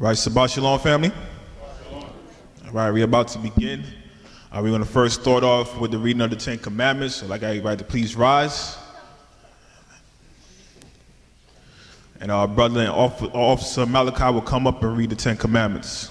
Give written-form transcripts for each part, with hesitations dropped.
Right, Shabbat Shalom, family. All right, we're about to begin. We're going to first start off with the reading of the 10 Commandments. So I'd like everybody to please rise. And our brother and Officer Malachi will come up and read the 10 Commandments.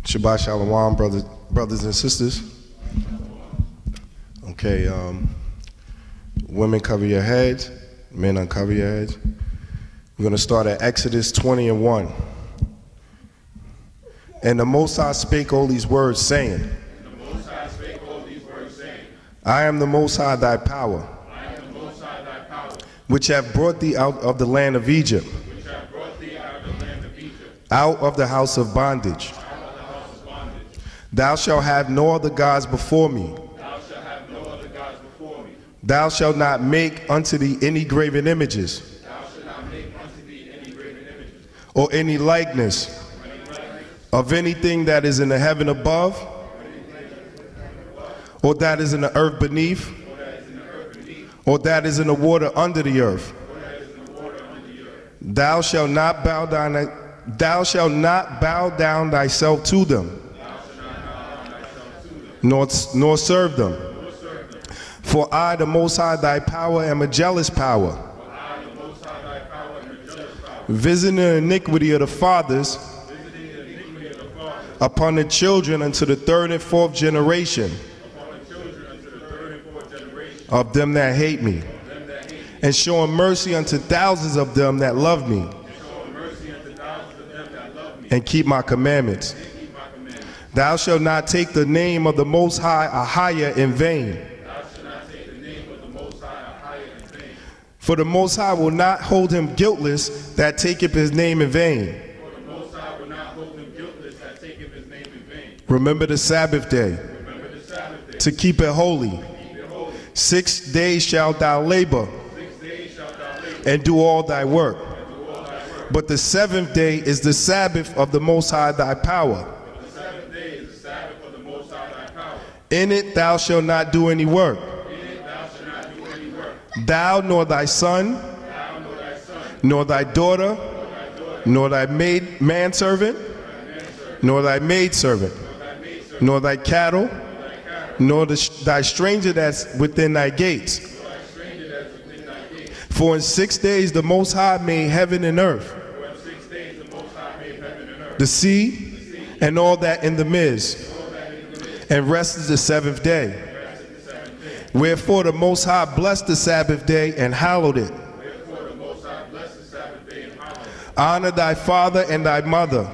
Shabbat Shalom, brothers and sisters. Okay, women cover your heads, men uncover your heads. We're going to start at Exodus 20:1. And the Most High spake all these words, saying, I am the Most High thy power, which have brought thee out of the land of Egypt, out of the house of bondage. Thou shalt have no other gods before me. Thou shalt not make unto thee any graven images, or any likeness of anything that is in the heaven above, or that is in the earth beneath, or that is in the water under the earth. Thou shalt not bow down thyself to them, nor serve them. For I, the Most High, thy power, am a jealous power, visiting the iniquity of the fathers upon the children unto the third and fourth generation of them that hate me, and showing mercy unto thousands of them that love me and keep my commandments. Thou shalt not take the name of the Most High a higher in vain. For the Most High will not hold him guiltless that taketh his name in vain. Remember the Sabbath day, to keep it holy. 6 days shalt thou labor and do all thy work. But the seventh day is the Sabbath of the Most High thy power. In it thou shalt not do any work. Thou nor thy son, nor thy daughter, nor thy manservant, nor thy maidservant, nor thy cattle, nor thy stranger that's within thy gates. For in 6 days the Most High made heaven and earth, the sea, and all that in the midst, and rested the seventh day. Wherefore the Most High blessed the Sabbath day and hallowed it. Honor thy father and thy mother.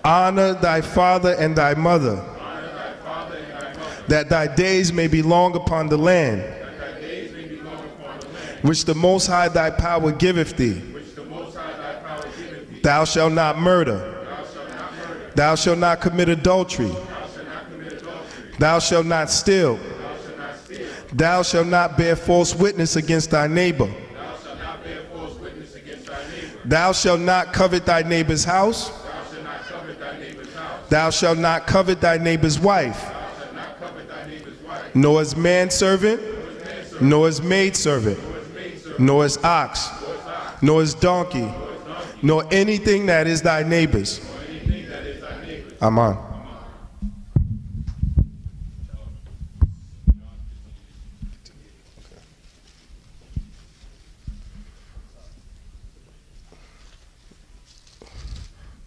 Honor thy father and thy mother, that thy days may be long upon the land, which the Most High thy power giveth thee. Thou shalt not murder. Thou shalt not commit adultery. Thou shalt not steal. Thou shalt not bear false witness against thy neighbor. Thou shalt not covet thy neighbor's house. Thou shalt not covet thy neighbor's wife, nor his manservant, nor his maidservant, nor his ox, nor his donkey, nor anything that is thy neighbor's. Amen.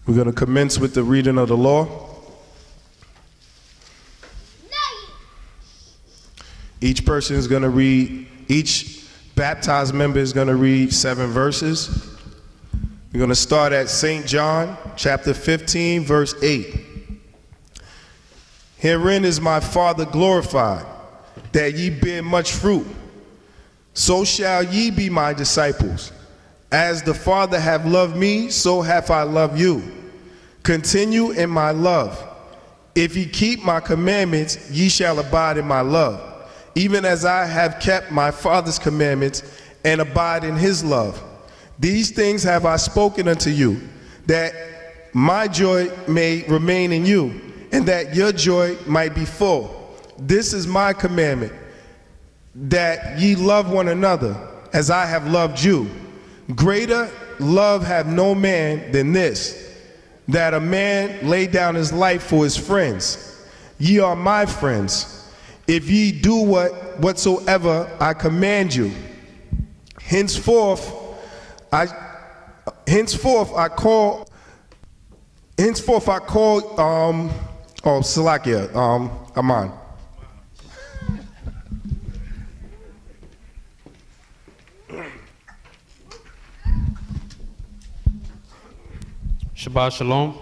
We're going to commence with the reading of the law. Each person is going to read, each baptized member is going to read 7 verses. We're going to start at St. John, chapter 15, verse 8. Herein is my Father glorified, that ye bear much fruit. So shall ye be my disciples. As the Father hath loved me, so have I loved you. Continue in my love. If ye keep my commandments, ye shall abide in my love, even as I have kept my Father's commandments and abide in his love. These things have I spoken unto you, that my joy may remain in you, and that your joy might be full. This is my commandment, that ye love one another as I have loved you. Greater love hath no man than this, that a man lay down his life for his friends. Ye are my friends, if ye do whatsoever I command you. Henceforth I call Salakia, Aman. Shabbat Shalom.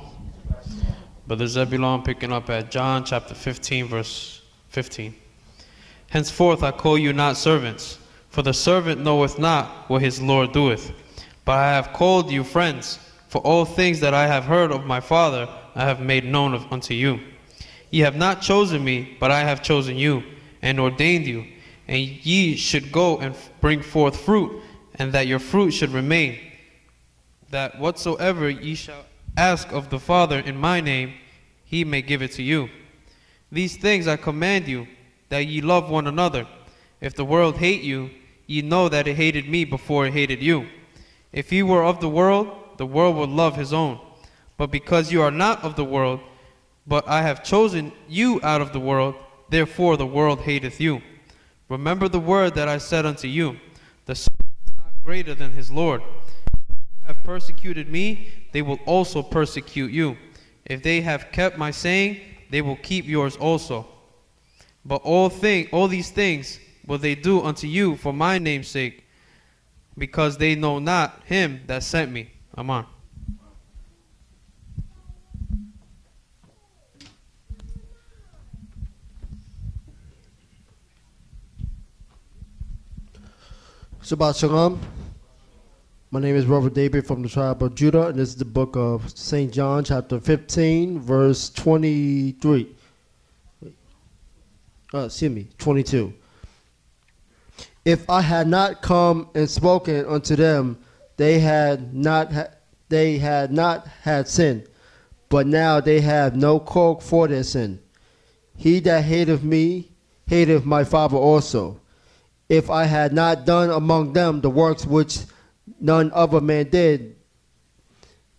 Brother Zebulon picking up at John chapter 15, verse 15. Henceforth I call you not servants, for the servant knoweth not what his Lord doeth. But I have called you friends, for all things that I have heard of my Father I have made known unto you. Ye have not chosen me, but I have chosen you, and ordained you, and ye should go and bring forth fruit, and that your fruit should remain, that whatsoever ye shall ask of the Father in my name, he may give it to you. These things I command you, that ye love one another. If the world hate you, ye know that it hated me before it hated you. If ye were of the world would love his own. But because you are not of the world, but I have chosen you out of the world, therefore the world hateth you. Remember the word that I said unto you, the servant is not greater than his Lord. Have persecuted me, they will also persecute you. If they have kept my saying, they will keep yours also. But all these things will they do unto you for my name's sake, because they know not him that sent me. Amen. Shabbat Shalom. My name is Robert David from the tribe of Judah, and this is the book of St. John, chapter 15, verse 23. 22. If I had not come and spoken unto them, they had not had sin, but now they have no cause for their sin. He that hateth me hateth my Father also. If I had not done among them the works which none other man did,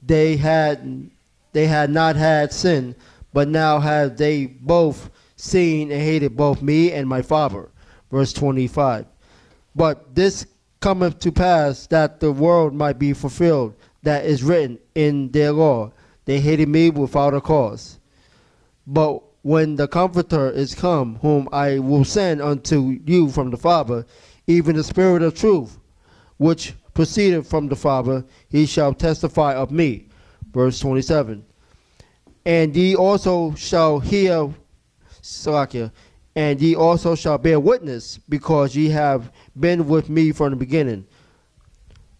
they had not had sin, but now have they both seen and hated both me and my Father. Verse 25. But this cometh to pass, that the world might be fulfilled, that is written in their law, they hated me without a cause. But when the Comforter is come, whom I will send unto you from the Father, even the Spirit of truth, which proceeded from the Father, he shall testify of me. Verse 27. And ye also shall hear, and ye also shall bear witness, because ye have been with me from the beginning.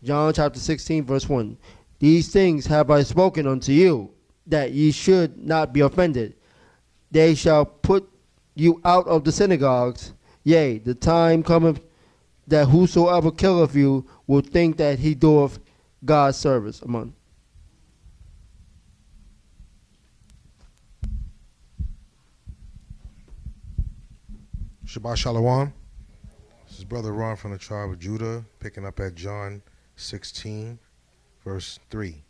John chapter 16, verse 1. These things have I spoken unto you, that ye should not be offended. They shall put you out of the synagogues. Yea, the time cometh that whosoever killeth you will think that he doeth God's service. Amen. Shabbat Shalom. This is Brother Ron from the tribe of Judah, picking up at John 16, verse 3.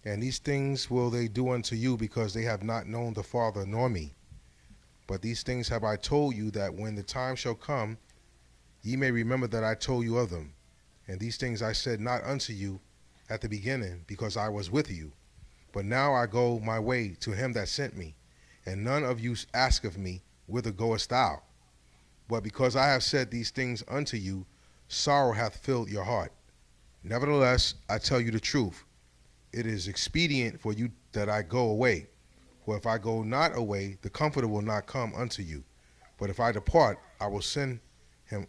And these things will they do unto you, because they have not known the Father nor me. But these things have I told you, that when the time shall come, ye may remember that I told you of them. And these things I said not unto you at the beginning, because I was with you. But now I go my way to him that sent me. And none of you ask of me, whither goest thou? But because I have said these things unto you, sorrow hath filled your heart. Nevertheless, I tell you the truth. It is expedient for you that I go away. For if I go not away, the Comforter will not come unto you. But if I depart, I will send him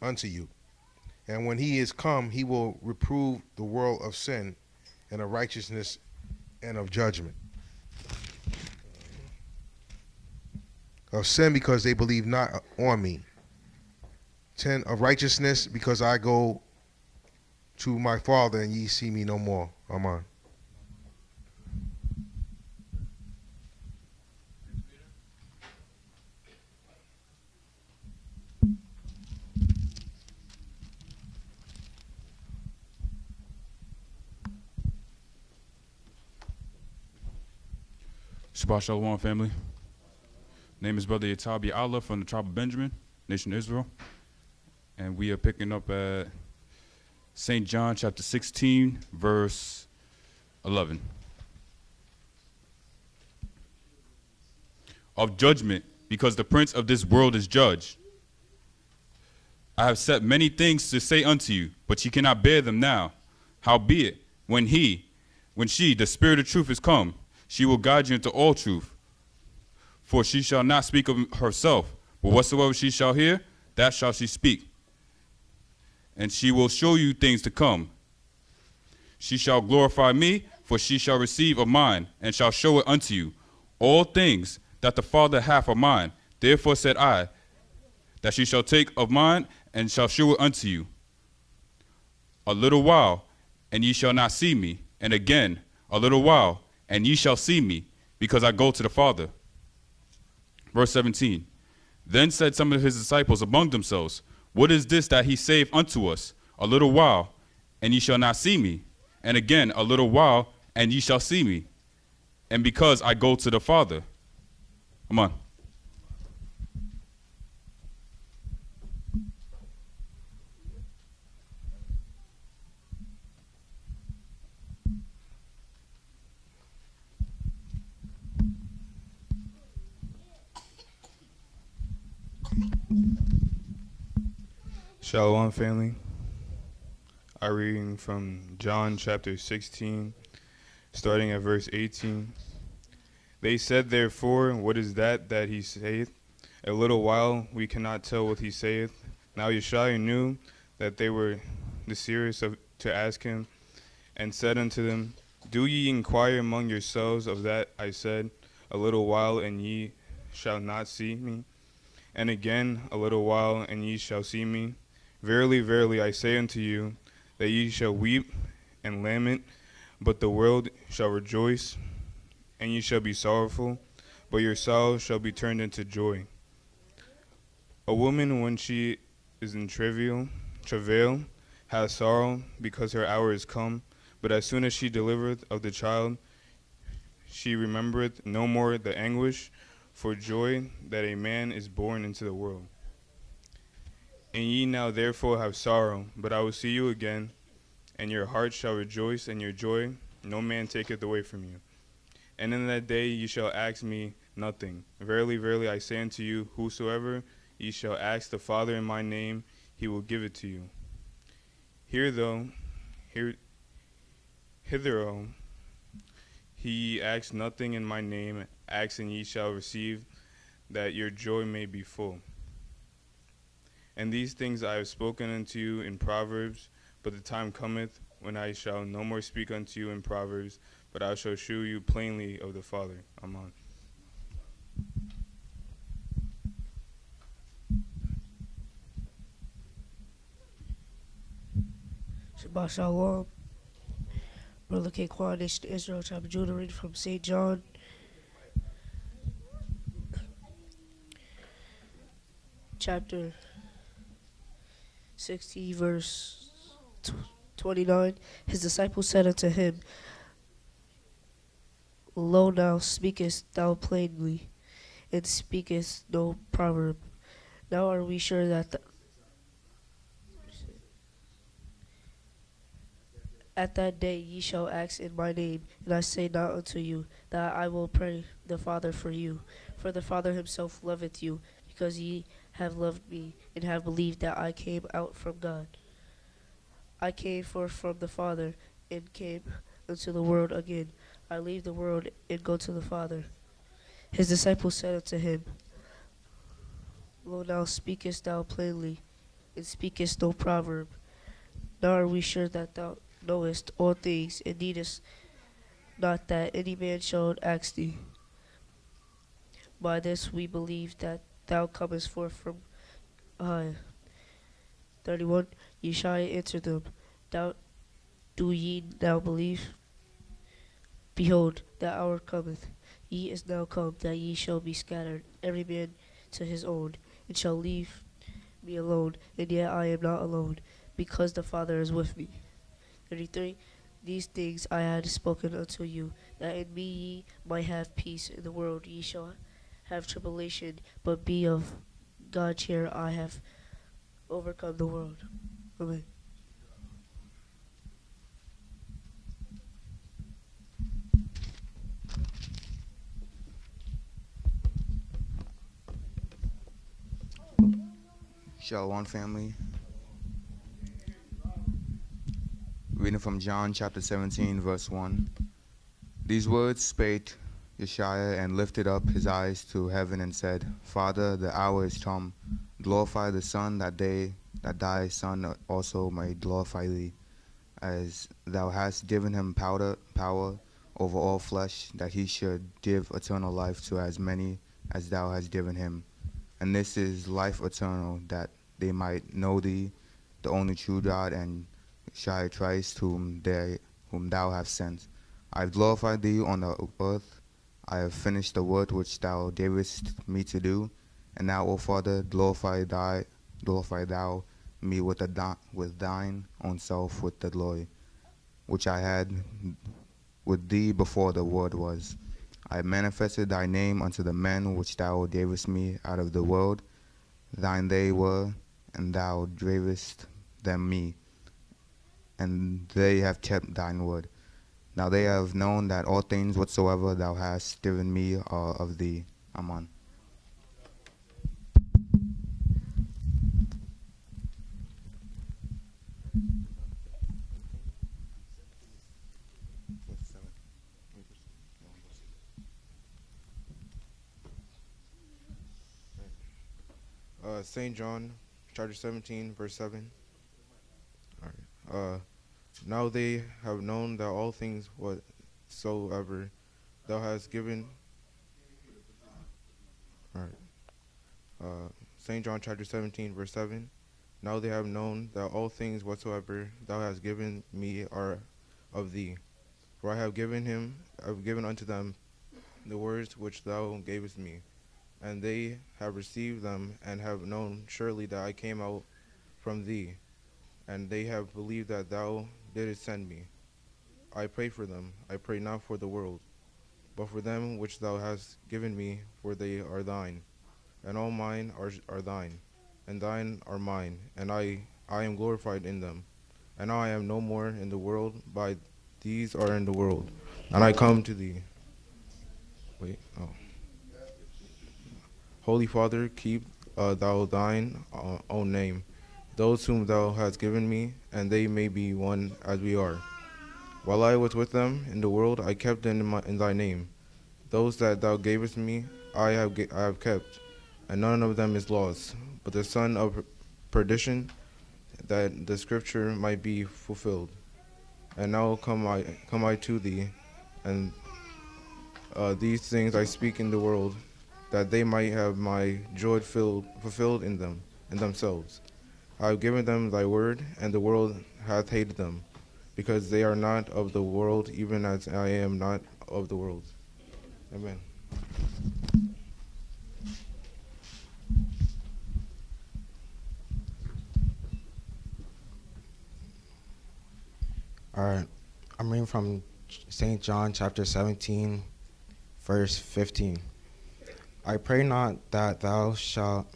unto you. And when he is come, he will reprove the world of sin, and of righteousness and of judgment. Of sin, because they believe not on me. 10, of righteousness, because I go to my Father, and ye see me no more. Amen. Shabbat Shalom, family. Name is Brother Yatabi Allah from the tribe of Benjamin, nation of Israel. And we are picking up at St. John chapter 16, verse 11. Of judgment, because the prince of this world is judged. I have set many things to say unto you, but ye cannot bear them now. Howbeit, when she, the Spirit of truth, is come, she will guide you into all truth. For she shall not speak of herself, but whatsoever she shall hear, that shall she speak. And she will show you things to come. She shall glorify me, for she shall receive of mine, and shall show it unto you. All things that the Father hath are mine. Therefore said I, that she shall take of mine, and shall show it unto you. A little while, and ye shall not see me. And again, a little while, and ye shall see me, because I go to the Father. Verse 17. Then said some of his disciples among themselves, what is this that he saith unto us? A little while, and ye shall not see me. And again, a little while, and ye shall see me. And because I go to the Father. Come on. Shalom, family. I'm reading from John chapter 16, starting at verse 18. They said, therefore, what is that he saith? A little while we cannot tell what he saith. Now Yeshua knew that they were desirous to ask him, and said unto them, do ye inquire among yourselves of that I said, a little while, and ye shall not see me? And again, a little while, and ye shall see me? Verily, verily, I say unto you, that ye shall weep and lament, but the world shall rejoice, and ye shall be sorrowful, but your sorrow shall be turned into joy. A woman, when she is in travail, has sorrow, because her hour is come, but as soon as she delivereth of the child, she remembereth no more the anguish for joy that a man is born into the world. And ye now therefore have sorrow, but I will see you again, and your heart shall rejoice, and your joy no man taketh away from you. And in that day ye shall ask me nothing. Verily, verily, I say unto you, whosoever ye shall ask the Father in my name, he will give it to you. Hitherto he asks nothing in my name, ask and ye shall receive, that your joy may be full. And these things I have spoken unto you in Proverbs, but the time cometh when I shall no more speak unto you in Proverbs, but I shall shew you plainly of the Father. Amen. Shabbat Shalom. Brother King Kwan, nation of Israel, tribe of Judah, reading from St. John. Chapter 16, verse 29. His disciples said unto him, Lo, now speakest thou plainly, and speakest no proverb. Now are we sure that at that day ye shall ask in my name, and I say not unto you that I will pray the Father for you. For the Father himself loveth you, because ye have loved me, and have believed that I came out from God. I came forth from the Father, and came into the world again. I leave the world, and go to the Father. His disciples said unto him, Lo, now speakest thou plainly, and speakest no proverb. Now are we sure that knowest all things, and needest not that any man should ask thee. By this we believe that thou comest forth from high. 31. Yeshua answered them, do ye now believe? Behold, the hour cometh, ye is now come, that ye shall be scattered, every man to his own, and shall leave me alone, and yet I am not alone, because the Father is with me. 33. These things I had spoken unto you, that in me ye might have peace. In the world ye shall have tribulation, but be of God cheer, I have overcome the world. Amen. Shalom, family. Reading from John chapter 17, verse 1. These words spake Yeshua, and lifted up his eyes to heaven, and said, Father, the hour is come. Glorify the Son, that thy Son also may glorify thee, as thou hast given him power over all flesh, that he should give eternal life to as many as thou hast given him. And this is life eternal, that they might know thee, the only true God, and Yeshua Christ, whom thou hast sent. I have glorified thee on the earth. I have finished the work which thou gavest me to do. And now, O Father, glorify thou me with thine own self, with the glory which I had with thee before the world was. I manifested thy name unto the men which thou gavest me out of the world. Thine they were, and thou gavest them me, and they have kept thine word. Now they have known that all things whatsoever thou hast given me are of thee. Amen. St. John, chapter 17, verse 7. All right. Now they have known that all things whatsoever thou hast given. All right. St. John, chapter 17, verse 7. Now they have known that all things whatsoever thou hast given me are of thee. For I have given unto them the words which thou gavest me, and they have received them, and have known surely that I came out from thee, and they have believed that thou didst send me. I pray for them. I pray not for the world, but for them which thou hast given me, for they are thine, and all mine are thine, and thine are mine, and I am glorified in them. And now I am no more in the world, but these are in the world, and I come to thee. Holy Father, keep thou thine own name, those whom thou hast given me, and they may be one as we are. While I was with them in the world, I kept them in thy name. Those that thou gavest me, I have kept, and none of them is lost, but the son of perdition, that the scripture might be fulfilled. And now come I to thee, and these things I speak in the world, that they might have my joy fulfilled in themselves. I have given them thy word, and the world hath hated them, because they are not of the world, even as I am not of the world. Amen. All right, I'm reading from St. John chapter 17, verse 15. I pray not that thou shouldest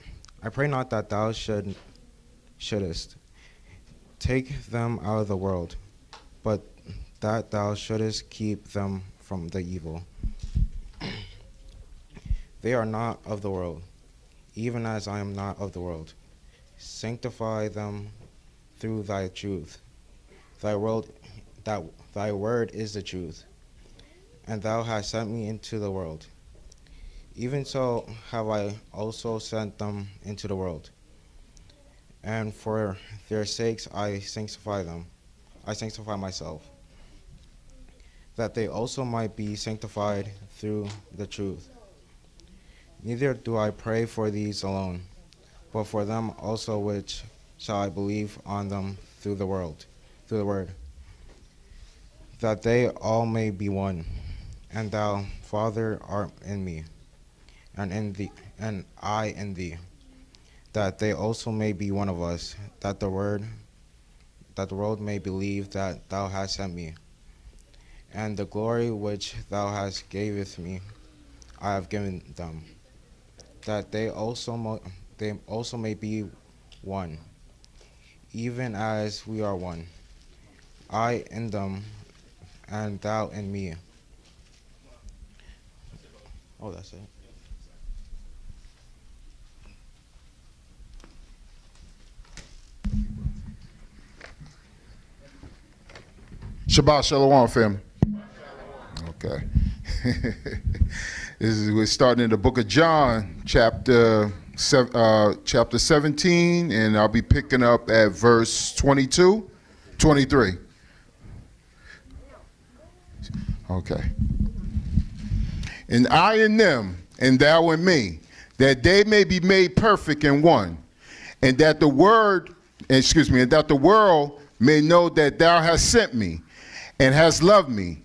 take them out of the world, but that thou shouldest keep them from the evil. They are not of the world, even as I am not of the world. Sanctify them through thy truth. Thy word is the truth, and thou hast sent me into the world. Even so have I also sent them into the world, and for their sakes I sanctify them. I sanctify myself, that they also might be sanctified through the truth. Neither do I pray for these alone, but for them also which shall I believe on them through the word, that they all may be one, and thou, Father, art in me, and I in thee, that they also may be one of us, that the world may believe that thou hast sent me. And the glory which thou hast gavest me, I have given them, that they also may be one, even as we are one, I in them, and thou in me. Oh, that's it. Shabbat Shalom, family. Okay. We're starting in the book of John, chapter 17, and I'll be picking up at verse 22, 23. Okay. And I in them, and thou in me, that they may be made perfect in one, and that the world may know that thou hast sent me, and hast loved me,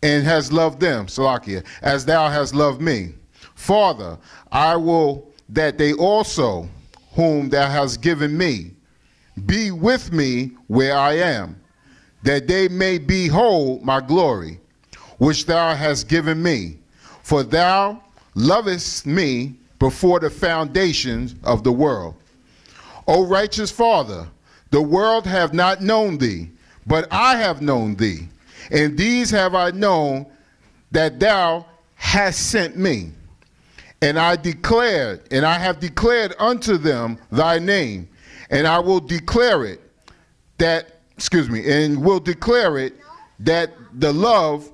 and hast loved them, Salakia, as thou hast loved me. Father, I will that they also, whom thou hast given me, be with me where I am, that they may behold my glory, which thou hast given me. For thou lovest me before the foundations of the world. O righteous Father, the world have not known thee, but I have known thee, and these have I known, that thou hast sent me. And I have declared unto them thy name, and I will declare it that the love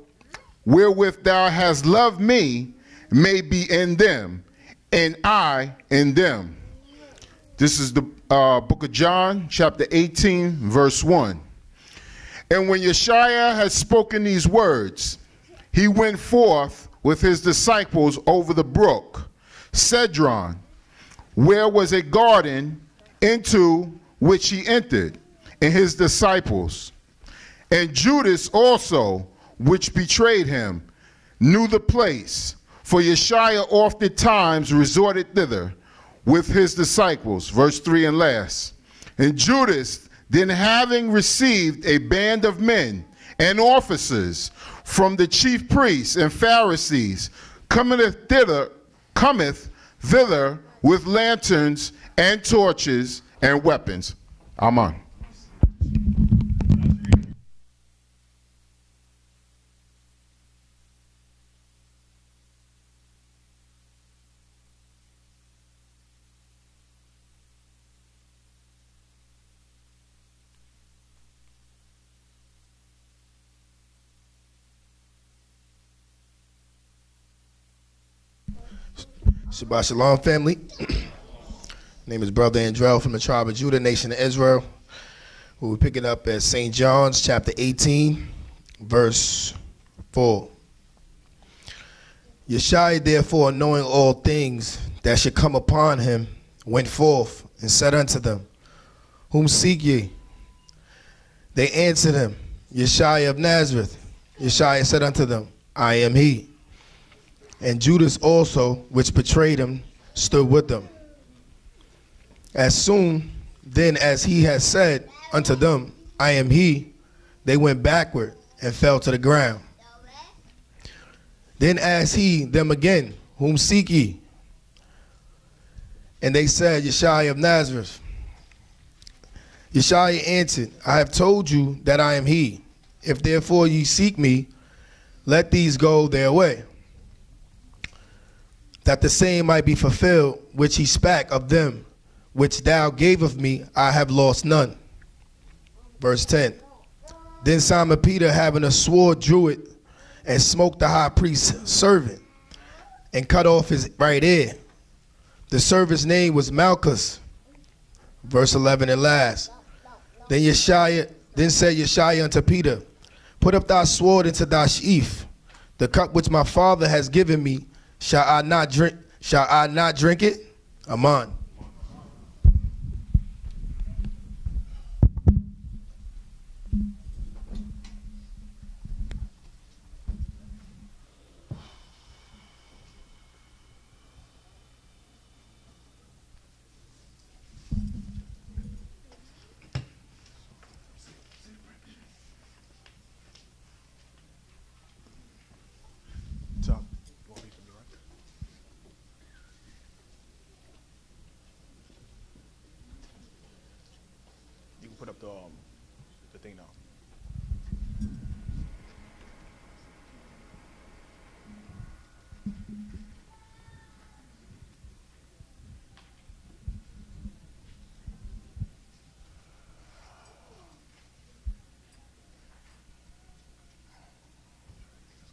wherewith thou hast loved me may be in them, and I in them. This is the book of John, chapter 18, verse 1. And when Yeshua had spoken these words, he went forth with his disciples over the brook Cedron, where was a garden, into which he entered, and his disciples. And Judas also, which betrayed him, knew the place, for Yeshua oftentimes resorted thither with his disciples. Verse 3 and last. And Judas, then having received a band of men and officers from the chief priests and Pharisees, cometh thither with lanterns and torches and weapons. Amen. Shabbat Shalom, family. Name is Brother Andrell from the tribe of Judah, nation of Israel. We'll be picking up at St. John's chapter 18, verse 4. Yeshua, therefore, knowing all things that should come upon him, went forth and said unto them, Whom seek ye? They answered him, Yeshua of Nazareth. Yeshua said unto them, I am he. And Judas also, which betrayed him, stood with them. As soon then as he had said unto them, I am he, they went backward and fell to the ground. Then asked he them again, Whom seek ye? And they said, Yeshua of Nazareth. Yeshua answered, I have told you that I am he. If therefore ye seek me, let these go their way, that the same might be fulfilled which he spake of them which thou gave of me, I have lost none. Verse 10. Then Simon Peter, having a sword, drew it and smote the high priest's servant and cut off his right ear. The servant's name was Malchus. Verse 11 and last. Then Yeshua Then said Yeshua unto Peter, put up thy sword into thy sheath. The cup which my Father has given me, shall I not drink? Shall I not drink it? Amen. Put up the thing now.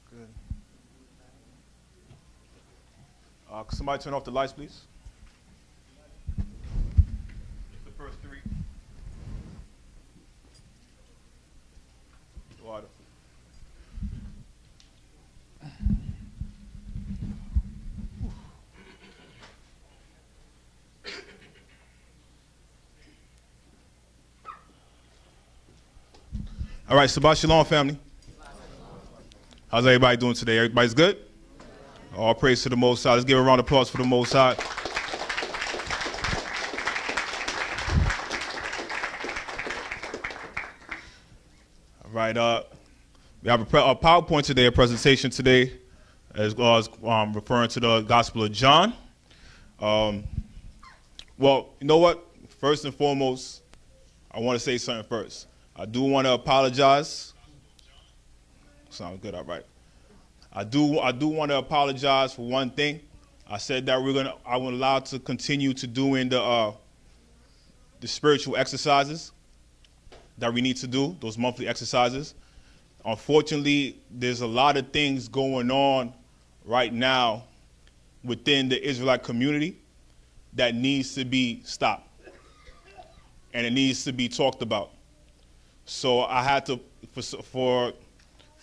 Good. Could somebody turn off the lights, please? The first three. Water. All right, Shabbat Shalom, family. How's everybody doing today? Everybody's good? All praise to the Most High. Let's give a round of applause for the Most High. All right, we have a PowerPoint today, a presentation today, as well as referring to the Gospel of John. Well, you know what? First and foremost, I want to say something first. I do want to apologize. Sounds good, all right. I do want to apologize for one thing. I said that I was allowed to continue to doing the spiritual exercises that we need to do, those monthly exercises. Unfortunately, there's a lot of things going on right now within the Israelite community that needs to be stopped, and it needs to be talked about. So I had to, for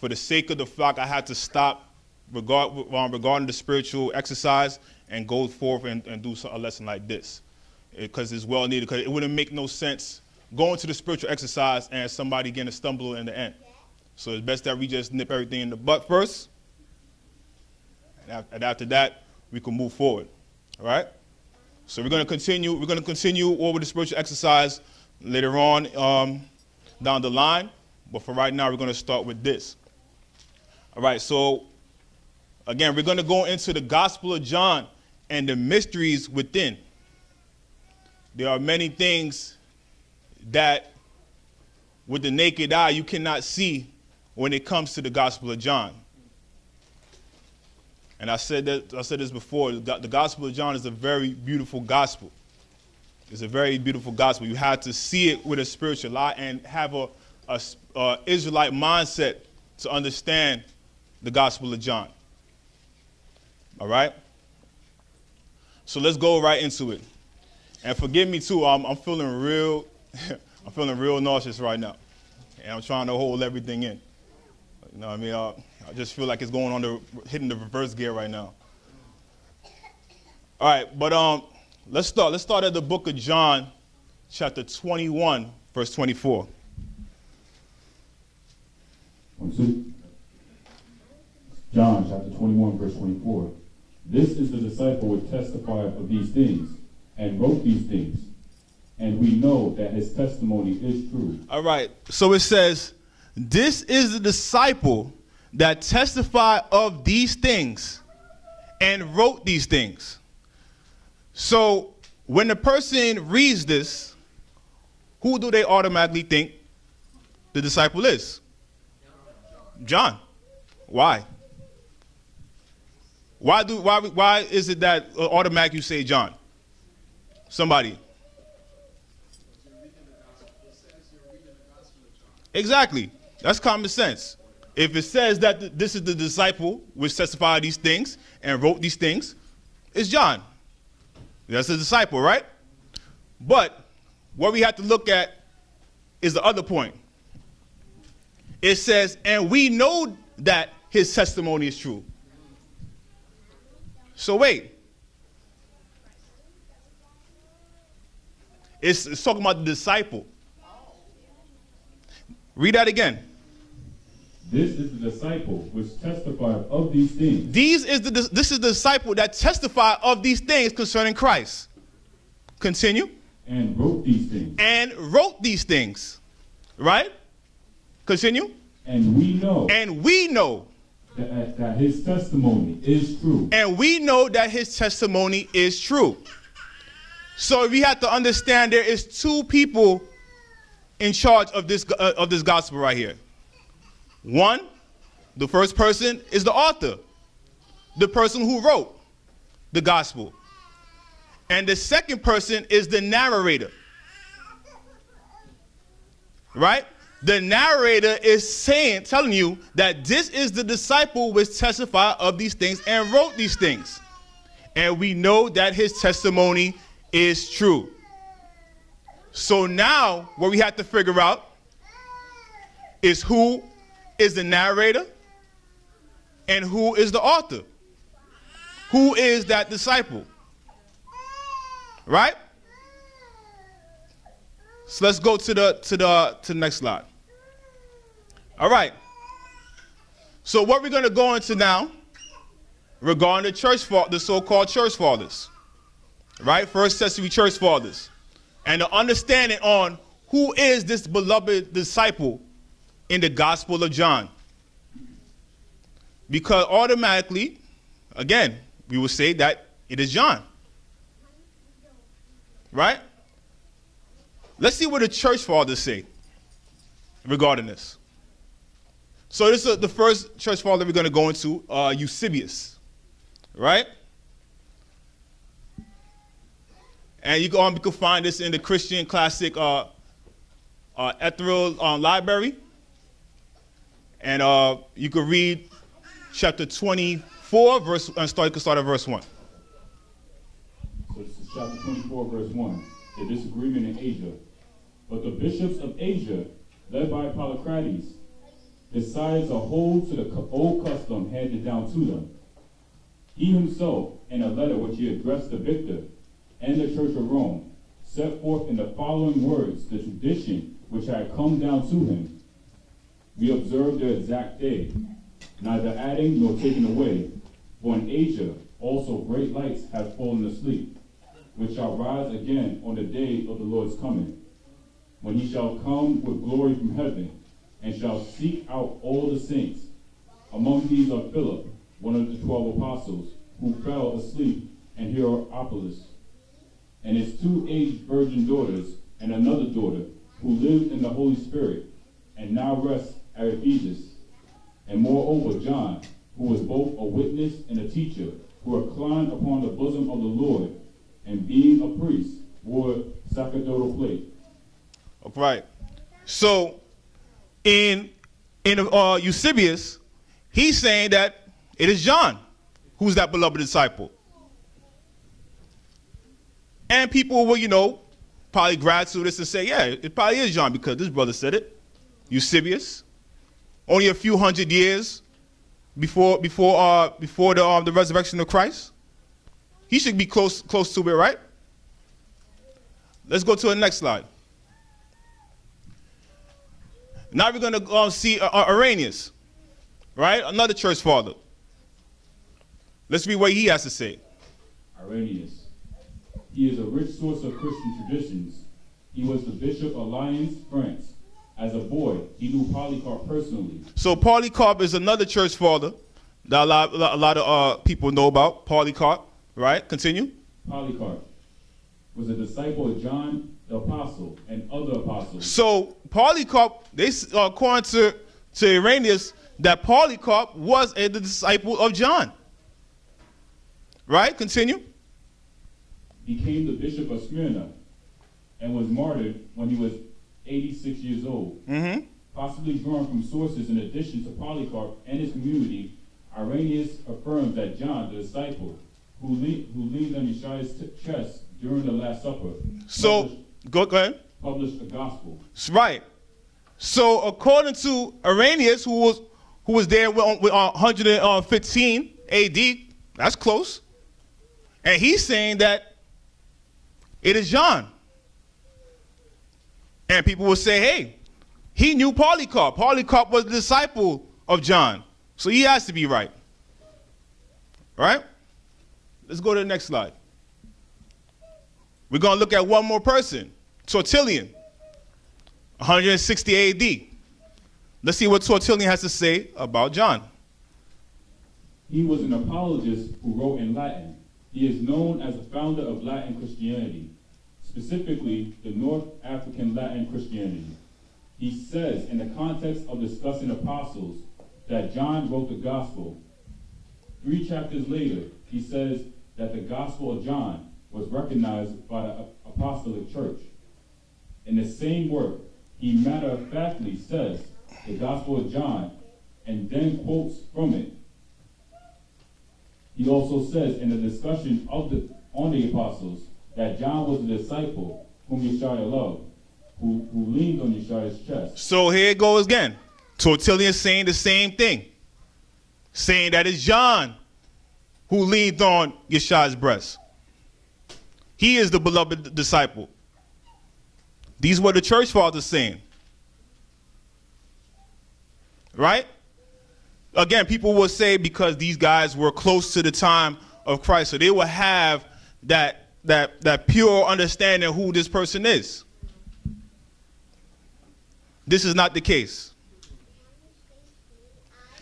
the sake of the flock, I had to stop regarding the spiritual exercise and go forth and do a lesson like this, because it's well needed. Because it wouldn't make no sense going to the spiritual exercise and somebody getting a stumble in the end. So it's best that we just nip everything in the butt first, and after that we can move forward. All right. So we're going to continue. We're going to continue over the spiritual exercise later on down the line. But for right now, we're going to start with this. All right. So again, we're going to go into the Gospel of John and the mysteries within. There are many things that with the naked eye you cannot see when it comes to the Gospel of John. And I said this before, the Gospel of John is a very beautiful gospel. It's a very beautiful gospel. You have to see it with a spiritual eye and have a Israelite mindset to understand the Gospel of John. All right? So let's go right into it. And forgive me too, I'm feeling real I'm feeling real nauseous right now. And I'm trying to hold everything in. You know what I mean? I just feel like it's going on hitting the reverse gear right now. All right, but let's start. Let's start at the book of John, chapter 21, verse 24. John chapter 21, verse 24. This is the disciple which testified of these things and wrote these things, and we know that his testimony is true. All right, so it says, this is the disciple that testified of these things and wrote these things. So when the person reads this, who do they automatically think the disciple is? John. Why? Why is it that automatically you say John? Somebody. Exactly. That's common sense. If it says that this is the disciple which testified these things and wrote these things, it's John. That's the disciple, right? But what we have to look at is the other point. It says, and we know that his testimony is true. So wait. It's talking about the disciple. Read that again. This is the disciple which testified of these things. This is the disciple that testified of these things concerning Christ. Continue. And wrote these things. And wrote these things. Right? Continue. And we know. And we know. That his testimony is true. And we know that his testimony is true. So we have to understand there is two people in charge of this gospel right here. One, the first person is the author, the person who wrote the gospel. And the second person is the narrator. Right? The narrator is telling you that this is the disciple which testified of these things and wrote these things. And we know that his testimony is true. So now what we have to figure out is who is the narrator and who is the author. Who is that disciple? Right? So let's go to the next slide. All right. So what we're going to go into now regarding the so-called church fathers. Right? First century church fathers. And the understanding on who is this beloved disciple in the Gospel of John. Because automatically, again, we will say that it is John. Right? Let's see what the church fathers say regarding this. So this is the first church father we're going to go into, Eusebius. Right? And you can find this in the Christian classic ethereal library. And you can read chapter 24, you can start at verse 1. So this is chapter 24, verse 1. The disagreement in Asia. But the bishops of Asia, led by Polycrates, decided to hold to the old custom handed down to them. He himself, in a letter which he addressed to Victor and the Church of Rome, set forth in the following words the tradition which had come down to him. We observe the exact day, neither adding nor taking away, for in Asia also great lights have fallen asleep, which shall rise again on the day of the Lord's coming, when he shall come with glory from heaven, and shall seek out all the saints. Among these are Philip, one of the 12 apostles, who fell asleep, and Hierapolis, and his 2 aged virgin daughters, and another daughter, who lived in the Holy Spirit, and now rests at Ephesus. And moreover John, who was both a witness and a teacher, who reclined upon the bosom of the Lord, and being a priest, wore sacerdotal plate. All right. So in Eusebius, he's saying that it is John who's that beloved disciple. And people will, probably grad students and say, yeah, it probably is John because this brother said it. Eusebius, only a few hundred years before the resurrection of Christ. He should be close to it, right? Let's go to the next slide. Now we're going to see Irenaeus, right? Another church father. Let's read what he has to say. Irenaeus. He is a rich source of Christian traditions. He was the Bishop of Lyons, France. As a boy, he knew Polycarp personally. So Polycarp is another church father that a lot of people know about. Polycarp, right? Continue. Polycarp was a disciple of John the Apostle and other apostles. So Polycarp, according to Irenaeus, that Polycarp was the disciple of John. Right? Continue. Became the bishop of Smyrna and was martyred when he was 86 years old. Possibly drawn from sources in addition to Polycarp and his community, Irenaeus affirms that John, the disciple, who leaned on Yeshua's chest during the Last Supper, go ahead. Published the gospel. Right. So according to Irenaeus, who was there with 115 AD, that's close. And he's saying that it is John. And people will say, hey, he knew Polycarp. Polycarp was the disciple of John. So he has to be right. All right? Let's go to the next slide. We're going to look at one more person, Tertullian, 160 AD. Let's see what Tertullian has to say about John. He was an apologist who wrote in Latin. He is known as the founder of Latin Christianity, specifically the North African Latin Christianity. He says, in the context of discussing apostles, that John wrote the gospel. 3 chapters later, he says that the gospel of John was recognized by the apostolic church. In the same work, he matter-of-factly says the gospel of John and then quotes from it. He also says in the discussion on the apostles that John was a disciple whom Yeshua loved, who leaned on Yeshua's chest. So here it goes again. Tertullian saying the same thing, saying that it's John who leaned on Yeshua's breast. He is the beloved disciple. These were the church fathers saying. Right? Again, people will say because these guys were close to the time of Christ, so they will have that pure understanding of who this person is. This is not the case.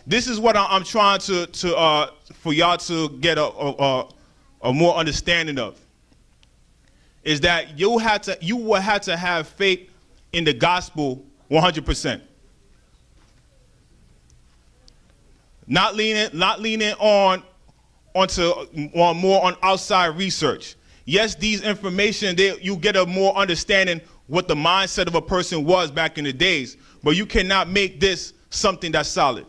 This is what I'm trying for y'all to get a more understanding of. Is that you will have to have faith in the gospel 100%. Not leaning on more on outside research. Yes, these information you get a more understanding what the mindset of a person was back in the days, but you cannot make this something that's solid.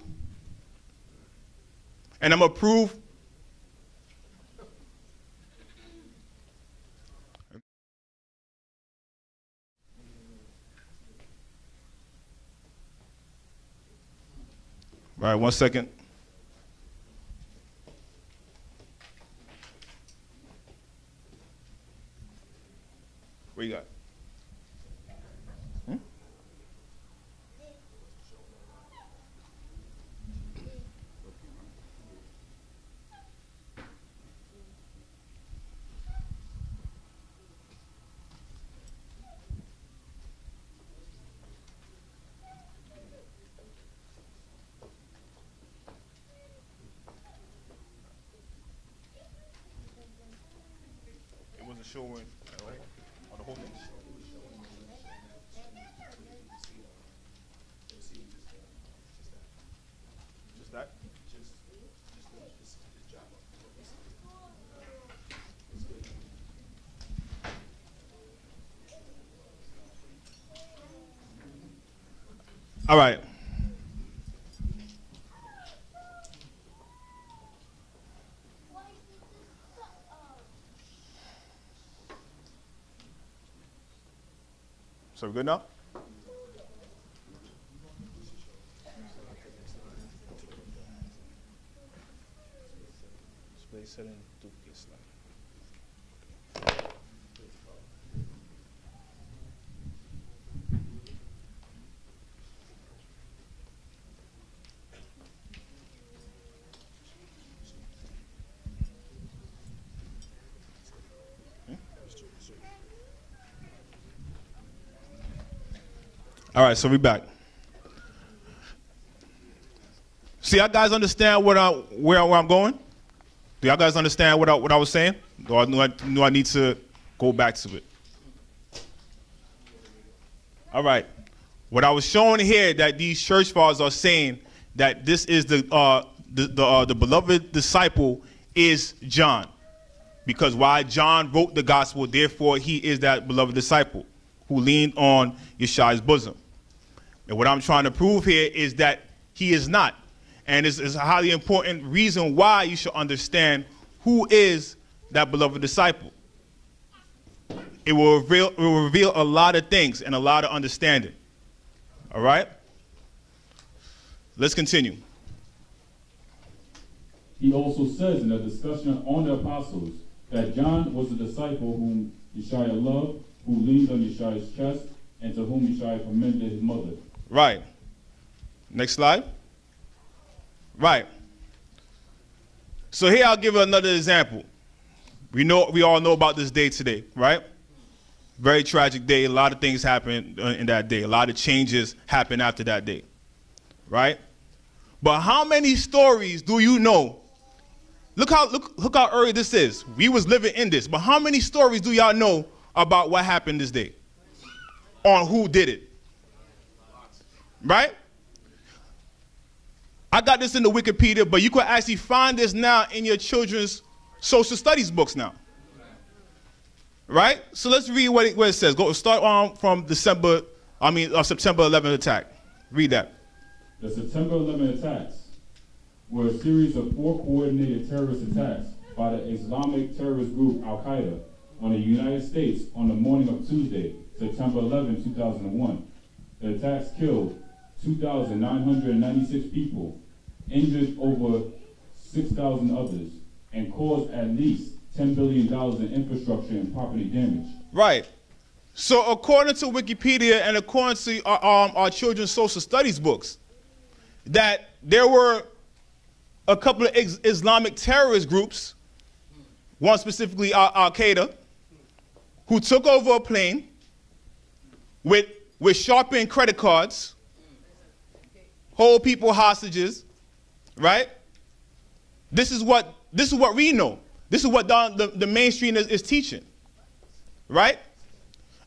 And I'm gonna prove. All right, 1 second. What you got? It wasn't showing at all on the whole thing. Just that? All right. So we're good now? All right, so we're back. See, y'all guys understand where I'm going? Do y'all guys understand what I was saying? Or I need to go back to it? All right. What I was showing here that these church fathers are saying that this is the beloved disciple is John, because why John wrote the gospel, therefore he is that beloved disciple who leaned on Yeshua's bosom. And what I'm trying to prove here is that he is not. And it's a highly important reason why you should understand who is that beloved disciple. It will reveal a lot of things and a lot of understanding. All right? Let's continue. He also says in a discussion on the apostles that John was a disciple whom Yeshua loved, who leaned on Yeshua's chest, and to whom Yeshua commended his mother. Right. Next slide. Right. So here I'll give another example. We all know about this day today, right? Very tragic day. A lot of things happened in that day. A lot of changes happened after that day, right? But how many stories do you know? Look how early this is. We was living in this. But how many stories do y'all know about what happened this day? On who did it? Right? I got this in the Wikipedia, but you could actually find this now in your children's social studies books now. Right? So let's read what it says. Go start on from September 11th attack. Read that. The September 11th attacks were a series of 4 coordinated terrorist attacks by the Islamic terrorist group Al-Qaeda on the United States on the morning of Tuesday, September 11, 2001. The attacks killed 2,996 people, injured over 6,000 others, and caused at least $10 billion in infrastructure and property damage. Right. So according to Wikipedia and according to our children's social studies books, that there were a couple of Islamic terrorist groups, one specifically Al-Qaeda, who took over a plane with sharpened credit cards, hold people hostages, right? This is what we know. This is what the mainstream is teaching, right?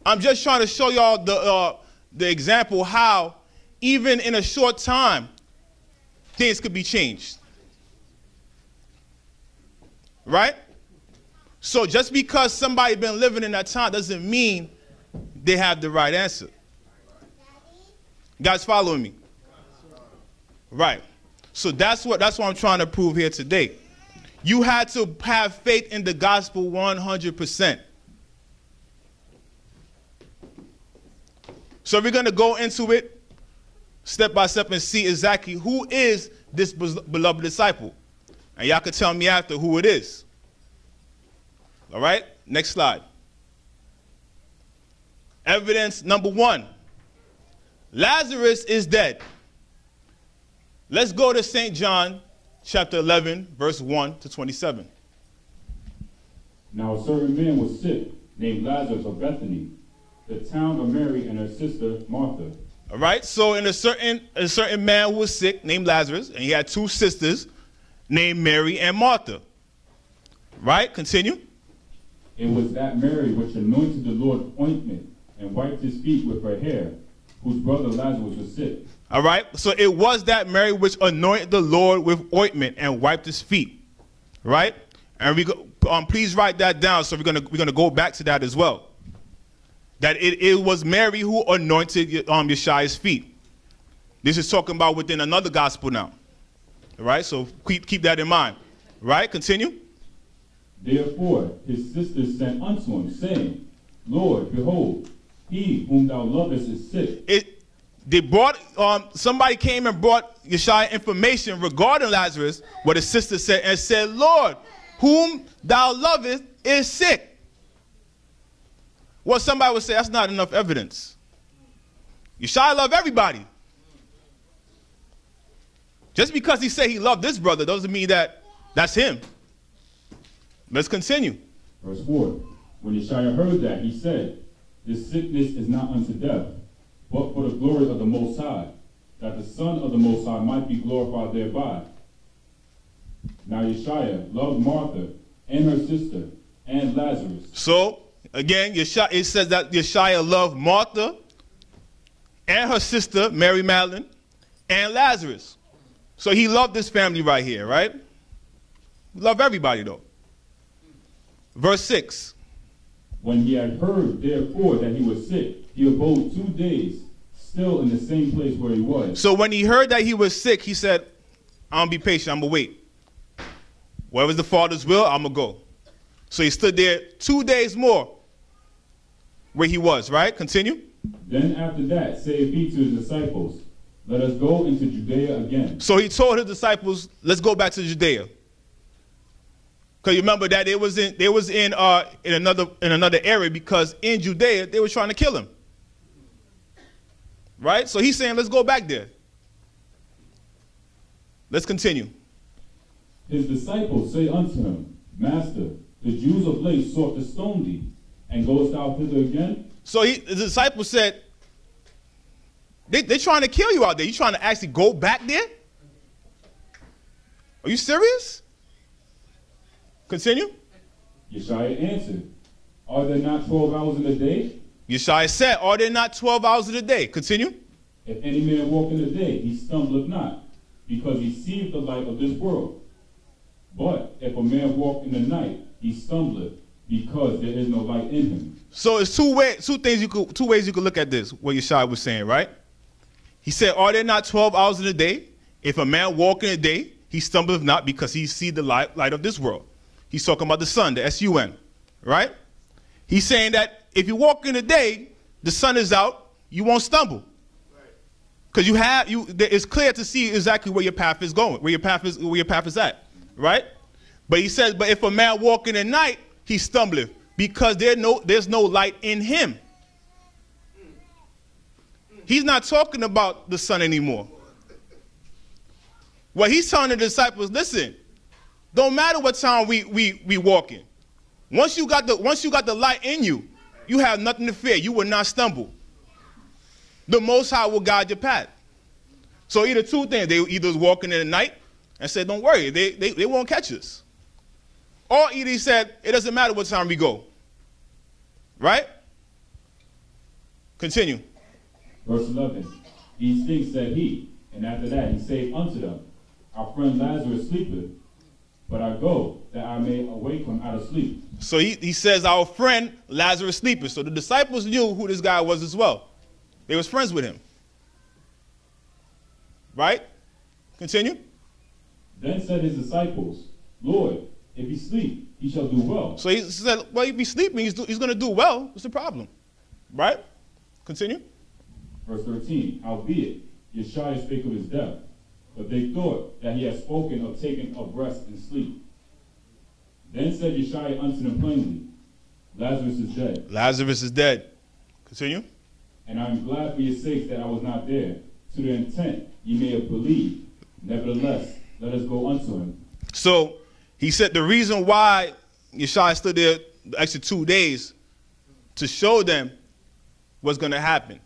I'm just trying to show y'all the example how even in a short time things could be changed, right? So just because somebody been living in that time doesn't mean they have the right answer. Guys, following me? Right. So that's what I'm trying to prove here today. You had to have faith in the gospel 100%. So we're going to go into it step by step and see exactly who is this beloved disciple. And y'all can tell me after who it is. All right? Next slide. Evidence number 1. Lazarus is dead. Let's go to St. John chapter 11, verse 1 to 27. Now a certain man was sick, named Lazarus of Bethany, the town of Mary and her sister Martha. All right, so in a certain man who was sick, named Lazarus, and he had 2 sisters named Mary and Martha. Right, continue. It was that Mary which anointed the Lord ointment and wiped his feet with her hair, whose brother Lazarus was sick. All right, so it was that Mary which anointed the Lord with ointment and wiped his feet. Right, and please write that down. So we're gonna go back to that as well. That it was Mary who anointed Yeshua's feet. This is talking about within another gospel now. All right, so keep that in mind. Right, continue. Therefore his sisters sent unto him, saying, Lord, behold, he whom thou lovest is sick. Somebody came and brought Yeshua information regarding Lazarus, what his sister said, and said, Lord, whom thou lovest is sick. Well, somebody would say, that's not enough evidence. Yeshua loved everybody. Just because he said he loved this brother doesn't mean that that's him. Let's continue. Verse 4. When Yeshua heard that, he said, this sickness is not unto death, but for the glory of the Most High, that the Son of the Most High might be glorified thereby. Now Yeshua loved Martha and her sister and Lazarus. So, again, it says that Yeshua loved Martha and her sister, Mary Magdalene, and Lazarus. So he loved this family right here, right? Love everybody, though. Verse 6. When he had heard, therefore, that he was sick, he abode 2 days, still in the same place where he was. So when he heard that he was sick, he said, I'm going to be patient, I'm going to wait. Whatever's the Father's will, I'm going to go. So he stood there 2 days more where he was, right? Continue. Then after that saith he to his disciples, let us go into Judea again. So he told his disciples, let's go back to Judea. Because you remember that they was in another area, because in Judea they were trying to kill him. Right? So he's saying, let's go back there. Let's continue. His disciples say unto him, Master, the Jews of late sought to stone thee, and goest thou thither again? So the disciples said, they're trying to kill you out there. You trying to actually go back there? Are you serious? Continue. Yeshua answered, are there not 12 hours in a day? Yeshua said, are there not 12 hours in a day? Continue. If any man walk in the day, he stumbleth not, because he seeth the light of this world. But if a man walk in the night, he stumbleth, because there is no light in him. So it's two ways you could look at this, what Yeshua was saying, right? He said, are there not 12 hours in a day? If a man walk in the day, he stumbleth not, because he see the light of this world. He's talking about the sun, the S-U-N, right? He's saying that if you walk in the day, the sun is out, you won't stumble. Because it's clear to see exactly where your path is going, where your path is at, right? But he says, but if a man walk in the night, he stumbleth, because there's no light in him. He's not talking about the sun anymore. What he's telling the disciples, listen, don't matter what time we walk in. Once you got the light in you, you have nothing to fear. You will not stumble. The Most High will guide your path. So either two things. They either was walking in the night and said, don't worry, they won't catch us. Or either he said, it doesn't matter what time we go. Right? Continue. Verse 11. These things said he, and after that he said unto them, our friend Lazarus sleepeth, but I go that I may awake him out of sleep. So he says, our friend Lazarus sleepeth. So the disciples knew who this guy was as well. They was friends with him. Right? Continue. Then said his disciples, Lord, if he sleep, he shall do well. So he said, well, if he's sleeping, he's going to do well. What's the problem? Right? Continue. Verse 13. Howbeit, Yeshua spake of his death, but they thought that he had spoken of taking of rest and sleep. Then said Yeshua unto them plainly, Lazarus is dead. Lazarus is dead. Continue. And I am glad for your sakes that I was not there, to the intent ye may have believed. Nevertheless, let us go unto him. So he said the reason why Yeshua stood there the extra 2 days to show them what's going to happen.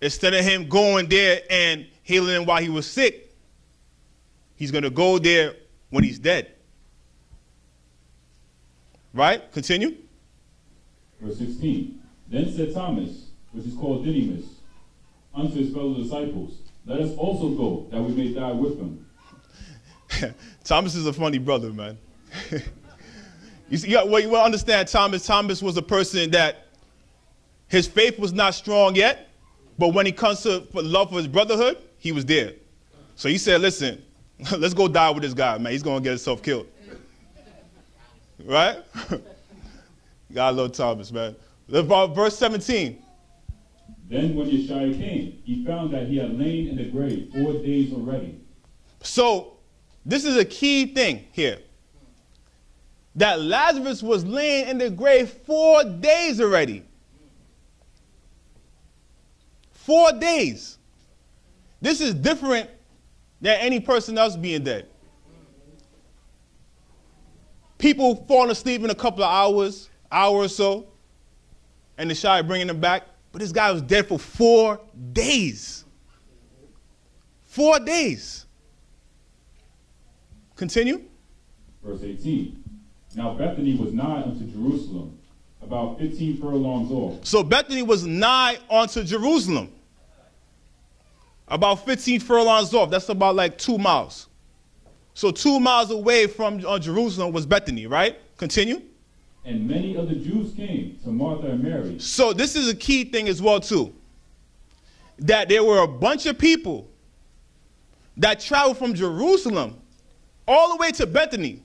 Instead of him going there and healing him while he was sick, he's going to go there when he's dead. Right? Continue. Verse 16. Then said Thomas, which is called Didymus, unto his fellow disciples, let us also go, that we may die with him. Thomas is a funny brother, man. you want to understand Thomas. Thomas was a person that his faith was not strong yet, but when he comes to love for his brotherhood, he was there. So he said, listen, let's go die with this guy, man. He's going to get himself killed. Right? God love Thomas, man. Verse 17. Then when Yeshua came, he found that he had lain in the grave 4 days already. So this is a key thing here. That Lazarus was laying in the grave 4 days already. 4 days. This is different than any person else being dead. People falling asleep in a couple of hours, hour or so, and the Shai bringing them back. But this guy was dead for 4 days. 4 days. Continue. Verse 18. Now Bethany was nigh unto Jerusalem, about 15 furlongs off. So Bethany was nigh unto Jerusalem. About 15 furlongs off. That's about like 2 miles. So 2 miles away from Jerusalem was Bethany, right? Continue. And many of the Jews came to Martha and Mary. So this is a key thing as well, too. That there were a bunch of people that traveled from Jerusalem all the way to Bethany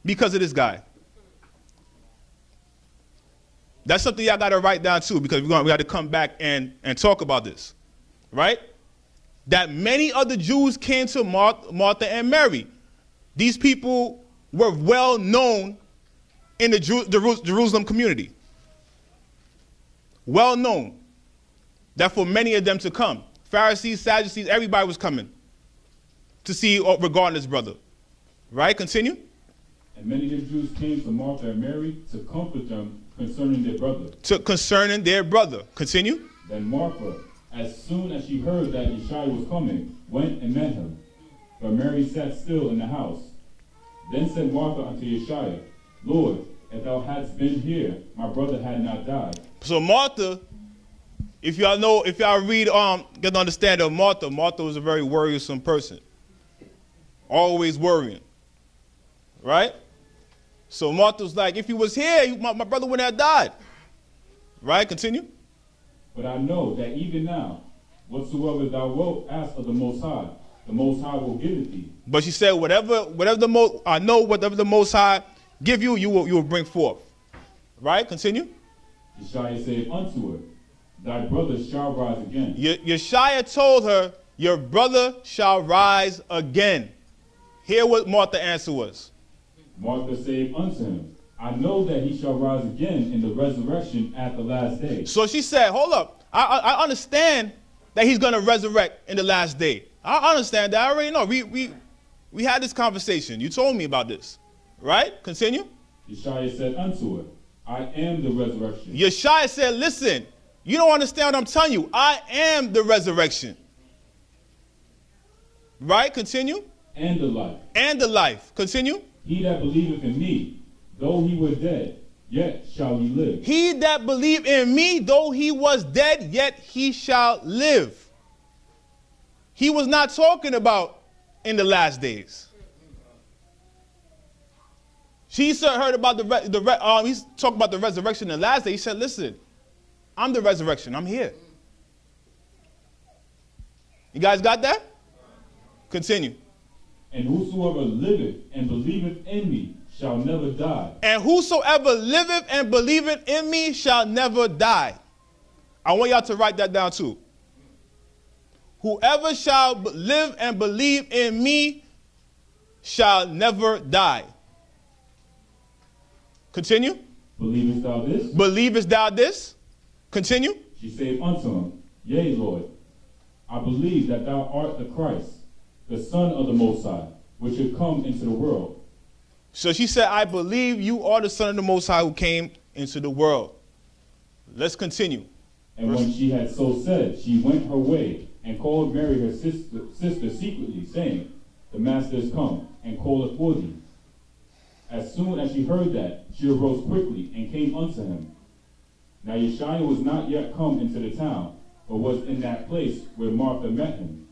because of this guy. That's something y'all got to write down too, because we got to come back and talk about this, right? That many other Jews came to Martha and Mary. These people were well known in the Jerusalem community. Well known. That for many of them to come. Pharisees, Sadducees, everybody was coming to see regarding this brother. Right? Continue. And many of the Jews came to Martha and Mary to comfort them concerning their brother. Concerning their brother. Continue. Then Martha, as soon as she heard that Yeshua was coming, went and met him. But Mary sat still in the house. Then said Martha unto Yeshua, Lord, if thou hadst been here, my brother had not died. So Martha, if y'all read, get to understand that Martha was a very worrisome person. Always worrying. Right? So Martha's like, if he was here, my brother wouldn't have died. Right? Continue. But I know that even now, whatsoever thou wilt ask of the Most High will give it thee. But she said, whatever the Most High give you, you will bring forth. Right? Continue. Yeshua said unto her, thy brother shall rise again. Yeshua told her, your brother shall rise again. Hear what Martha's answer was. Martha said unto him, I know that he shall rise again in the resurrection at the last day. So she said, hold up. I understand that he's going to resurrect in the last day. I understand that. I already know. We had this conversation. You told me about this. Right? Continue. Yeshua said unto her, I am the resurrection. Yeshua said, listen, you don't understand what I'm telling you. I am the resurrection. Right? Continue. And the life. And the life. Continue. He that believeth in me, though he were dead, yet shall he live. He that believed in me, though he was dead, yet he shall live. He was not talking about in the last days. She heard about he's talking about the resurrection in the last day. He said, listen, I'm the resurrection. I'm here. You guys got that? Continue. And whosoever liveth and believeth in me shall never die. And whosoever liveth and believeth in me shall never die. I want y'all to write that down too. Whoever shall live and believe in me shall never die. Continue. Believest thou this? Believest thou this? Continue. She said unto him, Yea, Lord, I believe that thou art the Christ, the Son of the Most High, which should come into the world. So she said, I believe you are the Son of the Most High who came into the world. Let's continue. And when she had so said, she went her way and called Mary her sister secretly, saying, The Master is come, and calleth for thee. As soon as she heard that, she arose quickly and came unto him. Now Yeshua was not yet come into the town, but was in that place where Martha met him.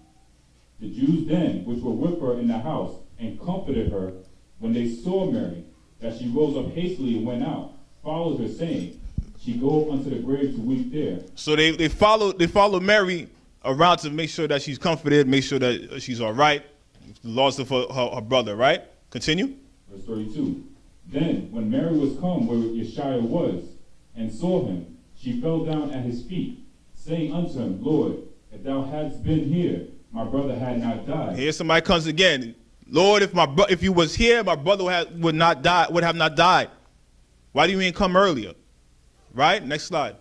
The Jews then, which were with her in the house, and comforted her, when they saw Mary, that she rose up hastily and went out, followed her, saying, She goeth unto the grave to weep there. So they follow Mary around to make sure that she's comforted, make sure that she's all right. Lost of her brother, right? Continue. Verse 32. Then, when Mary was come where Yeshua was, and saw him, she fell down at his feet, saying unto him, Lord, if thou hadst been here, my brother had not died. Here somebody comes again. Lord, if you was here, my brother would have not died. Why do you mean come earlier? Right? Next slide.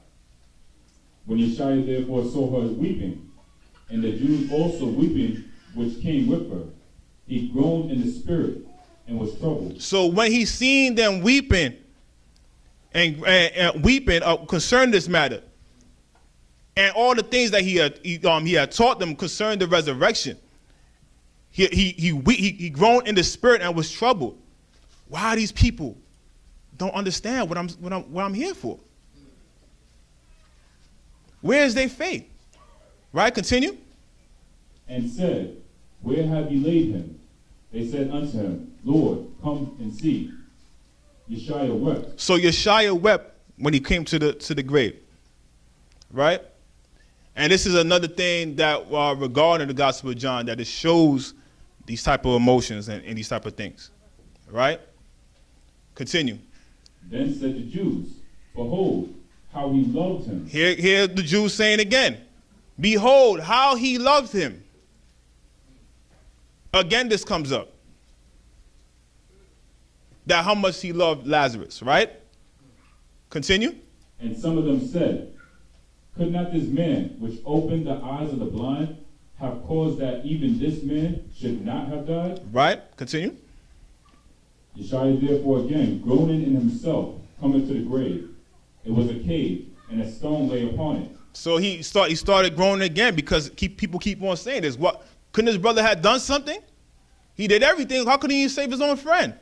When Yeshua therefore saw her weeping, and the Jews also weeping, which came with her, he groaned in the spirit and was troubled. So when he seen them weeping and weeping concerning this matter, and all the things that he had taught them concerning the resurrection, he groaned in the spirit and was troubled. Why these people don't understand what I'm here for? Where is their faith? Right? Continue. And said, Where have ye laid him? They said unto him, Lord, come and see. Yeshua wept. So Yeshua wept when he came to the grave. Right? And this is another thing that regarding the Gospel of John, that it shows these type of emotions and these type of things. Right? Continue. Then said the Jews, Behold, how he loved him. Here the Jews saying again, behold, how he loved him. Again, this comes up. That how much he loved Lazarus, right? Continue. And some of them said, could not this man, which opened the eyes of the blind, have caused that even this man should not have died? Right, continue. Yeshua therefore again, groaning in himself, cometh to the grave. It was a cave, and a stone lay upon it. So he started groaning again because people keep on saying this. What, couldn't his brother have done something? He did everything. How could he save his own friend?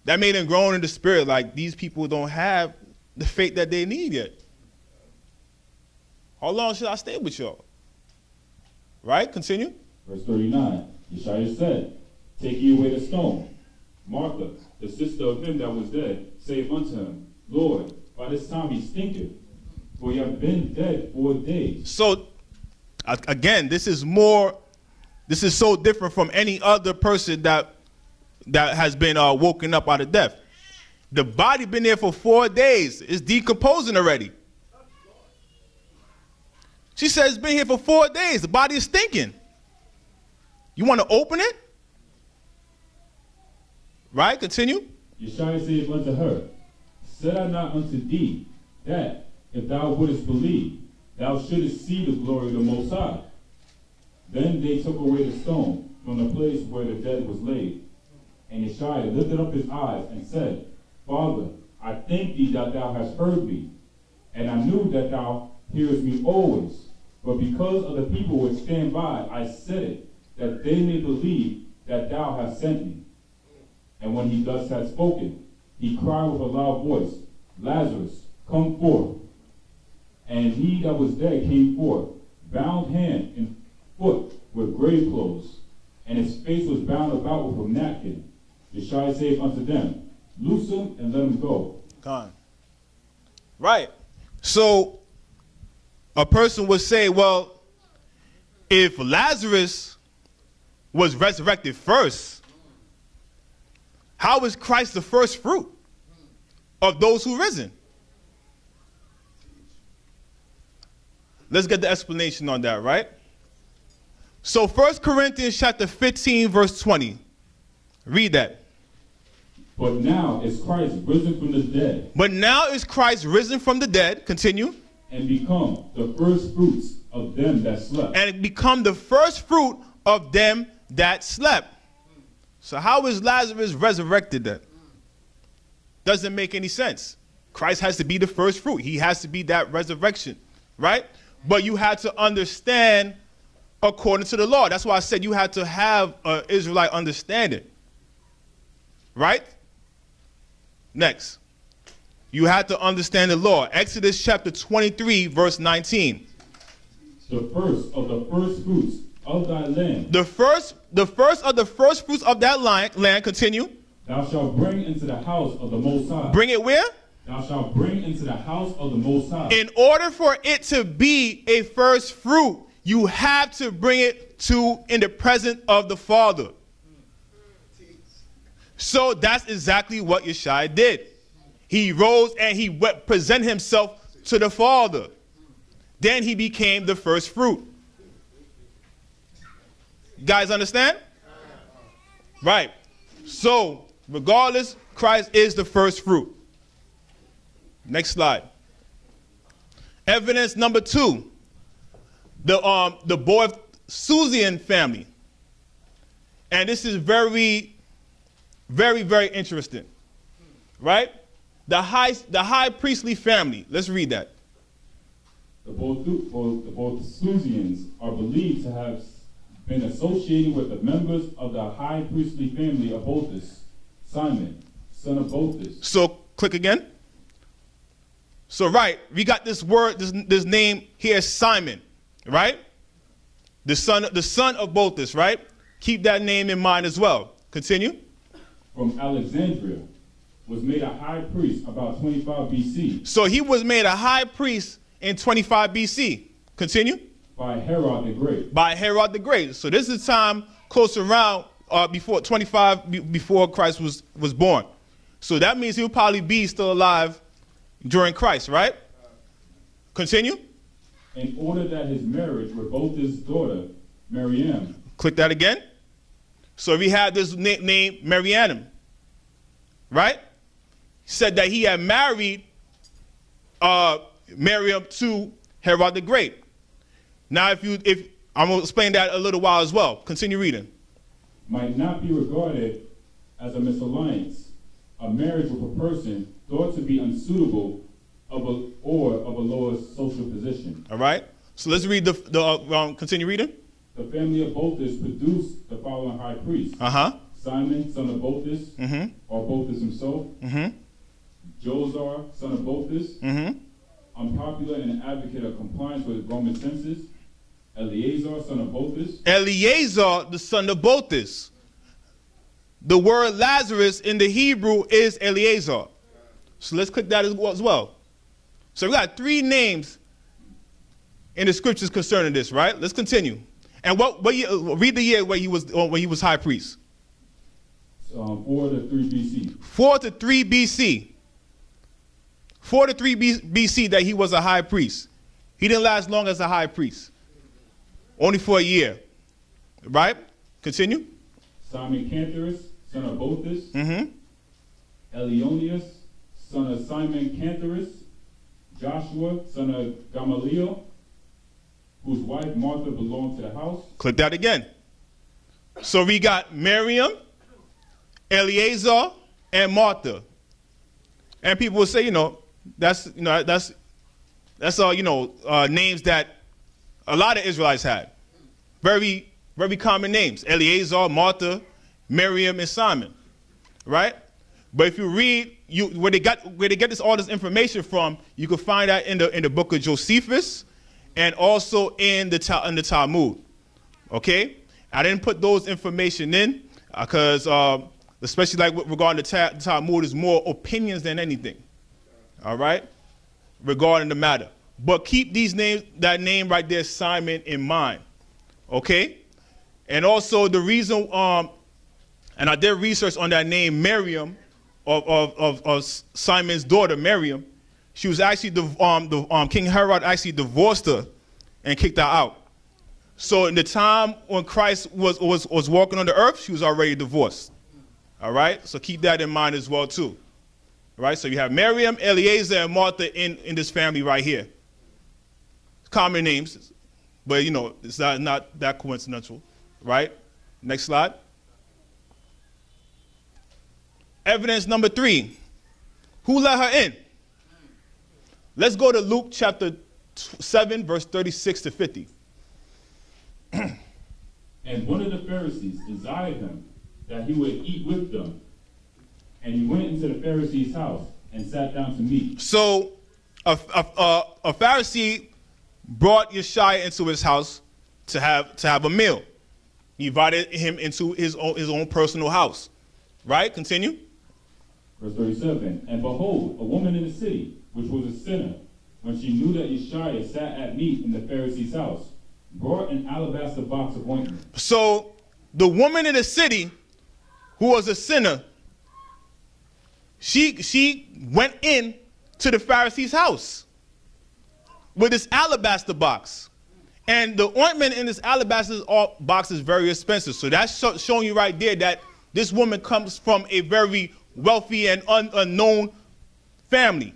That made him groan in the spirit, like these people don't have the faith that they need yet. How long should I stay with y'all? Right? Continue. Verse 39, Yeshua said, take ye away the stone. Martha, the sister of him that was dead, saith unto him, Lord, by this time he stinketh, for he hath been dead 4 days. So, again, this is so different from any other person that has been woken up out of death. The body been there for 4 days. It's decomposing already. She says it's been here for 4 days. The body is stinking. You want to open it? Right? Continue. Yeshua saith unto her, said I not unto thee, that if thou wouldest believe, thou shouldest see the glory of the Most High? Then they took away the stone from the place where the dead was laid. And Yeshua lifted up his eyes and said, Father, I thank thee that thou hast heard me, and I knew that thou hearest me always. But because of the people which stand by, I said it, that they may believe that thou hast sent me. And when he thus had spoken, he cried with a loud voice, Lazarus, come forth. And he that was dead came forth, bound hand and foot with grave clothes, and his face was bound about with a napkin. Yeshua saith unto them, loose him and let him go. Gone. Right. So a person would say, well, if Lazarus was resurrected first, how is Christ the first fruit of those who risen? Let's get the explanation on that, right? So 1 Corinthians chapter 15, verse 20. Read that. But now is Christ risen from the dead. But now is Christ risen from the dead. Continue. And become the first fruits of them that slept. And become the first fruit of them that slept. So how is Lazarus resurrected then? Doesn't make any sense. Christ has to be the first fruit. He has to be that resurrection, right? But you had to understand according to the law. That's why I said you had to have an Israelite understanding, right? Next. You had to understand the law. Exodus chapter 23, verse 19. The first of the first fruits of thy land. The first of the first fruits of that land, continue. Thou shalt bring into the house of the Most High. Bring it where? Thou shalt bring into the house of the Most High. In order for it to be a first fruit, you have to bring it in the presence of the Father. So that's exactly what Yeshua did. He rose and he presented himself to the Father. Then he became the first fruit. You guys understand? Right. So, regardless, Christ is the first fruit. Next slide. Evidence number 2. The Boethusian family. And this is very, very, very interesting. Right? The high priestly family. Let's read that. The Boethusians are believed to have been associated with the members of the high priestly family of Boethus, Simon, son of Boethus. So, click again. So, right, we got this word, this name here, Simon, right? The son of Boethus, right? Keep that name in mind as well. Continue. From Alexandria, was made a high priest about 25 BC. So he was made a high priest in 25 BC. Continue. By Herod the Great. By Herod the Great. So this is time close around before 25 before Christ was born. So that means he'll probably be still alive during Christ, right? Continue. In order that his marriage with both his daughter, Miriam. Click that again. So we had this name Miriam, right? He said that he had married Miriam to Herod the Great. Now, if I'm going to explain that a little while as well. Continue reading. Might not be regarded as a misalliance, a marriage with a person thought to be unsuitable of a lower social position. All right. So let's read continue reading. The family of Bothus produced the following high priests. Simon, son of Bothus, or Bothus himself. Josar, son of Bothus, unpopular and an advocate of compliance with Roman census. Eleazar, son of Bothus. Eleazar, the son of Bothus. The word Lazarus in the Hebrew is Eleazar. So let's click that as well. So we got 3 names in the scriptures concerning this, right? Let's continue. And read the year when he was high priest. 4 to 3 BC. 4 to 3 BC. 4 to 3 BC that he was a high priest. He didn't last long as a high priest. Only for a year. Right? Continue. Simon Cantorus, son of Bothus. Elionius, son of Simon Cantorus. Joshua, son of Gamaliel, whose wife Martha belonged to the house. Click that again. So we got Miriam, Eleazar, and Martha. And people will say, that's all, names that a lot of Israelites had. Very, very common names. Eleazar, Martha, Miriam, and Simon. Right? But if you read where they get all this information from, you can find that in the book of Josephus and also in the Talmud. Okay? I didn't put those information in because especially like regarding the Talmud is more opinions than anything. All right? Regarding the matter. But keep that name right there, Simon, in mind. Okay? And also the reason, and I did research on that name, Miriam, of Simon's daughter, Miriam. She was actually, King Herod actually divorced her and kicked her out. So in the time when Christ was walking on the earth, she was already divorced. All right? So keep that in mind as well, too. All right? So you have Miriam, Eleazar, and Martha in this family right here. Common names, but, it's not that coincidental. Right? Next slide. Evidence number 3. Who let her in? Let's go to Luke chapter 7, verse 36 to 50. And one of the Pharisees desired him that he would eat with them. And he went into the Pharisee's house and sat down to meat. So a Pharisee brought Yeshua into his house to have a meal. He invited him into his own personal house. Right? Continue. Verse 37, and behold, a woman in the city, which was a sinner, when she knew that Yeshua sat at meat in the Pharisee's house, brought an alabaster box of ointment. So the woman in the city, who was a sinner, she went in to the Pharisee's house with this alabaster box. And the ointment in this alabaster box is very expensive. So that's showing you right there that this woman comes from a very wealthy and unknown family.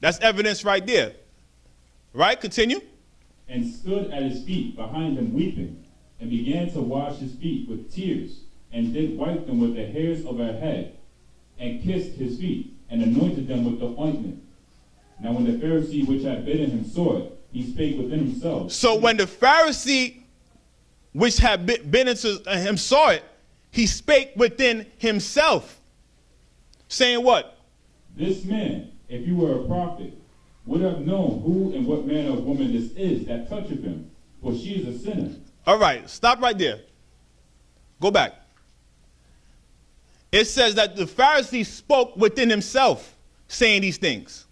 That's evidence right there. Right? Continue. And stood at his feet behind him weeping, and began to wash his feet with tears, and did wipe them with the hairs of her head, and kissed his feet, and anointed them with the ointment. Now when the Pharisee which had bidden him saw it, he spake within himself. So when the Pharisee which had bidden him saw it, he spake within himself, saying what? This man, if you were a prophet, would have known who and what manner of woman this is that toucheth him, for she is a sinner. All right, stop right there. Go back. It says that the Pharisee spoke within himself, saying these things.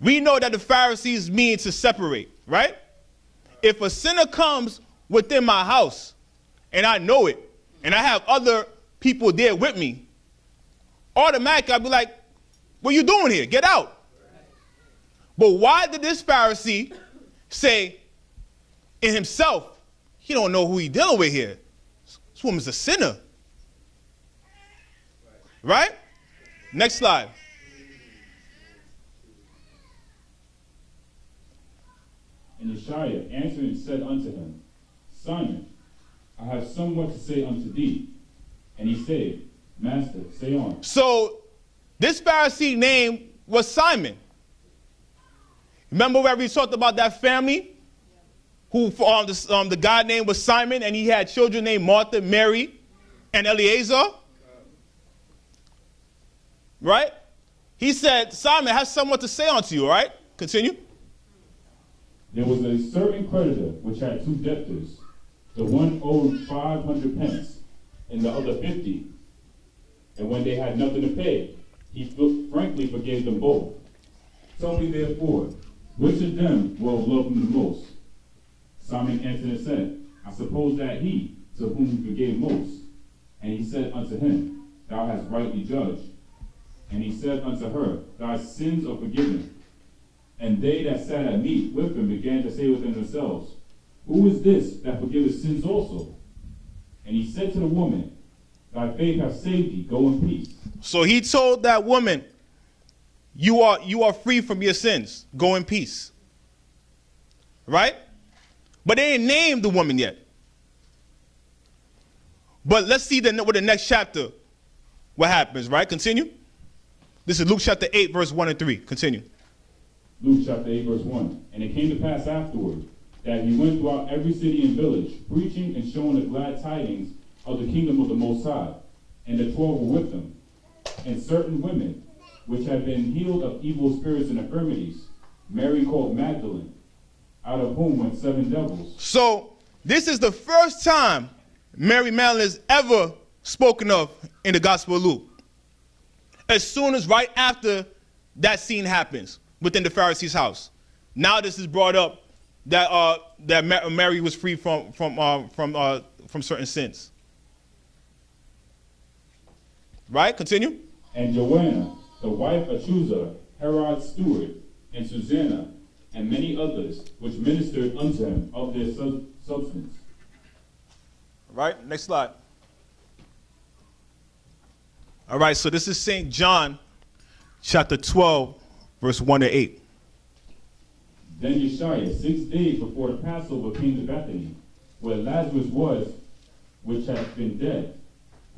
We know that the Pharisees mean to separate, right? If a sinner comes within my house, and I know it, and I have other people there with me, automatically I'd be like, what are you doing here? Get out. But why did this Pharisee say in himself, he don't know who he's dealing with here? This woman's a sinner. Right? Next slide. And Yeshua answered and said unto him, Simon, I have somewhat to say unto thee. And he said, Master, say on. So this Pharisee name was Simon. Remember where we talked about that family? Who the guy name was Simon, and he had children named Martha, Mary, and Eliezer. Right? He said, Simon, I have somewhat to say unto you, all right? Continue. There was a certain creditor which had two debtors. The one owed 500 pence, and the other 50. And when they had nothing to pay, he frankly forgave them both. Tell me therefore, which of them will love him the most? Simon answered and said, I suppose that he, to whom he forgave most. And he said unto him, Thou hast rightly judged. And he said unto her, Thy sins are forgiven. And they that sat at meat with him began to say within themselves, Who is this that forgiveth sins also? And he said to the woman, Thy faith hath saved thee, go in peace. So he told that woman, you are free from your sins, go in peace. Right? But they didn't name the woman yet. But let's see what the next chapter, what happens, right? Continue. This is Luke chapter 8, verse 1 and 3. Continue. Luke chapter 8, verse 1. And it came to pass afterward that he went throughout every city and village, preaching and showing the glad tidings of the kingdom of the Most High. And the 12 were with him. And certain women, which had been healed of evil spirits and infirmities, Mary called Magdalene, out of whom went 7 devils. So this is the first time Mary Magdalene is ever spoken of in the Gospel of Luke. As soon as right after that scene happens within the Pharisee's house, now this is brought up that Mary was free from certain sins. Right? Continue. And Joanna, the wife of Chuza, Herod's steward, and Susanna, and many others, which ministered unto him of their substance. Right? Next slide. All right, so this is St. John, chapter 12, verse 1 to 8. Then Yeshua, 6 days before the Passover, came to Bethany, where Lazarus was, which had been dead,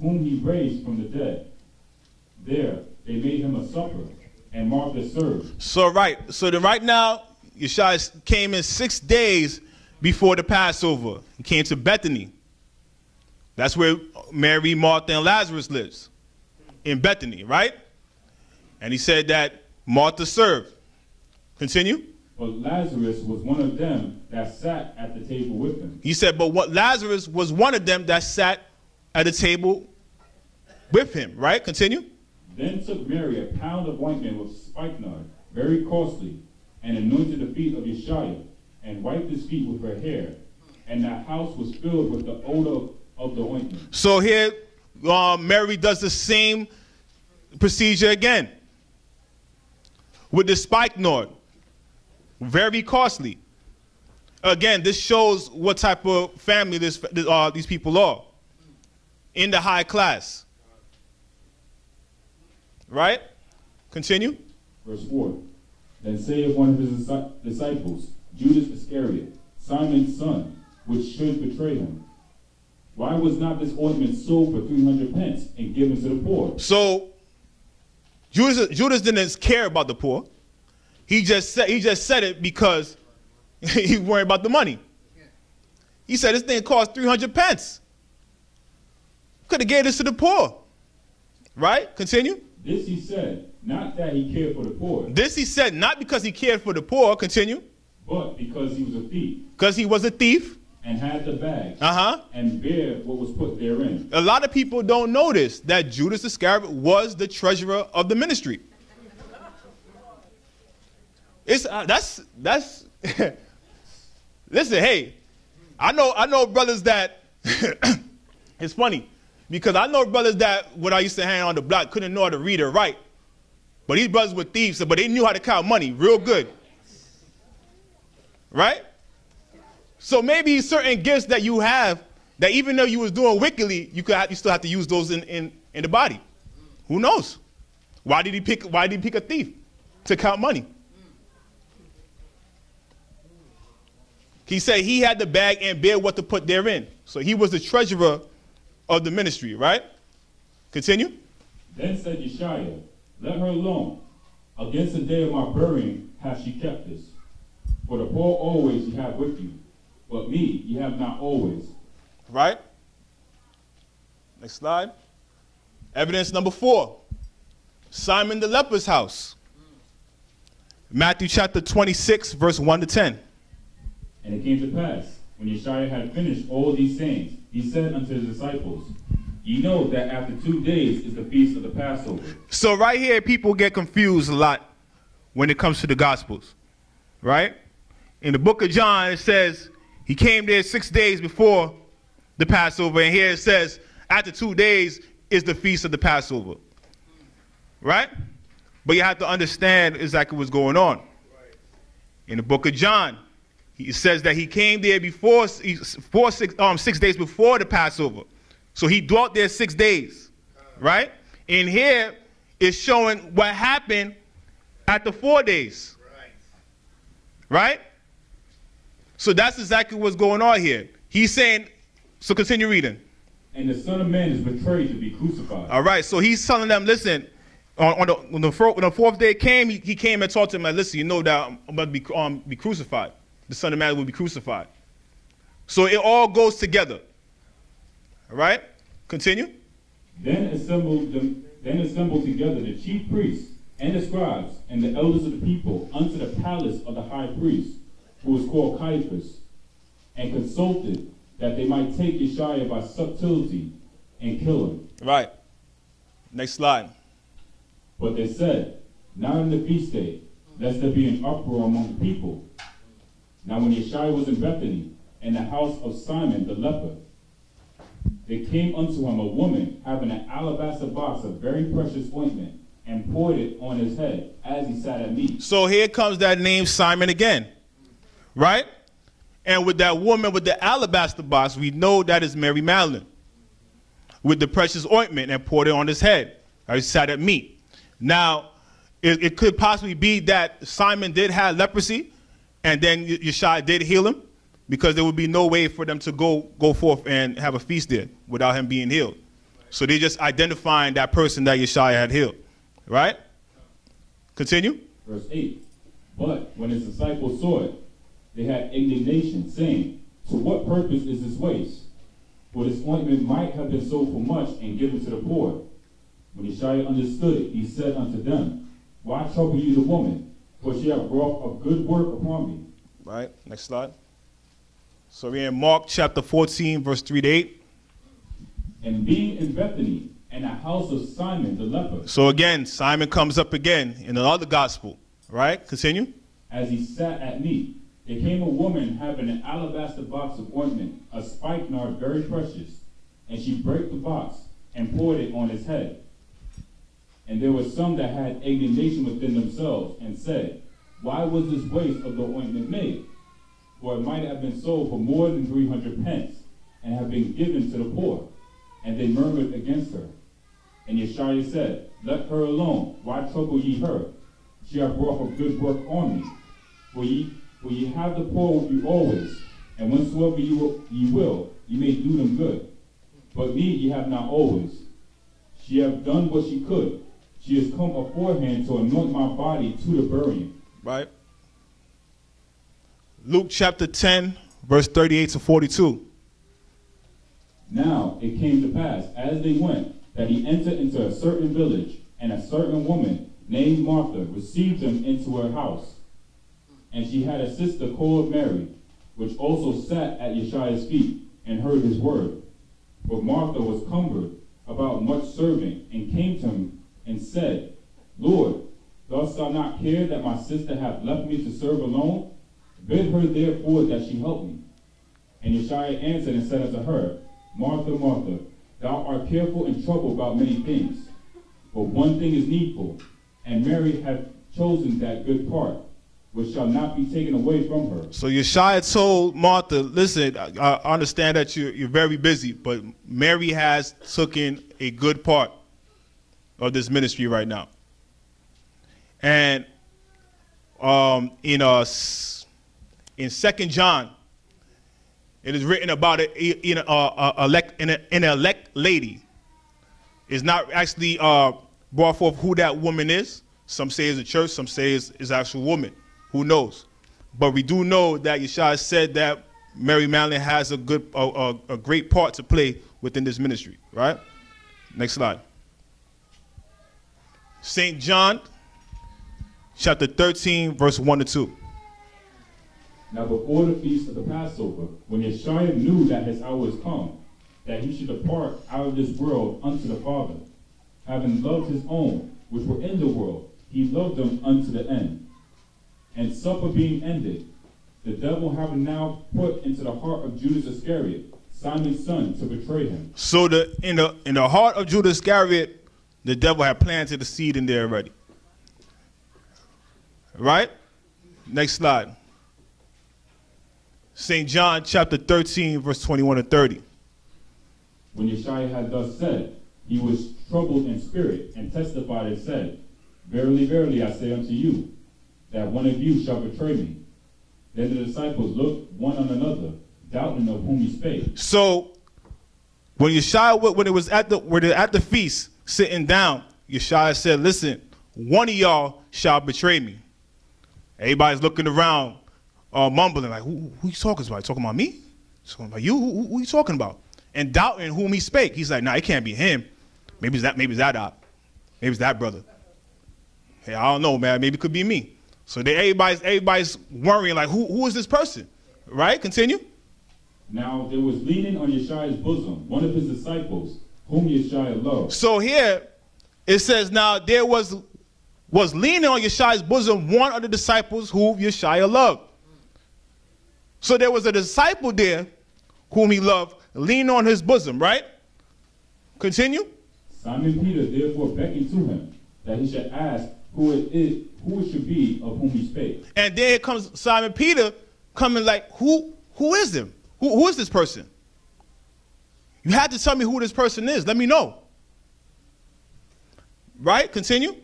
whom he raised from the dead. There they made him a supper, and Martha served. So right now, Yeshua came in 6 days before the Passover. He came to Bethany. That's where Mary, Martha, and Lazarus lives, in Bethany, right? And he said that Martha served. Continue. But Lazarus was one of them that sat at the table with him. He said, but Lazarus was one of them that sat at the table with him, right? Continue. Then took Mary a pound of ointment with spikenard, very costly, and anointed the feet of Yeshua, and wiped his feet with her hair. And that house was filled with the odor of the ointment. So here, Mary does the same procedure again. With the spikenard, very costly. Again, this shows what type of family these people are. In the high class. Right? Continue. Verse 4. Then saith one of his disciples, Judas Iscariot, Simon's son, which should betray him. Why was not this ointment sold for 300 pence and given to the poor? So Judas didn't care about the poor. He just said it because he worried about the money. He said this thing cost 300 pence. Could have gave this to the poor. Right? Continue. This he said, not that he cared for the poor. This he said, not because he cared for the poor. Continue. But because he was a thief. Because he was a thief. And had the bag. And bear what was put therein. A lot of people don't notice that Judas Iscariot was the treasurer of the ministry. It's that's listen, hey, I know brothers that it's funny. Because I know brothers that, when I used to hang on the block, couldn't know how to read or write. But these brothers were thieves, but they knew how to count money real good. Right? So maybe certain gifts that you have, that even though you was doing wickedly, you still have to use those in the body. Who knows? Why did he pick a thief? To count money. He said he had the bag and bear what to put therein. So he was the treasurer of the ministry, right? Continue. Then said Yeshua, let her alone. Against the day of my burying hath she kept this. For the poor always you have with you, but me you have not always. Right? Next slide. Evidence number 4. Simon the leper's house. Matthew chapter 26, verse 1 to 10. And it came to pass, when Yeshua had finished all these sayings, he said unto his disciples, ye know that after 2 days is the feast of the Passover. So right here, people get confused a lot when it comes to the Gospels, right? In the book of John, it says he came there 6 days before the Passover, and here it says after 2 days is the feast of the Passover, right? But you have to understand exactly what's going on. In the book of John, he says that he came there 6 days before the Passover. So he dwelt there 6 days, right? And here is showing what happened after 4 days, right? So that's exactly what's going on here. He's saying, so continue reading. And the Son of Man is betrayed to be crucified. All right, so he's telling them, listen, when the fourth day came, he came and talked to them, like, listen, you know that I'm about to be crucified. The Son of Man will be crucified. So it all goes together. All right? Continue. Then assembled together the chief priests and the scribes and the elders of the people unto the palace of the high priest, who was called Caiaphas, and consulted that they might take Yeshua by subtlety and kill him. Right. Next slide. But they said, not on the feast day, lest there be an uproar among the people. Now when Yeshua was in Bethany, in the house of Simon the leper, there came unto him a woman having an alabaster box of very precious ointment, and poured it on his head as he sat at meat. So here comes that name Simon again, right? And with that woman with the alabaster box, we know that is Mary Magdalene, with the precious ointment, and poured it on his head as he sat at meat. Now, it could possibly be that Simon did have leprosy, and then Yeshua did heal him, because there would be no way for them to go forth and have a feast there without him being healed. So they're just identifying that person that Yeshua had healed, right? Continue. Verse 8. But when his disciples saw it, they had indignation, saying, to what purpose is this waste? For this ointment might have been sold for much and given to the poor. When Yeshua understood it, he said unto them, why trouble you the woman? For she hath wrought a good work upon me. Right, next slide. So we're in Mark chapter 14, verse 3 to 8. And being in Bethany, in the house of Simon the leper. So again, Simon comes up again in another gospel, right? Continue. As he sat at meat, there came a woman having an alabaster box of ointment, a spikenard very precious, and she brake the box and poured it on his head. And there were some that had indignation within themselves, and said, why was this waste of the ointment made? For it might have been sold for more than 300 pence, and have been given to the poor. And they murmured against her. And Yeshua said, let her alone, why trouble ye her? She hath wrought a good work on me. For ye have the poor with you always, and whensoever ye will, ye may do them good. But me ye have not always. She hath done what she could. She has come aforehand to anoint my body to the burying. Right. Luke chapter 10, verse 38 to 42. Now it came to pass, as they went, that he entered into a certain village, and a certain woman named Martha received him into her house. And she had a sister called Mary, which also sat at Yeshua's feet, and heard his word. But Martha was cumbered about much serving, and came to him, and said, Lord, dost thou not care that my sister hath left me to serve alone? Bid her therefore that she help me. And Yeshua answered and said unto her, Martha, Martha, Thou art careful and troubled about many things, but one thing is needful, and Mary hath chosen that good part, which shall not be taken away from her. So Yeshua told Martha, listen, I understand that you're very busy, but Mary has taken a good part of this ministry right now. And in 2 John, it is written about an elect lady. It's not actually brought forth who that woman is. Some say it's a church, some say it's an actual woman. Who knows? But we do know that Yeshua said that Mary Magdalene has a great part to play within this ministry, right? Next slide. St. John, chapter 13, verse 1 to 2. Now before the feast of the Passover, when Yeshua knew that his hour was come, that he should depart out of this world unto the Father, having loved his own, which were in the world, he loved them unto the end. And supper being ended, the devil having now put into the heart of Judas Iscariot, Simon's son, to betray him. So in the heart of Judas Iscariot, the devil had planted the seed in there already. Right? Next slide. St. John chapter 13, verse 21 to 30. When Yeshua had thus said, he was troubled in spirit, and testified and said, Verily, verily, I say unto you, that one of you shall betray me. Then the disciples looked one on another, doubting of whom he spake. So when Yeshua, when it was at the feast, sitting down, Yeshua said, listen, one of y'all shall betray me. Everybody's looking around, mumbling like, who you talking about? You talking about me? Talking about you? Who you talking about? And doubting whom he spake. He's like, nah, it can't be him. Maybe it's that op. Maybe it's that brother. Hey, I don't know, man. Maybe it could be me. So everybody's worrying like, who is this person? Right? Continue. Now there was leaning on Yeshua's bosom one of his disciples, whom Yeshua loved. So here it says, now there was leaning on Yeshua's bosom one of the disciples whom Yeshua loved. So there was a disciple there whom he loved, leaning on his bosom, right? Continue. Simon Peter therefore beckoned to him that he should ask who it should be of whom he spake. And then comes Simon Peter coming like, who is him? Who is this person? You had to tell me who this person is. Let me know. Right? Continue.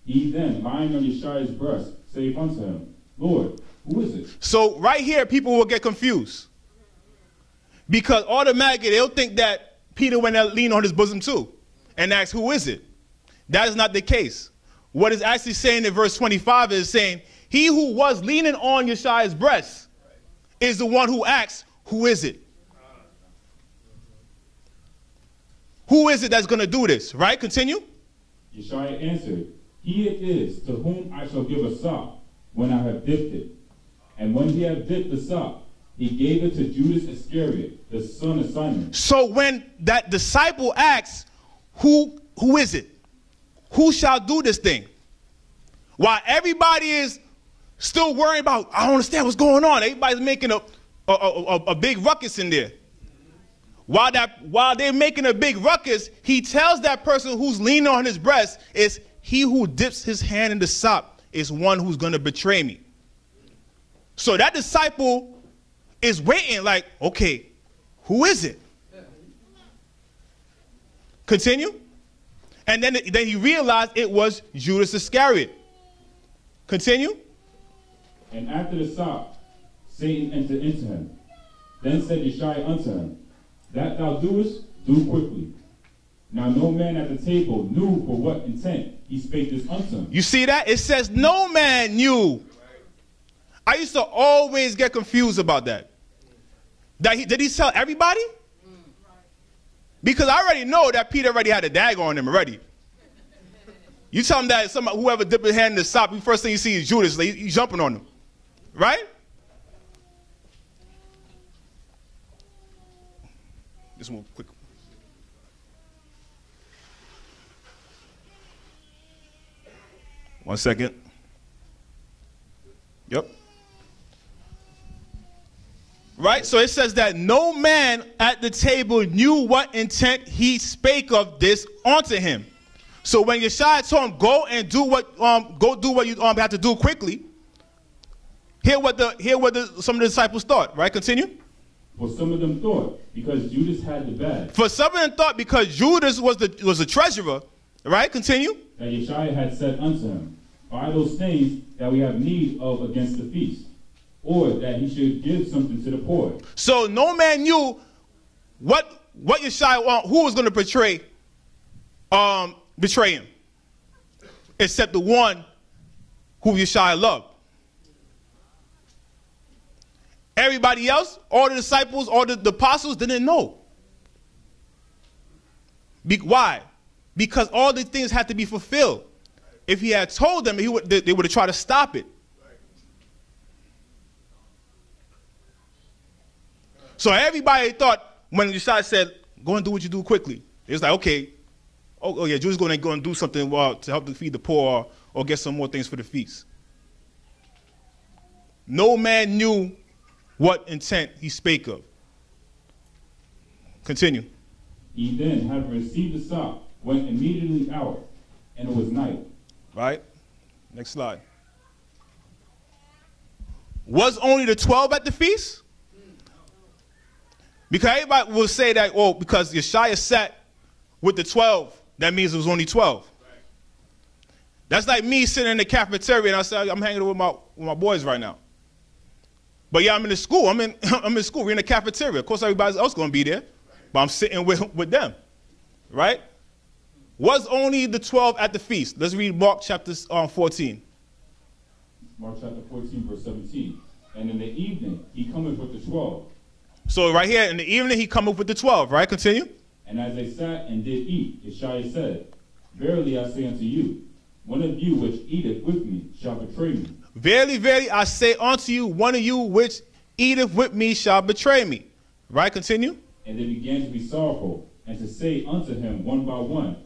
He then, lying on Yeshua's breast, saith unto him, Lord, who is it? So right here, people will get confused. Because automatically they'll think that Peter went and leaned on his bosom too and asked, who is it? That is not the case. What is actually saying in verse 25 is saying, he who was leaning on Yeshua's breast is the one who asks, who is it? Who is it that's going to do this? Right? Continue. Yeshua answered, he it is to whom I shall give a sop when I have dipped it. And when he had dipped the sop, he gave it to Judas Iscariot, the son of Simon. So when that disciple asks, who is it? Who shall do this thing? While everybody is still worrying about, I don't understand what's going on. Everybody's making a big ruckus in there. While they're making a big ruckus, he tells that person who's leaning on his breast, is he who dips his hand in the sop is one who's going to betray me. So that disciple is waiting like, okay, who is it? Continue. And then he realized it was Judas Iscariot. Continue. And after the sop, Satan entered into him. Then said Yeshua unto him, that thou doest, do quickly. Now no man at the table knew for what intent he spake this unto him. You see that? It says no man knew. I used to always get confused about that. Did he tell everybody? Because I already know that Peter already had a dagger on him already. You tell him that whoever dipped his hand in the sop, the first thing you see is Judas. Like, he's jumping on him. Right? Just one quick. One second. Yep. Right? So it says that no man at the table knew what intent he spake of this unto him. So when Yeshua told him, go and do what you have to do quickly, hear what some of the disciples thought. Right? Continue. For some of them thought, because Judas had the bag. For some of them thought, because Judas was the treasurer. Right? Continue. That Yeshua had said unto him, buy those things that we have need of against the feast, or that he should give something to the poor. So no man knew what Yeshua, who was going to betray him, except the one who Yeshua loved. Everybody else, all the disciples, all the apostles didn't know. Why? Because all these things had to be fulfilled. If he had told them, they would have tried to stop it. So everybody thought when Yeshua said, go and do what you do quickly. It's like, okay, oh yeah, Judas is going to go and do something to help to feed the poor or get some more things for the feast. No man knew what intent he spake of. Continue. He then, having received the sop, went immediately out, and it was night. Right? Next slide. Was only the 12 at the feast? Because everybody will say that, oh, because Yeshua sat with the 12, that means it was only 12. That's like me sitting in the cafeteria and I say, I'm hanging with my boys right now. But yeah, I'm in the school. I'm in school. We're in the cafeteria. Of course, everybody else going to be there. But I'm sitting with them. Right? Was only the 12 at the feast? Let's read Mark chapter 14. Mark chapter 14, verse 17. And in the evening, he cometh with the 12. So right here, in the evening, he cometh with the 12. Right? Continue. And as they sat and did eat, Yeshua said, verily I say unto you, one of you which eateth with me shall betray me. Verily, verily, I say unto you, one of you which eateth with me shall betray me. Right? Continue. And they began to be sorrowful, and to say unto him one by one,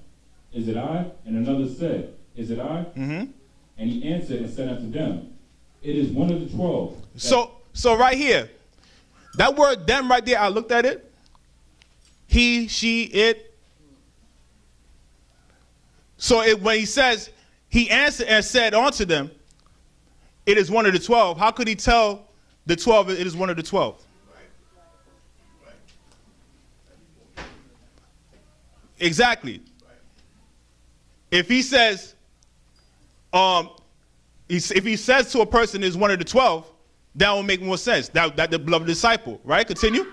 is it I? And another said, is it I? Mm-hmm. And he answered and said unto them, it is one of the 12. So right here, that word them right there, I looked at it. He, she, it. So when he says, he answered and said unto them, it is one of the 12. How could he tell the 12 it is one of the 12? Exactly. If he says, if he says to a person is one of the 12, that will make more sense. That the beloved disciple, right? Continue.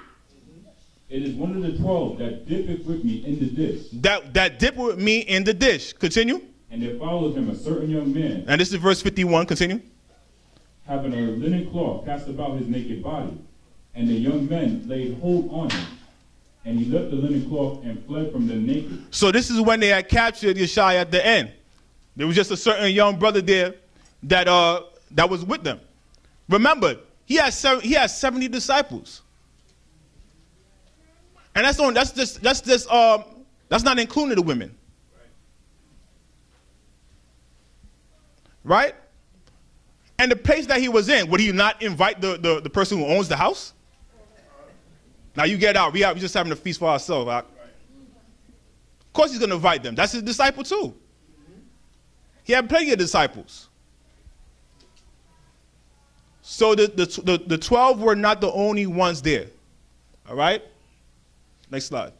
It is one of the 12 that dippeth with me in the dish. That dippeth with me in the dish. Continue. And there followed him a certain young man. And this is verse 51. Continue. Having a linen cloth cast about his naked body. And the young men laid hold on him. And he left the linen cloth and fled from the naked. So this is when they had captured Yeshua at the end. There was just a certain young brother there that was with them. Remember, he had 70 disciples. And that's not including the women. Right? And the place that he was in, would he not invite the person who owns the house? Now you get out. We're just having a feast for ourselves. Right? Of course he's going to invite them. That's his disciple too. He had plenty of disciples. So the 12 were not the only ones there. All right? Next slide.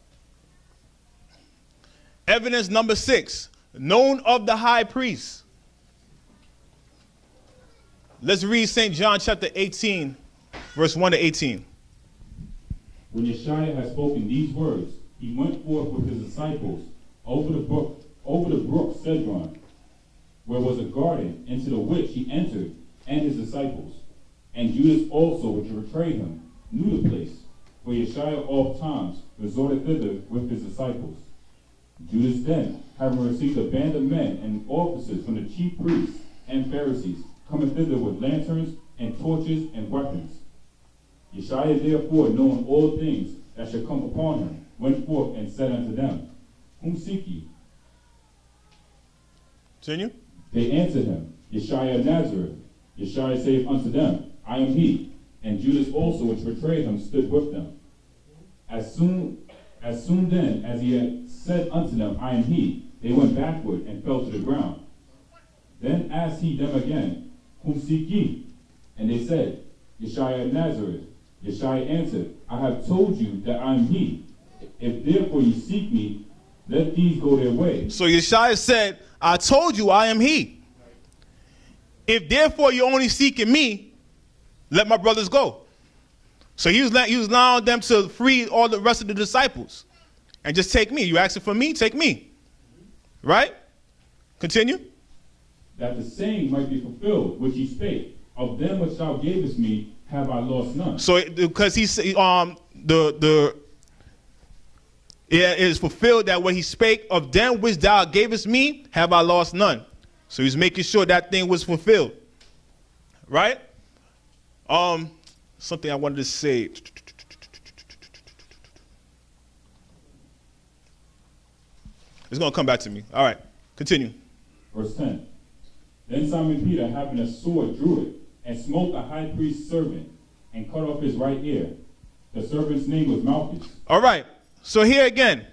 Evidence number 6. Known of the high priest. Let's read St. John chapter 18, verse 1 to 18. When Yeshua had spoken these words, he went forth with his disciples over the brook Cedron, where was a garden, into the which he entered, and his disciples. And Judas also, which betrayed him, knew the place, for Yeshua oft times resorted thither with his disciples. Judas then, having received a band of men and officers from the chief priests and Pharisees, cometh thither with lanterns and torches and weapons. Yeshua therefore, knowing all things that should come upon him, went forth and said unto them, whom seek ye? Continue. They answered him, Yeshua of Nazareth. Yeshua saith unto them, I am he. And Judas also, which betrayed him, stood with them. As soon then as he had said unto them, I am he, they went backward and fell to the ground. Then asked he them again, Whom seek ye? And they said, Yeshua of Nazareth. Yeshua answered, I have told you that I am he. If therefore you seek me, let these go their way. So Yeshua said, I told you I am he. If therefore you're only seeking me, let my brothers go. So he was allowing them to free all the rest of the disciples and just take me. You asking for me? Take me. Right? Continue. That the saying might be fulfilled, which he spake, of them which thou gavest me, have I lost none. So because he said, it is fulfilled that what he spake, of them which thou gavest me, have I lost none. So he's making sure that thing was fulfilled. Right? Something I wanted to say. It's going to come back to me. All right, continue. Verse 10. Then Simon Peter, having a sword, drew it, and smote the high priest's servant, and cut off his right ear. The servant's name was Malchus. All right, so here again,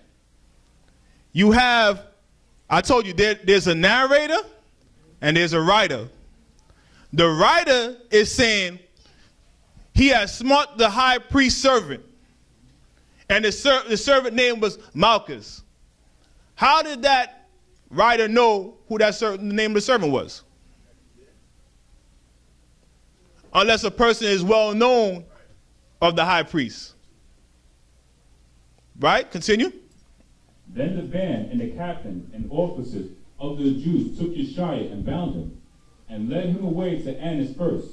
you have, I told you, there's a narrator and there's a writer. The writer is saying, he has smote the high priest's servant. And the servant name was Malchus. How did that writer know who the name of the servant was? Unless a person is well known of the high priest. Right? Continue. Then the band and the captain and officers of the Jews took Yeshua and bound him, and led him away to Annas first.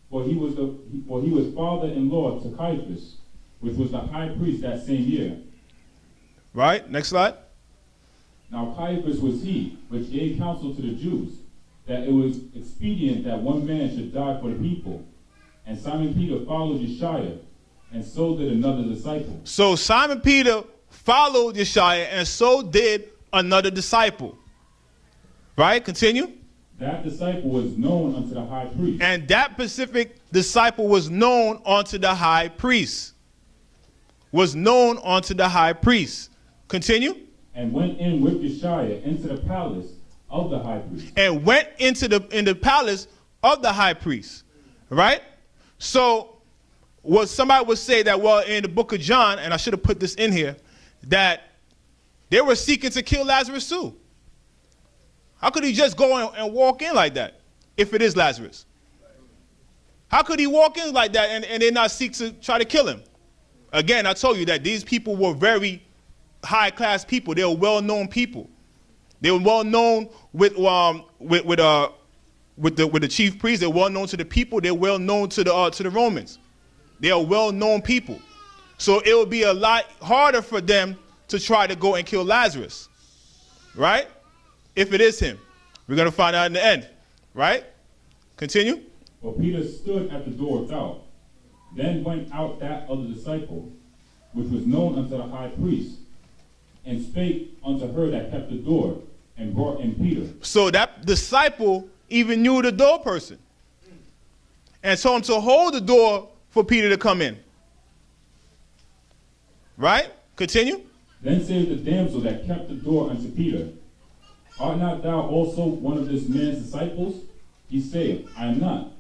For he was father-in-law to Caiaphas, which was the high priest that same year. Right, next slide. Now Caiaphas was he which gave counsel to the Jews, that it was expedient that one man should die for the people. And Simon Peter followed Yeshua, and so did another disciple. So Simon Peter followed Yeshua, and so did another disciple. Right, continue. That disciple was known unto the high priest. And that specific disciple was known unto the high priest. Was known unto the high priest. Continue. And went in with Yeshua into the palace of the high priest. And went into the palace of the high priest. Right? So, what somebody would say that, well, in the book of John, and I should have put this in here, that they were seeking to kill Lazarus too. How could he just go and walk in like that if it is Lazarus? How could he walk in like that and they not seek to try to kill him? Again, I told you that these people were very high-class people. They were well-known people. They were well-known with the chief priest. They were well-known to the people. They were well-known to the Romans. They are well-known people. So it would be a lot harder for them to try to go and kill Lazarus. Right? If it is him. We're going to find out in the end. Right? Continue. For Peter stood at the door without. Then went out that other disciple, which was known unto the high priest, and spake unto her that kept the door, and brought in Peter. So that disciple even knew the door person, and told him to hold the door for Peter to come in. Right? Continue. Then said the damsel that kept the door unto Peter, Art not thou also one of this man's disciples? He saith, I am not.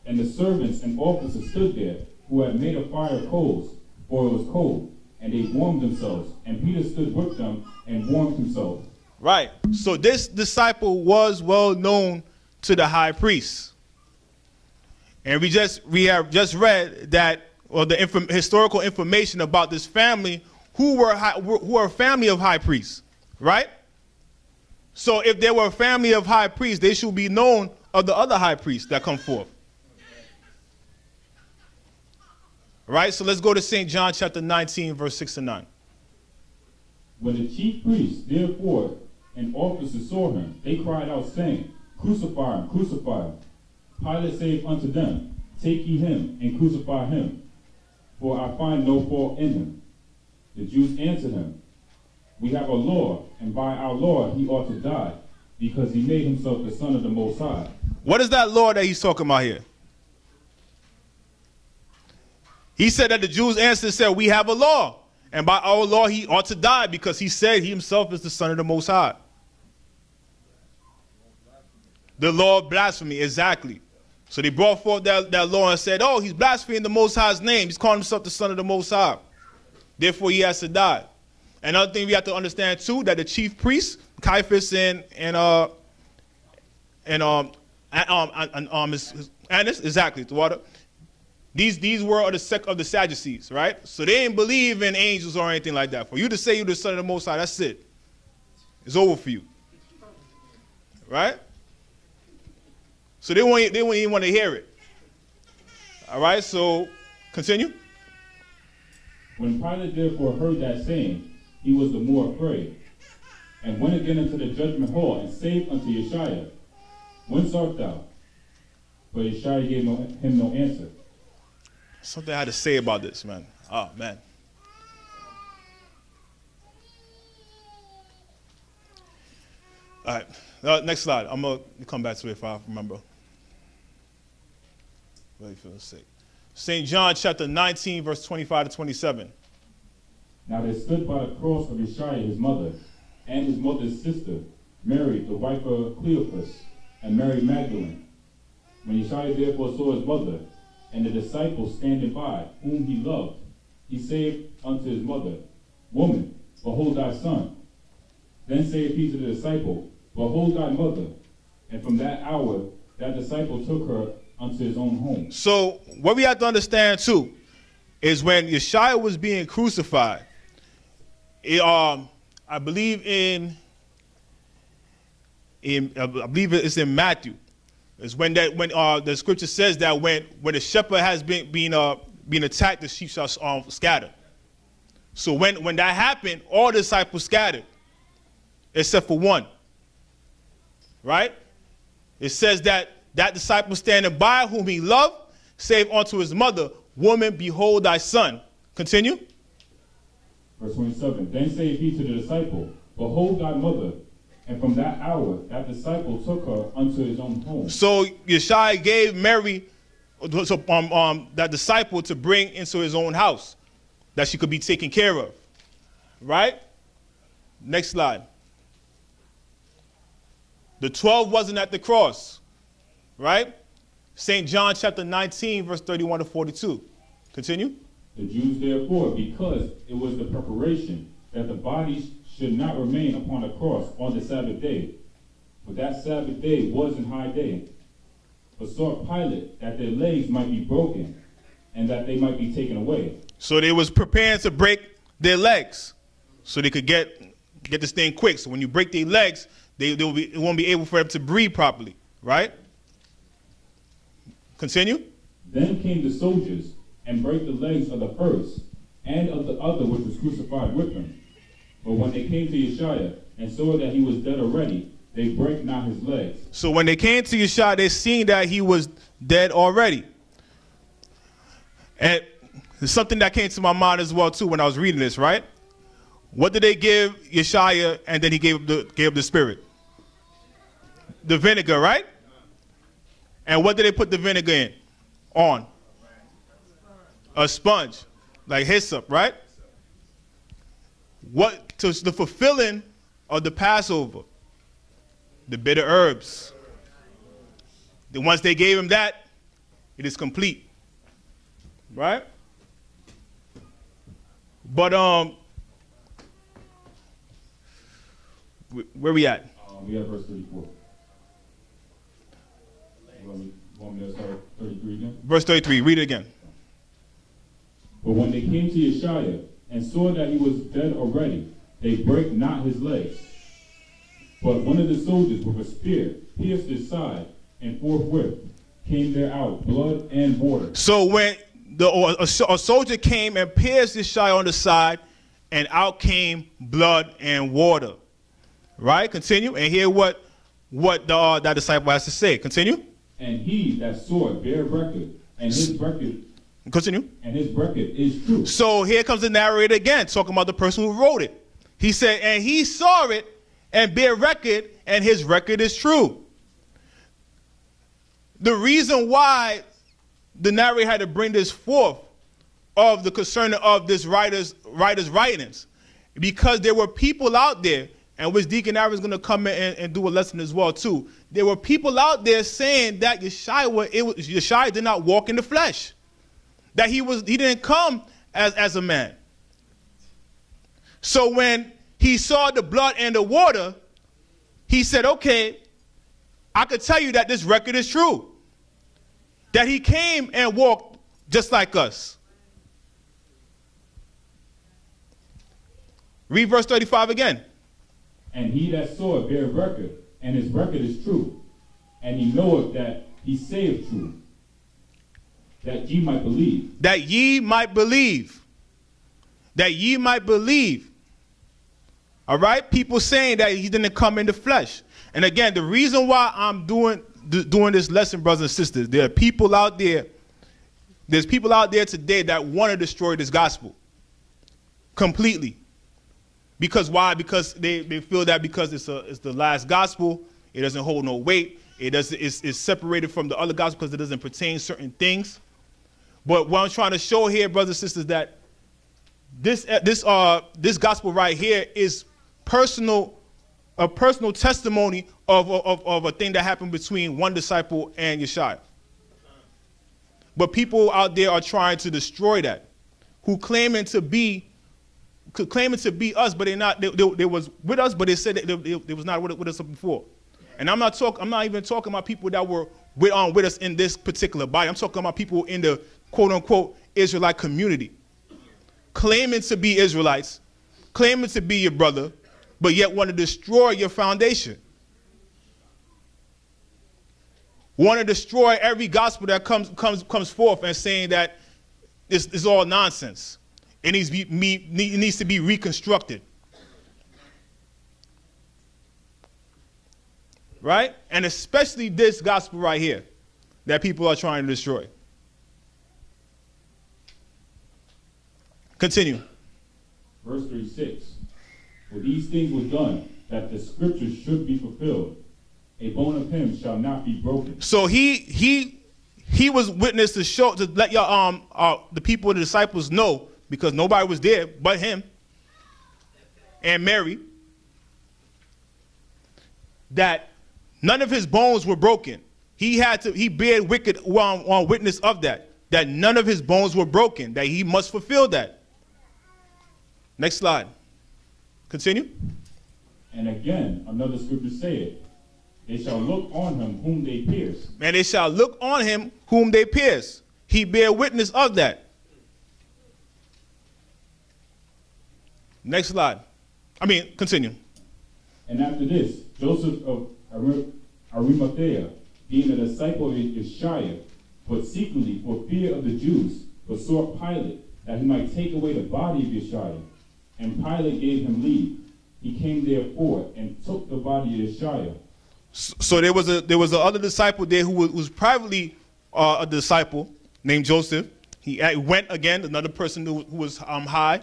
And the servants and officers stood there, who had made a fire of coals, for it was cold, and they warmed themselves. And Peter stood with them and warmed himself. Right. So this disciple was well known to the high priest. And we have just read that, or the historical information about this family, who are a family of high priests. Right? So if they were a family of high priests, they should be known of the other high priests that come forth. Right? So let's go to St. John chapter 19, verse 6 and 9. When the chief priests, therefore, and officers saw him, they cried out, saying, Crucify him, crucify him. Pilate saith unto them, Take ye him, and crucify him, for I find no fault in him. The Jews answered him, We have a law, and by our law he ought to die, because he made himself the Son of the Most High. What is that law that he's talking about here? He said that the Jews answered and said, we have a law, and by our law he ought to die, because he said he himself is the Son of the Most High. The law of blasphemy, exactly. So they brought forth that law and said, oh, he's blaspheming the Most High's name. He's calling himself the Son of the Most High. Therefore, he has to die. Another thing we have to understand, too, that the chief priests, Caiaphas and Annas, exactly, the water. These were of the sect of the Sadducees, right? So they didn't believe in angels or anything like that. For you to say you're the Son of the Most High, that's it. It's over for you. Right? So they wouldn't even want to hear it. All right, so continue. When Pilate therefore heard that saying, he was the more afraid, and went again into the judgment hall, and said unto Yeshua, Whence art thou? But Yeshua gave him no answer. Something I had to say about this, man. Oh, man. All right, next slide. I'm going to come back to it if I remember. Really feeling sick. St. John chapter 19, verse 25 to 27. Now there stood by the cross of Yeshua his mother, and his mother's sister, Mary, the wife of Cleophas, and Mary Magdalene. When Yeshua therefore saw his mother, and the disciples standing by, whom he loved, he said unto his mother, Woman, behold thy son. Then saith he to the disciple, Behold thy mother. And from that hour, that disciple took her unto his own home. So what we have to understand too is when Yeshua was being crucified, I believe it's in Matthew. It's when the scripture says that when the shepherd has been attacked, the sheep shall scatter. So when that happened, all the disciples scattered, except for one. Right? It says that disciple standing by, whom he loved, said unto his mother, Woman, behold thy son. Continue. Verse 27. Then saith he to the disciple, Behold thy mother. And from that hour, that disciple took her unto his own home. So Yeshua gave Mary, that disciple, to bring into his own house, that she could be taken care of. Right? Next slide. The 12 wasn't at the cross. Right? St. John chapter 19, verse 31 to 42. Continue. The Jews therefore, because it was the preparation that the bodies should not remain upon the cross on the Sabbath day, for that Sabbath day was an high day, but sought Pilate that their legs might be broken, and that they might be taken away. So they was preparing to break their legs, so they could get this thing quick. So when you break their legs, it won't be able for them to breathe properly, right? Continue. Then came the soldiers and brake the legs of the first and of the other which was crucified with him. But when they came to Yeshua and saw that he was dead already, they brake not his legs. So when they came to Yeshua, they seen that he was dead already. And there's something that came to my mind as well too when I was reading this, right? What did they give Yeshua, and then he gave the spirit? The vinegar, right? And what did they put the vinegar in? On? A sponge, like hyssop, right? What to the fulfilling of the Passover? The bitter herbs. Then once they gave him that, it is complete. Right? But where we at? We at verse 34. Want me to start 33 again? Verse 33, read it again. But when they came to Yeshua and saw that he was dead already, they brake not his legs. But one of the soldiers with a spear pierced his side, and forthwith came there out blood and water. So when a soldier came and pierced Yeshua on the side, and out came blood and water. Right? Continue and hear what that disciple has to say. Continue. And he that saw it bare record, and his record. Continue. And his record is true. So here comes the narrator again, talking about the person who wrote it. He said, and he saw it and bare record, and his record is true. The reason why the narrator had to bring this forth of the concerning of this writer's writings, because there were people out there, and which Deacon Aaron is going to come in and do a lesson as well too. There were people out there saying that Yeshua did not walk in the flesh, that he didn't come as a man. So when he saw the blood and the water, he said, okay, I could tell you that this record is true, that he came and walked just like us. Read verse 35 again. And he that saw it bear record, and his record is true. And he knoweth that he saith true, that ye might believe. That ye might believe. That ye might believe. All right? People saying that he didn't come in the flesh. And again, the reason why I'm doing this lesson, brothers and sisters, there are people out there, there's people out there today that want to destroy this gospel completely. Because why? Because they feel that because it's the last gospel, it doesn't hold no weight. It's separated from the other gospel because it doesn't pertain certain things. But what I'm trying to show here, brothers and sisters, that this gospel right here is a personal testimony of a thing that happened between one disciple and Yeshua. But people out there are trying to destroy that, who claiming to be us, but they're not. They was with us, but they said that they was not with us before. And I'm not even talking about people that were with us in this particular body. I'm talking about people in the quote unquote Israelite community, claiming to be Israelites, claiming to be your brother, but yet want to destroy your foundation. Want to destroy every gospel that comes forth and saying that it's all nonsense. It needs to be reconstructed. Right? And especially this gospel right here that people are trying to destroy. Continue. Verse 36. For these things were done, that the scriptures should be fulfilled. A bone of him shall not be broken. So he was witness to let y'all the people, the disciples know, because nobody was there but him and Mary, that none of his bones were broken. He bare witness of that none of his bones were broken, that he must fulfill that. Next slide. Continue. And again, another scripture saith, they shall look on him whom they pierced. And they shall look on him whom they pierced. He bare witness of that. Next slide. Continue. And after this, Joseph of Arimathea, being a disciple of Yeshua, but secretly for fear of the Jews, besought Pilate that he might take away the body of Yeshua. And Pilate gave him leave. He came therefore and took the body of Yeshua. So there was a other disciple there who was privately a disciple named Joseph. He went again, another person who was high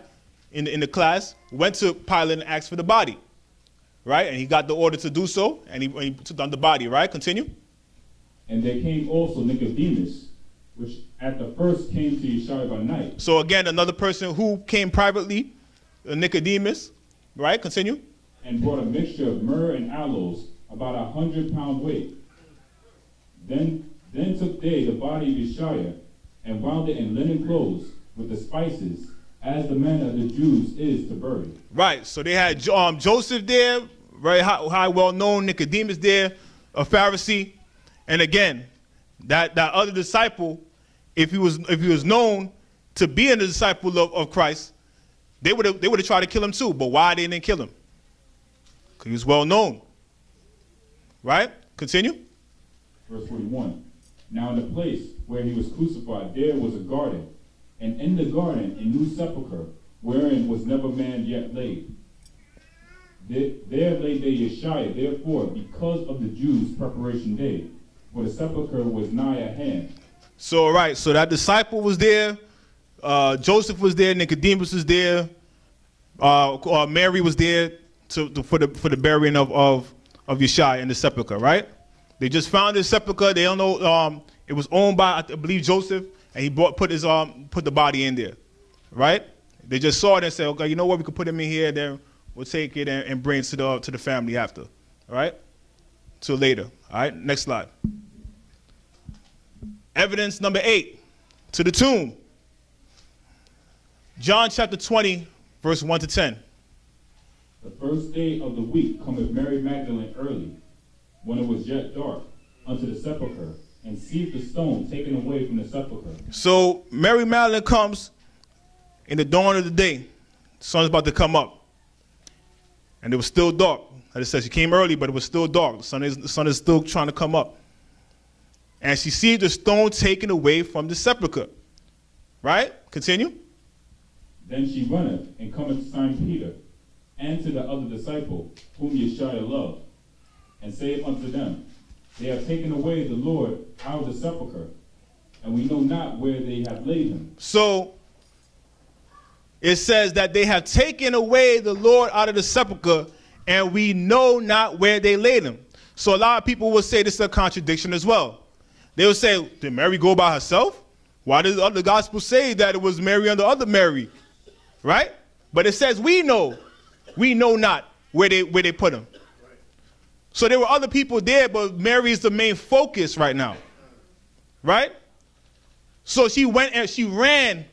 in the class, went to Pilate and asked for the body, right? And he got the order to do so, and he took down the body, right? Continue. And there came also Nicodemus, which at the first came to Yeshua by night. So again, another person who came privately, Nicodemus, right? Continue. And brought a mixture of myrrh and aloes, about 100 pound weight. Then took they the body of Yeshua, and wound it in linen clothes with the spices, as the manner of the Jews is to bury. Right, so they had Joseph there, very high, well-known, Nicodemus there, a Pharisee. And again, that other disciple, if he was known to be a disciple of Christ, they would have tried to kill him too. But why they didn't kill him? Because he was well-known. Right? Continue. Verse 41. Now in the place where he was crucified, there was a garden, and in the garden a new sepulchre, wherein was never man yet laid. There laid they Yeshua, therefore, because of the Jews' preparation day, for the sepulchre was nigh at hand. So, right, so that disciple was there, Joseph was there, Nicodemus was there, Mary was there for the burying of Yeshua in the sepulchre, right? They just found his sepulchre. They don't know. It was owned by, I believe, Joseph, and he put the body in there. right? They just saw it and said, okay, you know what, we could put him in here, then we'll take it and bring it to the family after, all right? Till later, all right? Next slide. Evidence number 8, to the tomb. John chapter 20, verse 1 to 10. The first day of the week cometh Mary Magdalene early, when it was yet dark, unto the sepulchre, and seeth the stone taken away from the sepulchre. So Mary Magdalene comes in the dawn of the day. The sun's about to come up. And it was still dark. As it says, she came early, but it was still dark. The sun is still trying to come up. And she sees the stone taken away from the sepulchre. Right? Continue. Then she runneth, and cometh to Simon Peter, and to the other disciple, whom Yeshua loved, and saith unto them, They have taken away the Lord out of the sepulchre, and we know not where they have laid him. So, it says that they have taken away the Lord out of the sepulchre, and we know not where they laid him. So a lot of people will say this is a contradiction as well. They will say, did Mary go by herself? Why does the other gospel say that it was Mary and the other Mary? Right? But it says we know not where they put him. So there were other people there, but Mary is the main focus right now. Right? So she went and she ran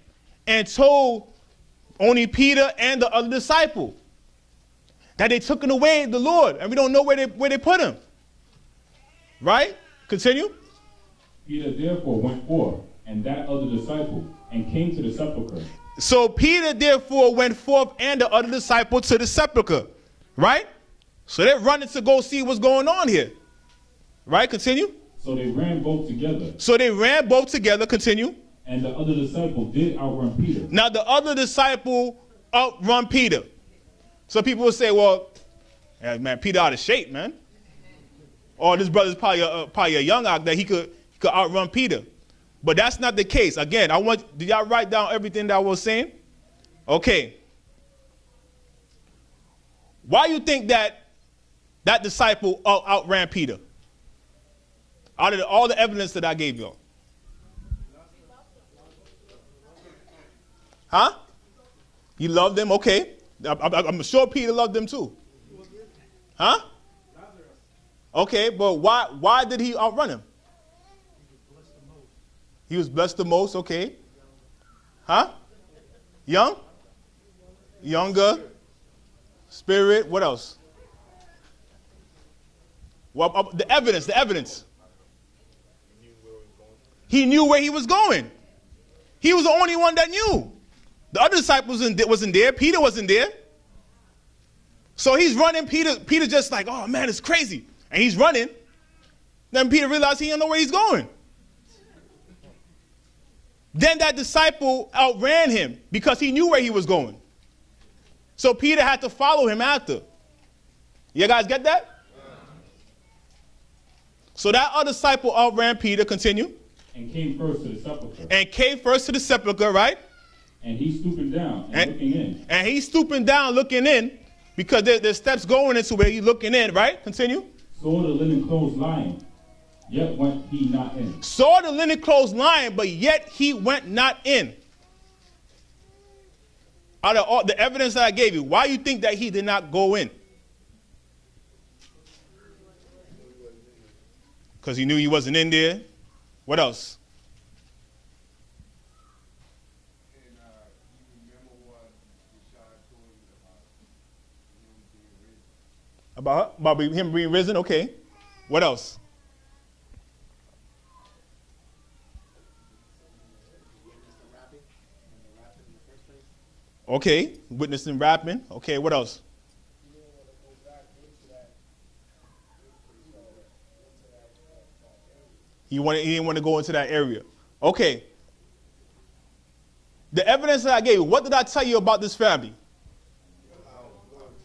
and told only Peter and the other disciple that they took away the Lord, and we don't know where they put him. Right? Continue. Peter therefore went forth, and that other disciple, and came to the sepulchre. So Peter therefore went forth and the other disciple to the sepulchre. Right? So they're running to go see what's going on here. Right? Continue. So they ran both together. Continue. And the other disciple did outrun Peter. Now the other disciple outrun Peter. So people will say, well, yeah, man, Peter out of shape, man. Or this brother's probably a young out that he could outrun Peter. But that's not the case. Again, did y'all write down everything that I was saying? Okay. Why you think that disciple outran Peter? Out of all the evidence that I gave y'all. Huh? He loved them? Okay. I'm sure Peter loved them too. Huh? Okay, but why did he outrun him? He was blessed the most, okay. Huh? Younger, spirit, what else? Well, the evidence. He knew where he was going. He was the only one that knew. The other disciples wasn't there. Peter wasn't there. So he's running. Peter just like, oh man, it's crazy. And he's running. Then Peter realized he don't know where he's going. Then that disciple outran him because he knew where he was going. So Peter had to follow him after. You guys get that? So that other disciple outran Peter. Continue. And came first to the sepulchre. Right? And he stooping down and looking in. And he's stooping down looking in because there's steps going into where he's looking in, right? Continue. Saw the linen clothes lying, yet went he not in. Saw the linen clothes lying, but yet he went not in. Out of all the evidence that I gave you, why you think that he did not go in? Because he knew he wasn't in there. What else? About him being risen? Okay. What else? Okay. Witnessing rapping. Okay. What else? He didn't want to go into that area. Okay. The evidence that I gave you, what did I tell you about this family?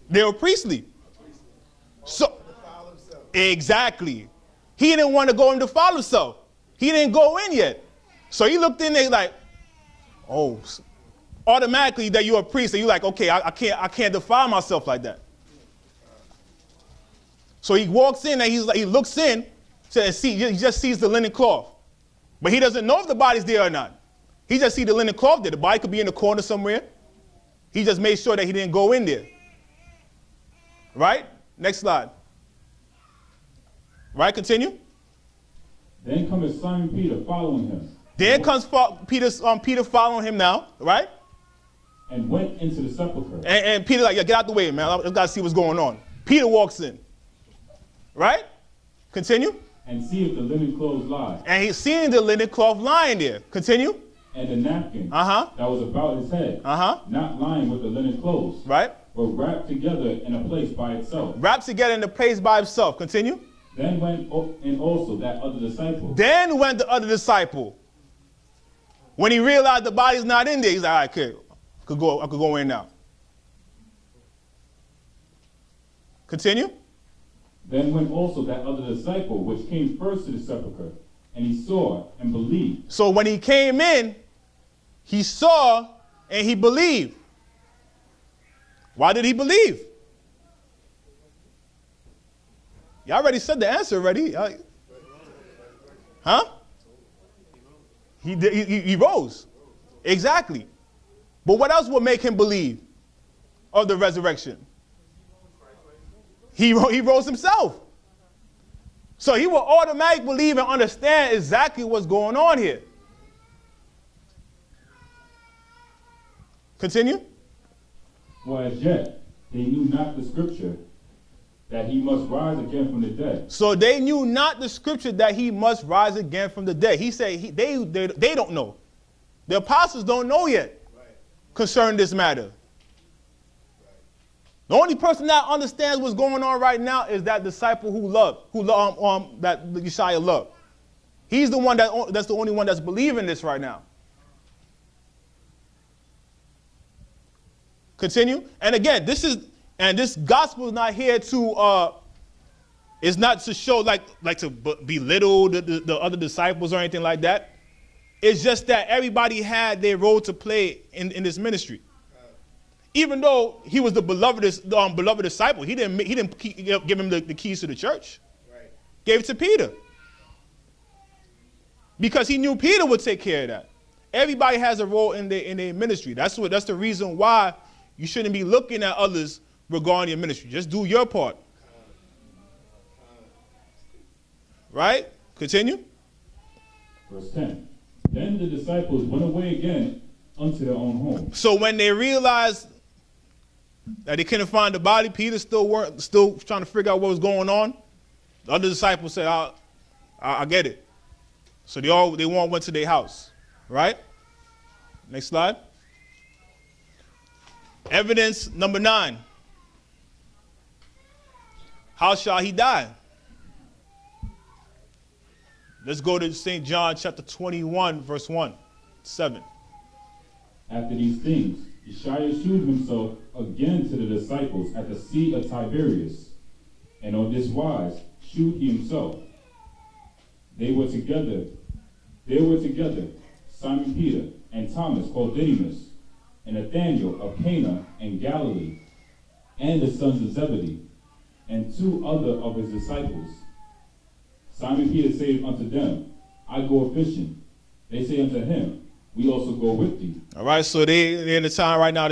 They were priestly. So, exactly. He didn't want to go and defile himself. He didn't go in yet. So he looked in there like, oh, automatically that you're a priest, and you're like, okay, I can't defile myself like that. So he walks in and he looks in and he just sees the linen cloth. But he doesn't know if the body's there or not. He just see the linen cloth there. The body could be in the corner somewhere. He just made sure that he didn't go in there. Right? Next slide. Right, continue. Then comes Simon Peter following him. There comes Peter following him now, right? And went into the sepulchre. And Peter like, yeah, get out the way, man. I just got to see what's going on. Peter walks in. Right? Continue. And see if the linen clothes lie. And he's seeing the linen cloth lying there. Continue. And the napkin that was about his head, not lying with the linen clothes, right? But wrapped together in a place by itself. Wrapped together in a place by itself. Continue. Then went and also that other disciple. Then went the other disciple. When he realized the body's not in there, he's like, all right, okay, I could go in now. Continue. Then went also that other disciple, which came first to the sepulchre, and he saw and believed. So when he came in, he saw and he believed. Why did he believe? Y'all already said the answer already. Huh? He rose. Exactly. But what else would make him believe of the resurrection? He rose himself. So he will automatically believe and understand exactly what's going on here. Continue. For as yet they knew not the scripture that he must rise again from the dead. So they knew not the scripture that he must rise again from the dead. He said they don't know. The apostles don't know yet concerning this matter. The only person that understands what's going on right now is that disciple that Yeshua loved. He's the one that's the only one that's believing this right now. Continue. And again, this gospel is not here to is not to show like to belittle the other disciples or anything like that. It's just that everybody had their role to play in this ministry. Even though he was the beloved disciple, he didn't give him the keys to the church. Right. Gave it to Peter. Because he knew Peter would take care of that. Everybody has a role in their ministry. That's the reason why you shouldn't be looking at others regarding your ministry. Just do your part. Right? Continue. Verse 10. Then the disciples went away again unto their own home. So when they realized that they couldn't find the body, Peter still trying to figure out what was going on. The other disciples said, I get it. So they all went to their house. Right? Next slide. Evidence number 9. How shall he die? Let's go to St. John chapter 21, verse 7. After these things, Yeshua shewed himself again to the disciples at the Sea of Tiberias, and on this wise shewed he himself. There were together Simon Peter and Thomas called Didymus, and Nathanael of Cana in Galilee, and the sons of Zebedee, and 2 other of his disciples. Simon Peter said unto them, I go a-fishing. They say unto him, we also go with thee. All right, so they're in the time right now,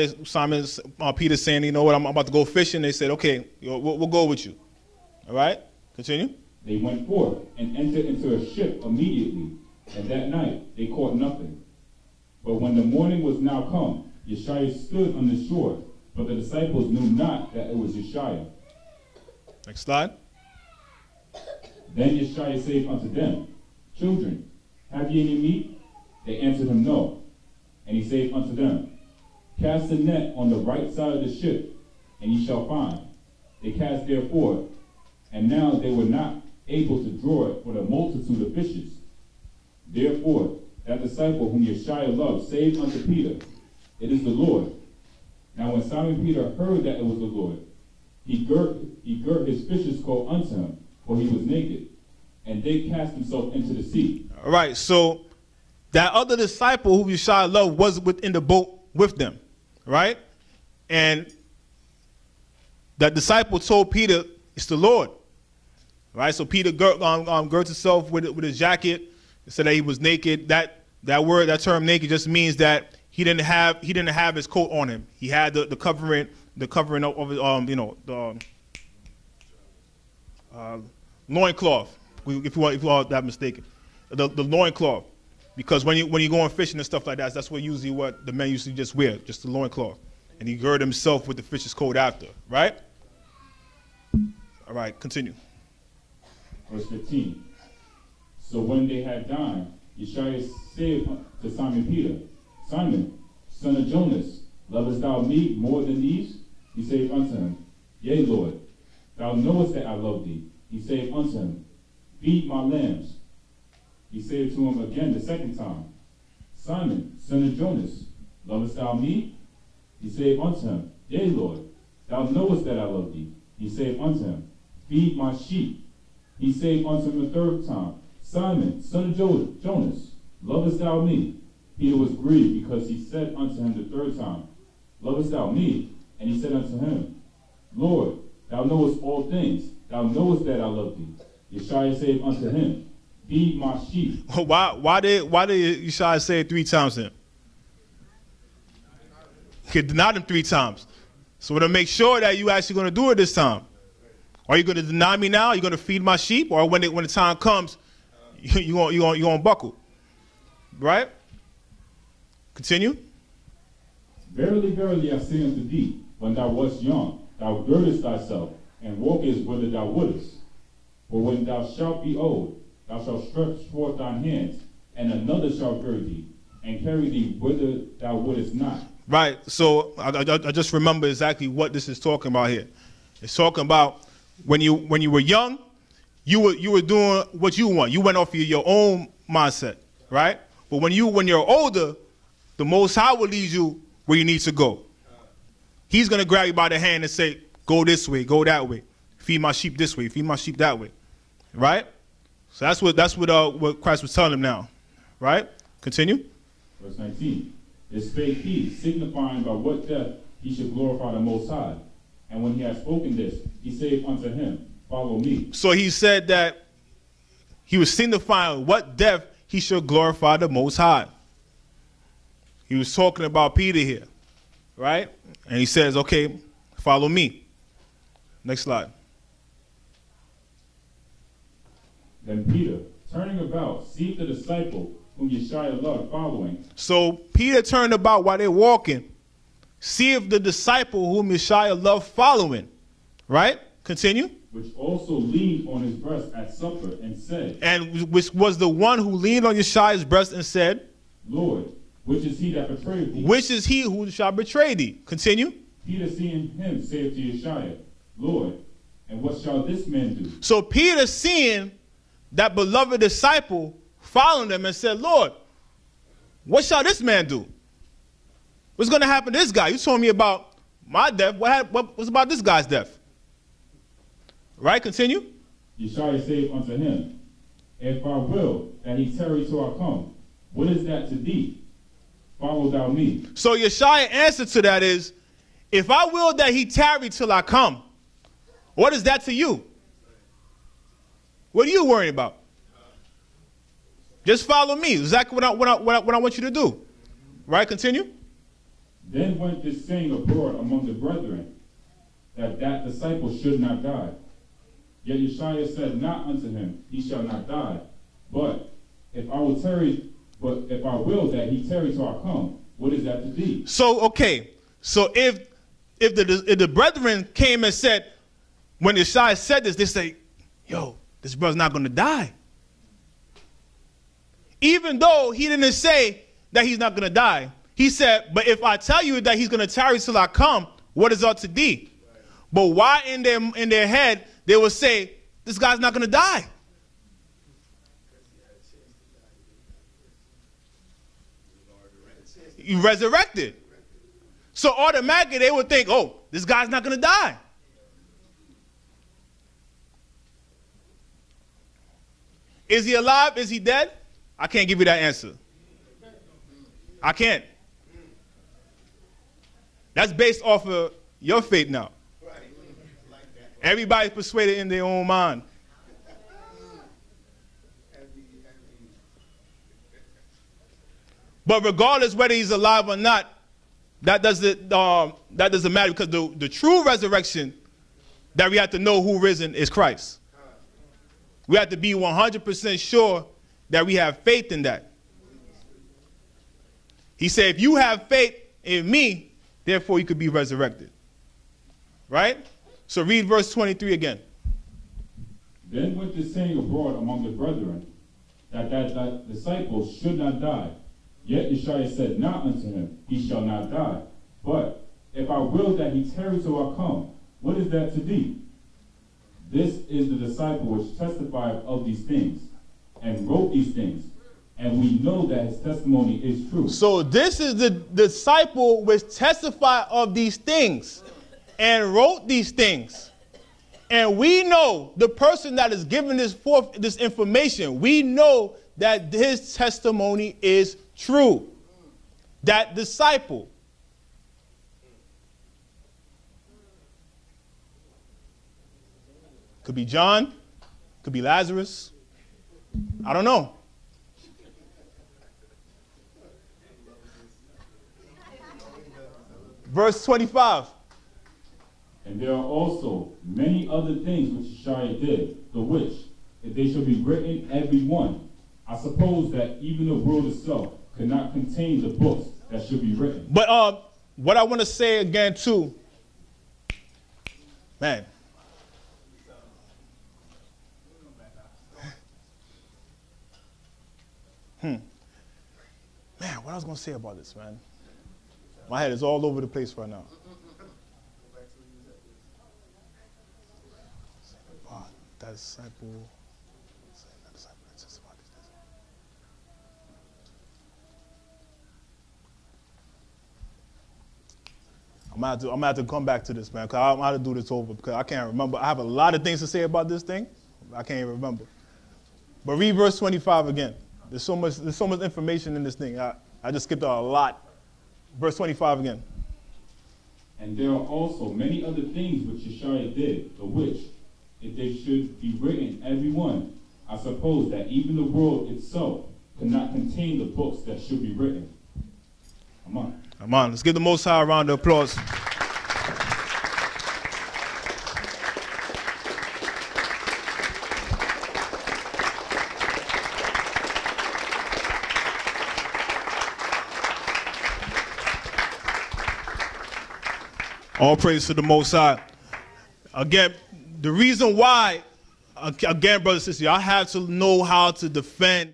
Peter's saying, you know what, I'm about to go fishing. They said, okay, we'll go with you. All right, continue. They went forth and entered into a ship immediately, and that night they caught nothing. But when the morning was now come, Yeshua stood on the shore, but the disciples knew not that it was Yeshua. Next slide. Then Yeshua said unto them, Children, have ye any meat? They answered him, No. And he said unto them, Cast the net on the right side of the ship, and ye shall find. They cast therefore, and now they were not able to draw it for the multitude of fishes. Therefore, that disciple whom Yeshua loved said unto Peter, It is the Lord. Now when Simon Peter heard that it was the Lord, he girt his fishes coat unto him, for he was naked, and they cast himself into the sea. All right, so that other disciple who Yeshua loved was within the boat with them, right? And that disciple told Peter, it's the Lord, right? So Peter girt himself with his jacket, said that he was naked. That that term naked just means that he didn't have his coat on him. He had the covering of his, the loincloth. If you are that mistaken, the loincloth, because when you go on fishing and stuff like that, that's what the men usually just wear, just the loincloth, and he girded himself with the fish's coat after, right? All right, continue. Verse 15. So when they had dined, Yeshua said to Simon Peter, Simon, son of Jonas, lovest thou me more than these? He said unto him, Yea, Lord, thou knowest that I love thee. He said unto him, Feed my lambs. He said to him again the second time, Simon, son of Jonas, lovest thou me? He said unto him, Yea, Lord, thou knowest that I love thee. He said unto him, Feed my sheep. He said unto him the third time, Simon, son of Jonas, lovest thou me? Peter was grieved because he said unto him the third time, Lovest thou me? And he said unto him, Lord, thou knowest all things. Thou knowest that I love thee. Yeshua said unto him, Feed my sheep. Why did Yeshua say it 3 times to him? He denied him 3 times. So to make sure that you actually going to do it this time. Are you going to deny me now? Are you going to feed my sheep? Or when the time comes, you going to buckle? Right? Continue. Verily, verily, I say unto thee, when thou wast young, thou girdest thyself, and walkest whither thou wouldest. For when thou shalt be old, thou shalt stretch forth thine hands, and another shall gird thee, and carry thee whither thou wouldest not. Right. So I just remember exactly what this is talking about here. It's talking about when you were young, you were doing what you want. You went off your own mindset, right? But when you're older, the Most High will lead you where you need to go. He's gonna grab you by the hand and say, "Go this way, go that way. Feed my sheep this way, feed my sheep that way." Right? So that's what Christ was telling him now. Right? Continue. Verse 19. This spake he, signifying by what death he should glorify the Most High. And when he had spoken this, he said unto him, Follow me. So he said that he was signifying what death he should glorify the Most High. He was talking about Peter here, right? And he says, okay, follow me. Next slide. Then Peter, turning about, seeth the disciple whom Yeshua loved following. So Peter turned about while they're walking, seeth the disciple whom Yeshua loved following, right? Continue. Which also leaned on his breast at supper and said. And which was the one who leaned on Yeshua's breast and said, Lord, which is he that betrayed thee? Which is he who shall betray thee? Continue. Peter seeing him saith to Yeshua, Lord, and what shall this man do? So Peter seeing that beloved disciple following them and said, Lord, what shall this man do? What's going to happen to this guy? You told me about my death. What's about this guy's death? Right? Continue. Yeshua saith unto him, If I will that he tarry till I come, what is that to thee? Follow thou me. So Yeshua's answer to that is, if I will that he tarry till I come, what is that to you? What are you worrying about? Just follow me. Exactly what I want you to do. Right? Continue. Then went this saying abroad among the brethren, that disciple should not die. Yet Yeshua said not unto him, He shall not die. But if I will that he tarry till I come, what is that to thee? So okay. So if the brethren came and said, when Yeshua said this, they say, yo, this brother's not going to die. Even though he didn't say that he's not going to die. He said, but if I tell you that he's going to tarry till I come, what is that to thee? But why in their head they will say, this guy's not going to die? He resurrected. So automatically they would think, oh, this guy's not going to die. Is he alive? Is he dead? I can't give you that answer. I can't. That's based off of your faith now. Everybody's persuaded in their own mind. But regardless whether he's alive or not, that doesn't matter, because the true resurrection that we have to know who risen is Christ. We have to be 100% sure that we have faith in that. He said, if you have faith in me, therefore you could be resurrected. Right? So read verse 23 again. Then went this saying abroad among the brethren, that disciple should not die. Yet Yeshua said not unto him, he shall not die. But if I will that he tarry till I come, what is that to thee? This is the disciple which testifieth of these things, and wrote these things, and we know that his testimony is true. So this is the disciple which testified of these things, and wrote these things. And we know the person that is giving this information, we know that his testimony is true. That disciple. Could be John, could be Lazarus. I don't know. Verse 25. And there are also many other things which Yeshua did, the which, if they shall be written every one, I suppose that even the world itself could not contain the books that should be written. But what I want to say again too, man. Man, what I was going to say about this, man. My head is all over the place right now. That disciple. I'm gonna have to come back to this, man, because I'm gonna have to do this over, because I can't remember. I have a lot of things to say about this thing. I can't even remember. But read verse 25 again. There's so much information in this thing. I just skipped a lot. Verse 25 again. And there are also many other things which Yeshua did, the which, if they should be written every one, I suppose that even the world itself could not contain the books that should be written. Come on. Come on. Let's give the Most High a round of applause. All praise to the Most High. Again, the reason why, again, brothers and sisters, I have to know how to defend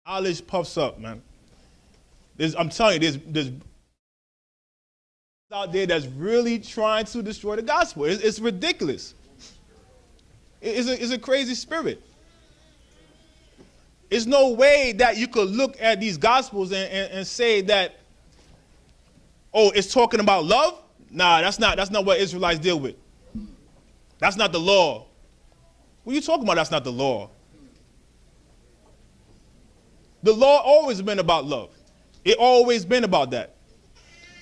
knowledge puffs up, man. I'm telling you, there's out there that's really trying to destroy the gospel. It's ridiculous. It's a crazy spirit. There's no way that you could look at these gospels and say that, oh, it's talking about love? Nah, that's not what Israelites deal with. That's not the law. What are you talking about? That's not the law. The law always been about love. It always been about that.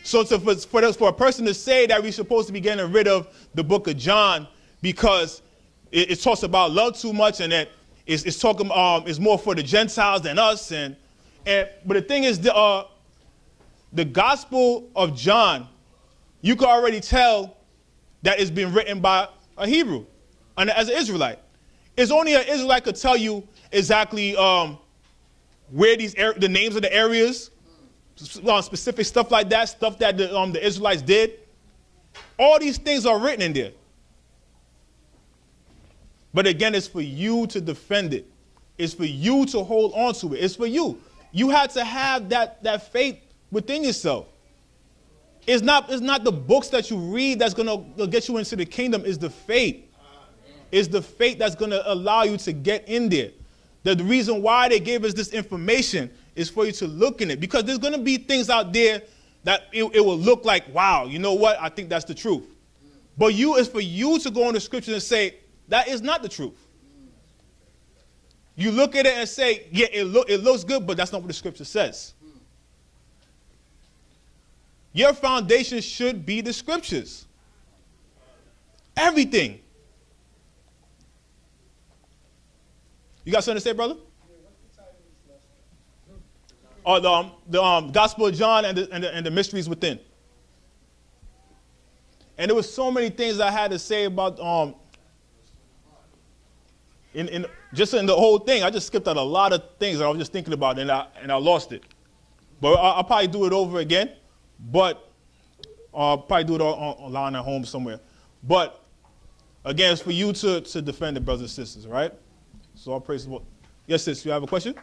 So for a person to say that we're supposed to be getting rid of the book of John because it talks about love too much, and that it's talking it's more for the Gentiles than us, but the thing is, the Gospel of John, you can already tell that it's been written by a Hebrew, and as an Israelite. It's only an Israelite could tell you exactly where the names of the areas, specific stuff like that, stuff that the Israelites did. All these things are written in there. But again, it's for you to defend it. It's for you to hold on to it. It's for you. You had to have that faith within yourself. It's not the books that you read that's going to get you into the kingdom. It's the faith. It's the faith that's going to allow you to get in there. The reason why they gave us this information is for you to look in it. Because there's going to be things out there that it will look like, wow, you know what? I think that's the truth. But it's for you to go in the scriptures and say, that is not the truth. You look at it and say, yeah, it looks good, but that's not what the scripture says. Your foundation should be the scriptures. Everything. You got something to say, brother? Or the Gospel of John and the mysteries within. And there was so many things I had to say about just in the whole thing. I just skipped out a lot of things that I was just thinking about, and I lost it. But I'll probably do it over again. But I'll probably do it online at home somewhere. But again, it's for you to defend the brothers and sisters, right? So I'll praise the Lord. Yes, sis, you have a question?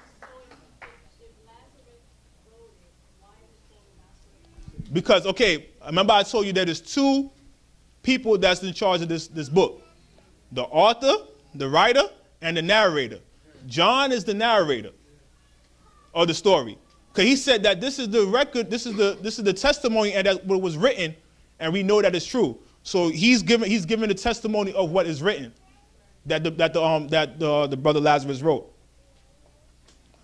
Because, okay, remember I told you that there's two people that's in charge of this book. The author, the writer, and the narrator. John is the narrator of the story. Because he said that this is the record, this is the testimony, and that what was written, and we know that it's true. So he's giving the testimony of what is written, that the brother Lazarus wrote.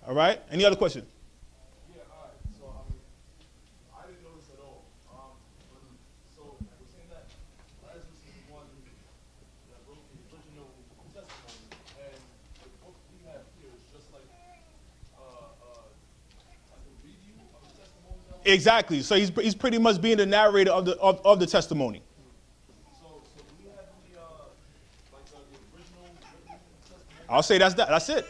All right? Any other question? Yeah, all right. So I didn't know this at all. So we're saying that Lazarus is the one that wrote the original testimony, and the book we have here is just like a review of the testimony. Exactly. So he's pretty much being the narrator of the testimony. So do we have the original testimony? I'll say that's it.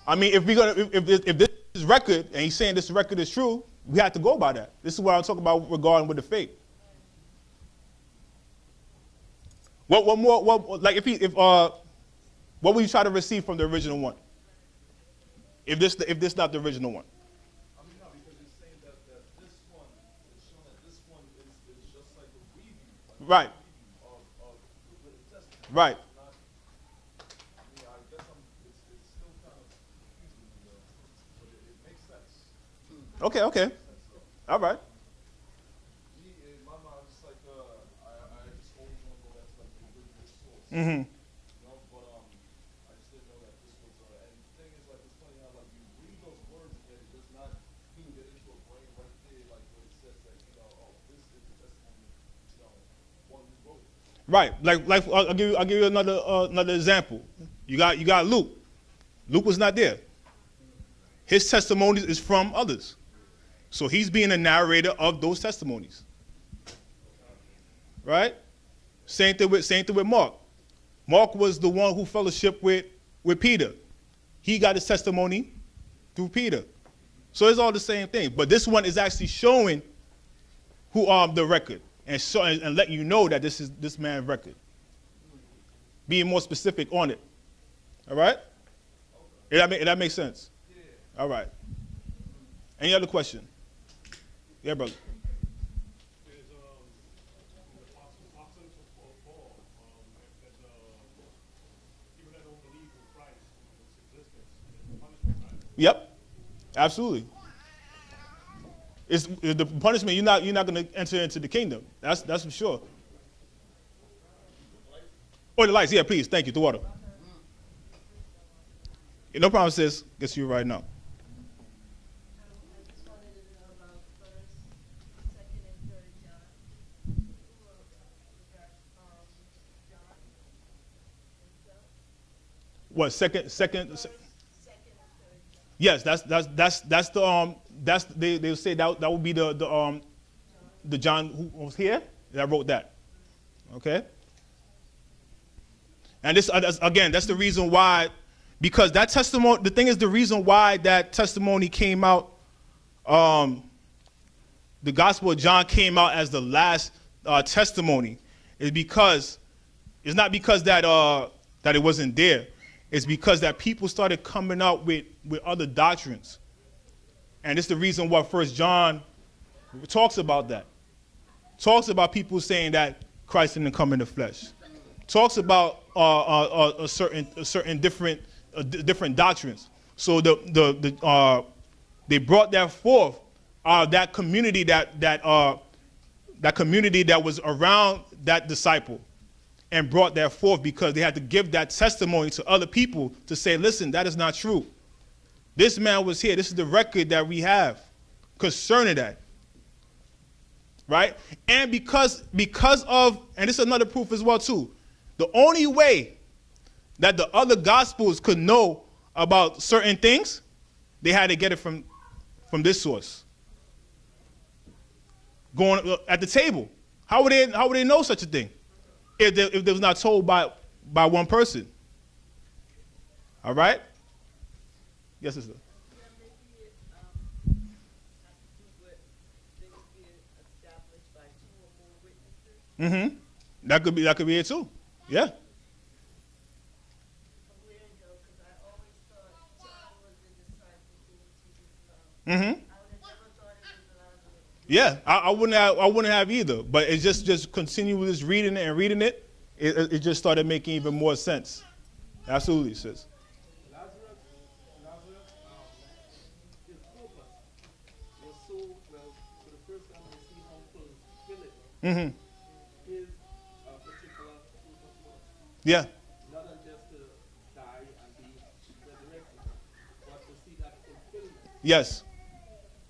I mean, if this is record, and he's saying this record is true, we have to go by that. This is what I'm talking about regarding with the faith. What more? What will you try to receive from the original one? If this not the original one. I mean, no, because it's saying that this one is showing that this one is just like a review. Right. Of the written testimony. Right. Okay. All right. Me, in my mind, it's like I just always want to go back to like the original source. Mm-hmm. You know, but I just didn't know that this was. And the thing is, like, it's funny how like you read those words and it does not get into a brain right there, like when it says that oh, this is the testimony, one who wrote it. Right. Like I'll give you another example. You got Luke. Luke was not there. His testimony is from others. So he's being a narrator of those testimonies. Right? Same thing with Mark. Mark was the one who fellowshiped with Peter. He got his testimony through Peter. So it's all the same thing. But this one is actually showing who the record and letting you know that this is this man's record. Being more specific on it. All right? That makes sense? All right. Any other question? Yeah, brother. There's the apostles of Paul, people that don't believe in Christ, his existence, and punishment. Yep, absolutely. It's the punishment. You're not going to enter into the kingdom. That's for sure. Oh, the lights. Yeah, please. Thank you. The water. Yeah, no problem, sis. Gets you right now. What second? Yes, that's they say that would be the John who was here that wrote that. Okay. And this again, that's the reason why, because that testimony. The thing is, the reason why that testimony came out. The Gospel of John came out as the last testimony, is because it's not because that it wasn't there. It's because that people started coming out with other doctrines. And it's the reason why 1 John talks about that. Talks about people saying that Christ didn't come in the flesh. Talks about certain different doctrines. So they brought that forth. That community that community that was around that disciple, and brought that forth because they had to give that testimony to other people to say, listen, that is not true. This man was here. This is the record that we have concerning that. Right? And because of, and this is another proof as well too, the only way that the other gospels could know about certain things, they had to get it from this source. Going at the table. How would they know such a thing if they was not told by one person? All right? Yes, sister. Mm-hmm. That could be it too. Yeah. Mm-hmm. Yeah, I wouldn't have either. But it's just continuous reading it and reading it. It just started making even more sense. Absolutely, sis. Mm-hmm. Yeah. Yes.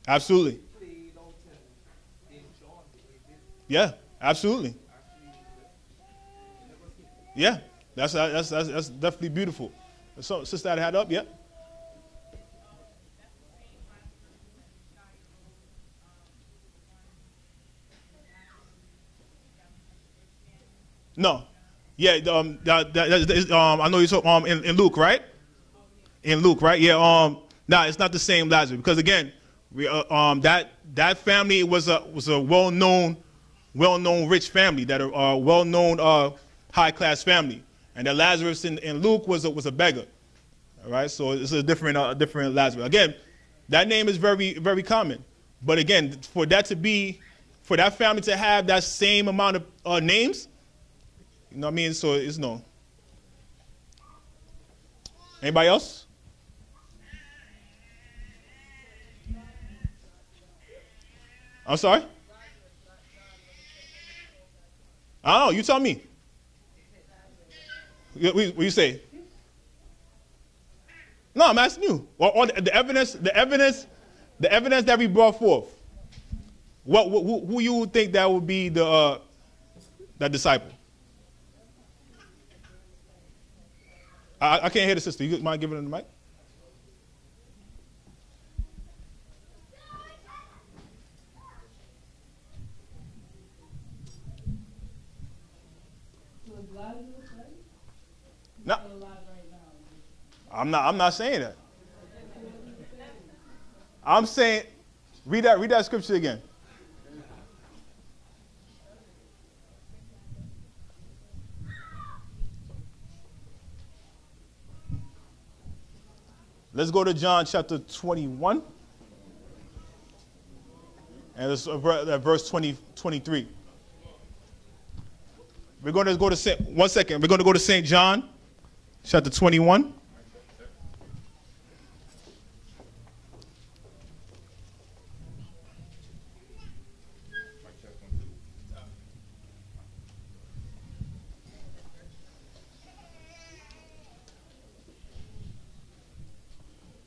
Absolutely. Yeah, absolutely. Yeah, that's definitely beautiful. So, sister, that had up, yeah. No, yeah. I know you talk in Luke, right? In Luke, right? Yeah. Nah, it's not the same Lazarus because again, that family was a well-known rich family, that are well-known high-class family, and that Lazarus in Luke was a beggar. All right, so it's a different Lazarus. Again, that name is very, very common, but again, for that family to have that same amount of names, you know what I mean? So it's no. Anybody else? I'm sorry? I don't know. You tell me. What you say? No, I'm asking you. Or the evidence that we brought forth. Who you would think that would be that disciple? I can't hear the sister. You mind giving her the mic? No, I'm not saying that. I'm saying, read that scripture again. Let's go to John chapter 21. And let's verse 23. We're going to go to one second. We're going to go to St. John chapter 21.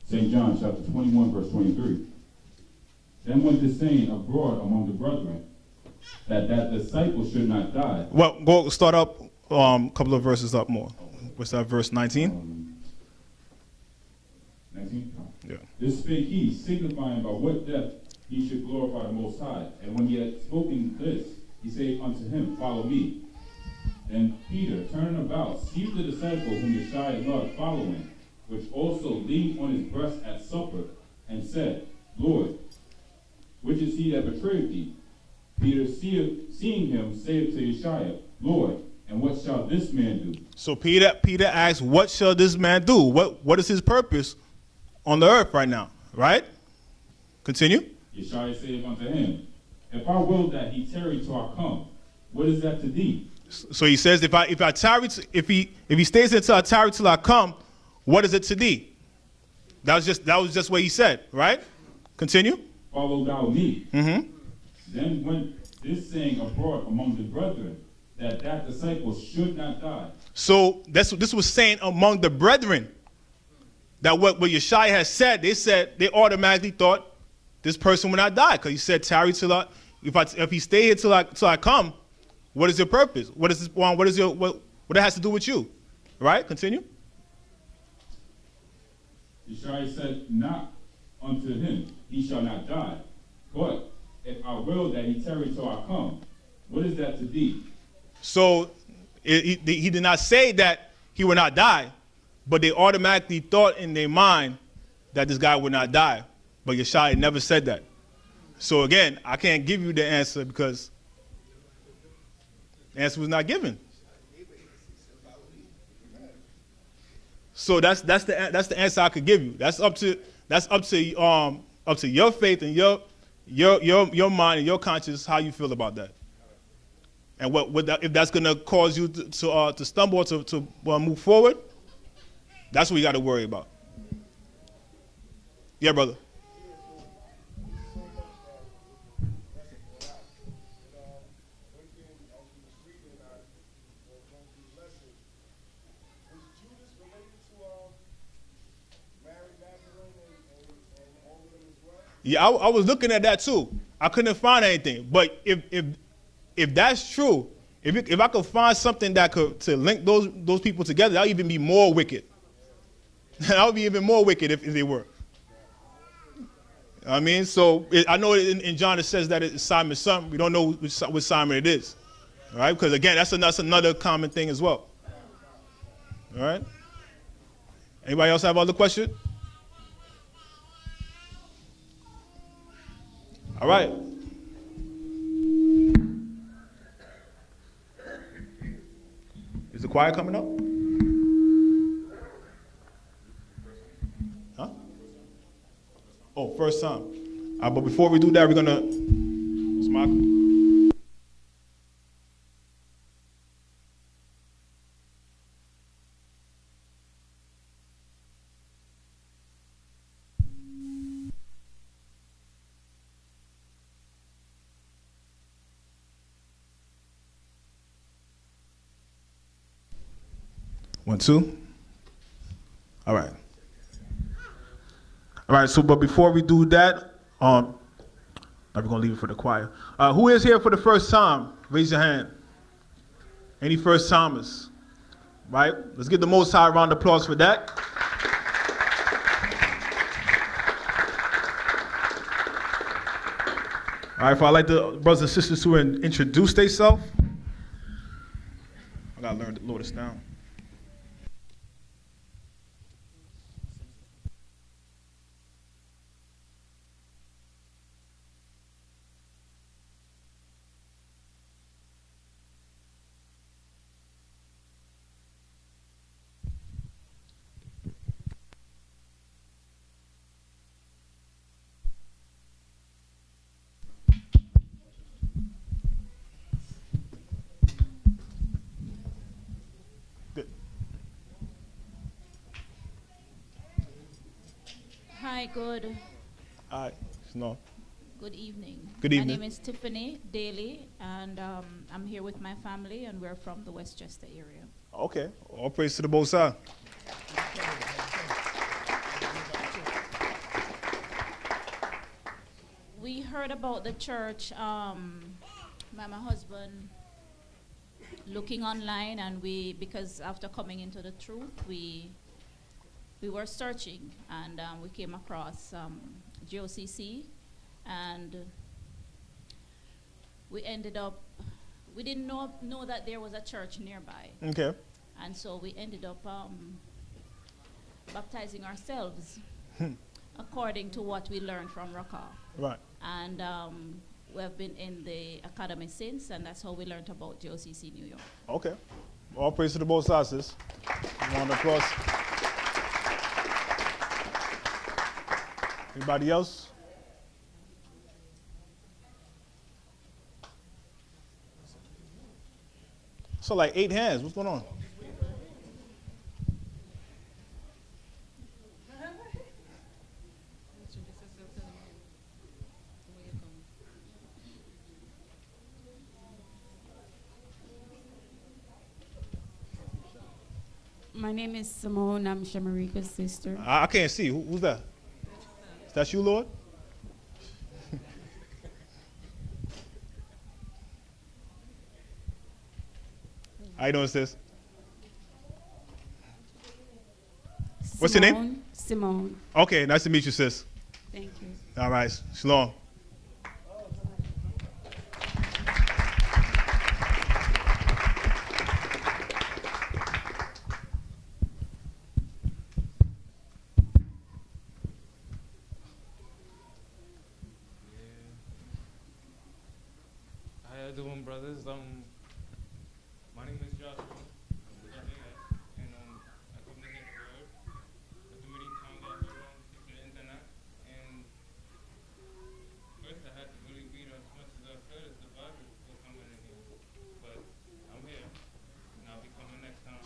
St. John chapter 21, verse 23. Then went this saying abroad among the brethren, that disciple should not die. Well, go start up a couple of verses up more. What's that, verse 19? 19? Yeah. This spake he, signifying by what death he should glorify the Most High. And when he had spoken this, he said unto him, Follow me. Then Peter, turning about, seized the disciple whom Yeshua loved, following, which also leaned on his breast at supper, and said, Lord, which is he that betrayed thee? Peter, seeing him, said to Yeshua, Lord, and what shall this man do? So Peter asked, what shall this man do? What is his purpose on the earth right now, right? Continue. Yeshua saith unto him, If I will that he tarry till I come, what is that to thee? So he says, if he stays until I tarry till I come, what is it to thee? That was just what he said, right? Continue. Follow thou me. Mm-hmm. Then went this saying abroad among the brethren, that disciple should not die. So this was saying among the brethren, that what Yeshua has said, they automatically thought this person will not die, because he said, tarry till I, if he stay here till I come, what is your purpose? What it has to do with you? Right? Continue. Yeshua said not unto him, he shall not die. But if I will that he tarry till I come, what is that to thee? So he did not say that he would not die, but they automatically thought in their mind that this guy would not die. But Yeshua never said that. So again, I can't give you the answer because the answer was not given. So that's the answer I could give you. That's up to your faith and your mind and your conscience how you feel about that. And if that's gonna cause you to stumble or to move forward, that's what you got to worry about. Yeah, brother. Yeah, I was looking at that too. I couldn't find anything. But if that's true, if I could find something that could to link those people together, that would even be more wicked. That would be even more wicked if they were. I mean, so I know in John it says that it's Simon's son. We don't know which Simon it is. All right, because again, that's another common thing as well. All right. Anybody else have other questions? All right. Is the choir coming up? Huh? Oh, first time. But before we do that, we're going to... Smile. One, two. All right. All right, so but before we do that, we're going to leave it for the choir. Who is here for the first time? Raise your hand. Any first timers? Right? Let's give the Most High a round of applause for that. All right, if I'd like the brothers and sisters to introduce themselves. I got to learn to lower this down. Hi, good. Hi, no. Good evening. Good evening. My name is Tiffany Daly, and I'm here with my family, and we're from the Westchester area. Okay. All praise to the Most High. We heard about the church by my husband looking online, and because after coming into the truth, we were searching, and we came across G.O.C.C, and we ended up, we didn't know that there was a church nearby. Okay. And so we ended up baptizing ourselves according to what we learned from Rawchaa. Right. And we have been in the academy since, and that's how we learned about G.O.C.C New York. Okay. All praise to the Most High, sis. Round of applause. Anybody else? So like 8 hands. What's going on? My name is Simone. I'm Shamarika's sister. I can't see. Who's that? Is that you, Lord? How you doing, sis? What's your name? Simone. Okay, nice to meet you, sis. Thank you. All right, shalom. How you doing, brothers? My name is Joshua. And I come to hear the word. I do many times I hear on the internet. And first I had to really read as much as I could as the Bible before coming in here. But I'm here, and I'll be coming next time.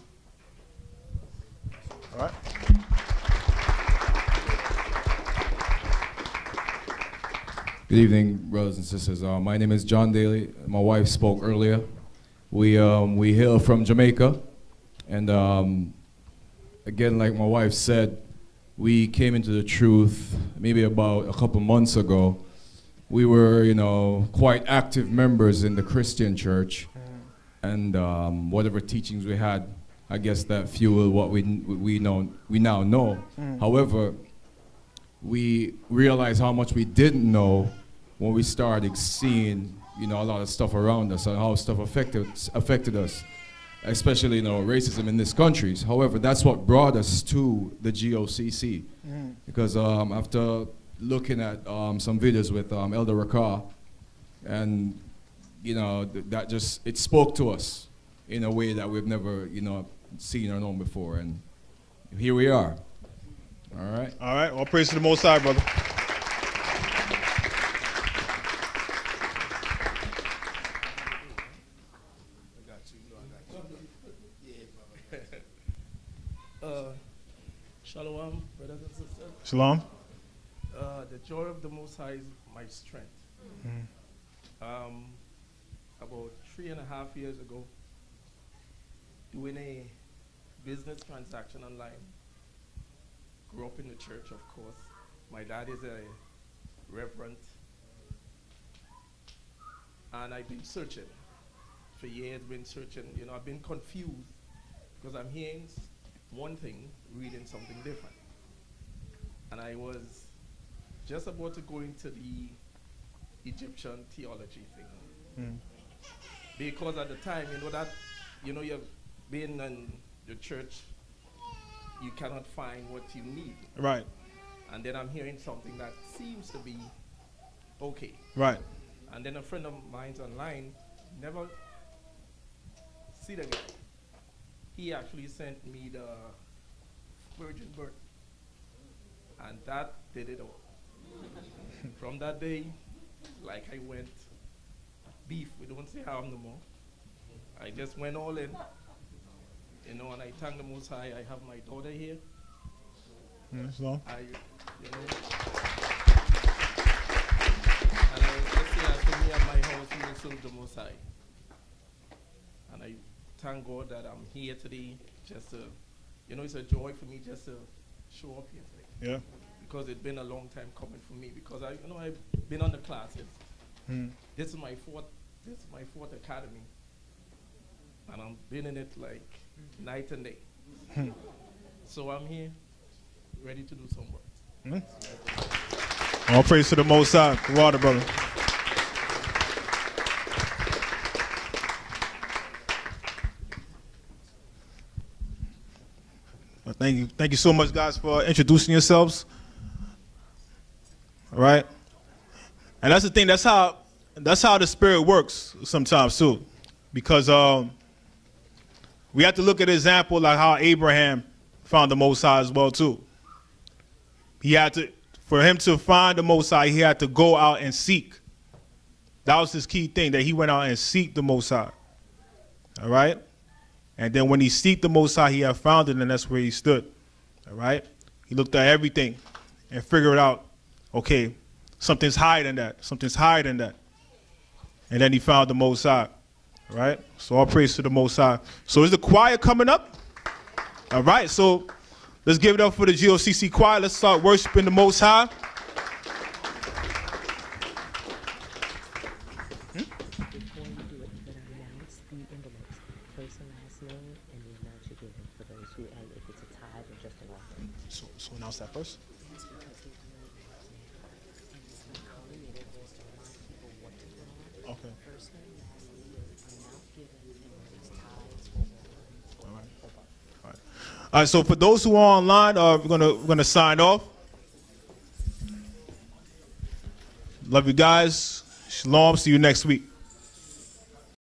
All right. Good evening, brothers and sisters. My name is John Daly. My wife spoke earlier. We hail from Jamaica, and again, like my wife said, we came into the truth maybe about a couple months ago. We were, quite active members in the Christian church, and whatever teachings we had, I guess that fueled what we now know. However, we realized how much we didn't know when we started seeing, a lot of stuff around us and how stuff affected us, especially, racism in this country. However, that's what brought us to the G.O.C.C. Because after looking at some videos with Elder Rawchaa, and, that just, it spoke to us in a way that we've never, seen or known before. And here we are. All right. All right. All praise to the Most High, brother. Shalom, brothers and sisters. Shalom. The joy of the Most High is my strength. About 3.5 years ago, doing a business transaction online. Grew up in the church, of course. My dad is a reverend. And I've been searching. For years, been searching. I've been confused because I'm hearing one thing, reading something different. And I was just about to go into the Egyptian theology thing. Because at the time, you've been in the church, you cannot find what you need. Right. And then I'm hearing something that seems to be okay. Right. And then a friend of mine's online, never see the guy. He actually sent me the virgin birth. And that did it all. From that day, like I went beef, we don't say harm no more. I just went all in. And I thank the Most High. I have my daughter here. So. And I just say after me and my house, we will serve the Most High. And I thank God that I'm here today just to, it's a joy for me just to show up here today. Yeah. Because it's been a long time coming for me because I've been on the classes. This is my fourth academy. And I've been in it like night and day. So I'm here, ready to do some work. All praise to the Most High. Water, brother. Well, thank you so much, guys, for introducing yourselves. All right, and that's the thing. That's how the Spirit works sometimes too, because we have to look at an example like how Abraham found the Most High as well too. For him to find the Most High, he had to go out and seek. That was his key thing, that he went out and seek the Most High. All right? And then when he seeked the Most High, he had found it, and that's where he stood. All right? He looked at everything and figured out, okay, something's higher than that. Something's higher than that. And then he found the Most High. All right? So all praise to the Most High. So is the choir coming up? All right, so let's give it up for the G.O.C.C choir. Let's start worshiping the Most High. So announce that first. Okay. All right, so for those who are online, we're gonna sign off. Love you guys. Shalom. See you next week.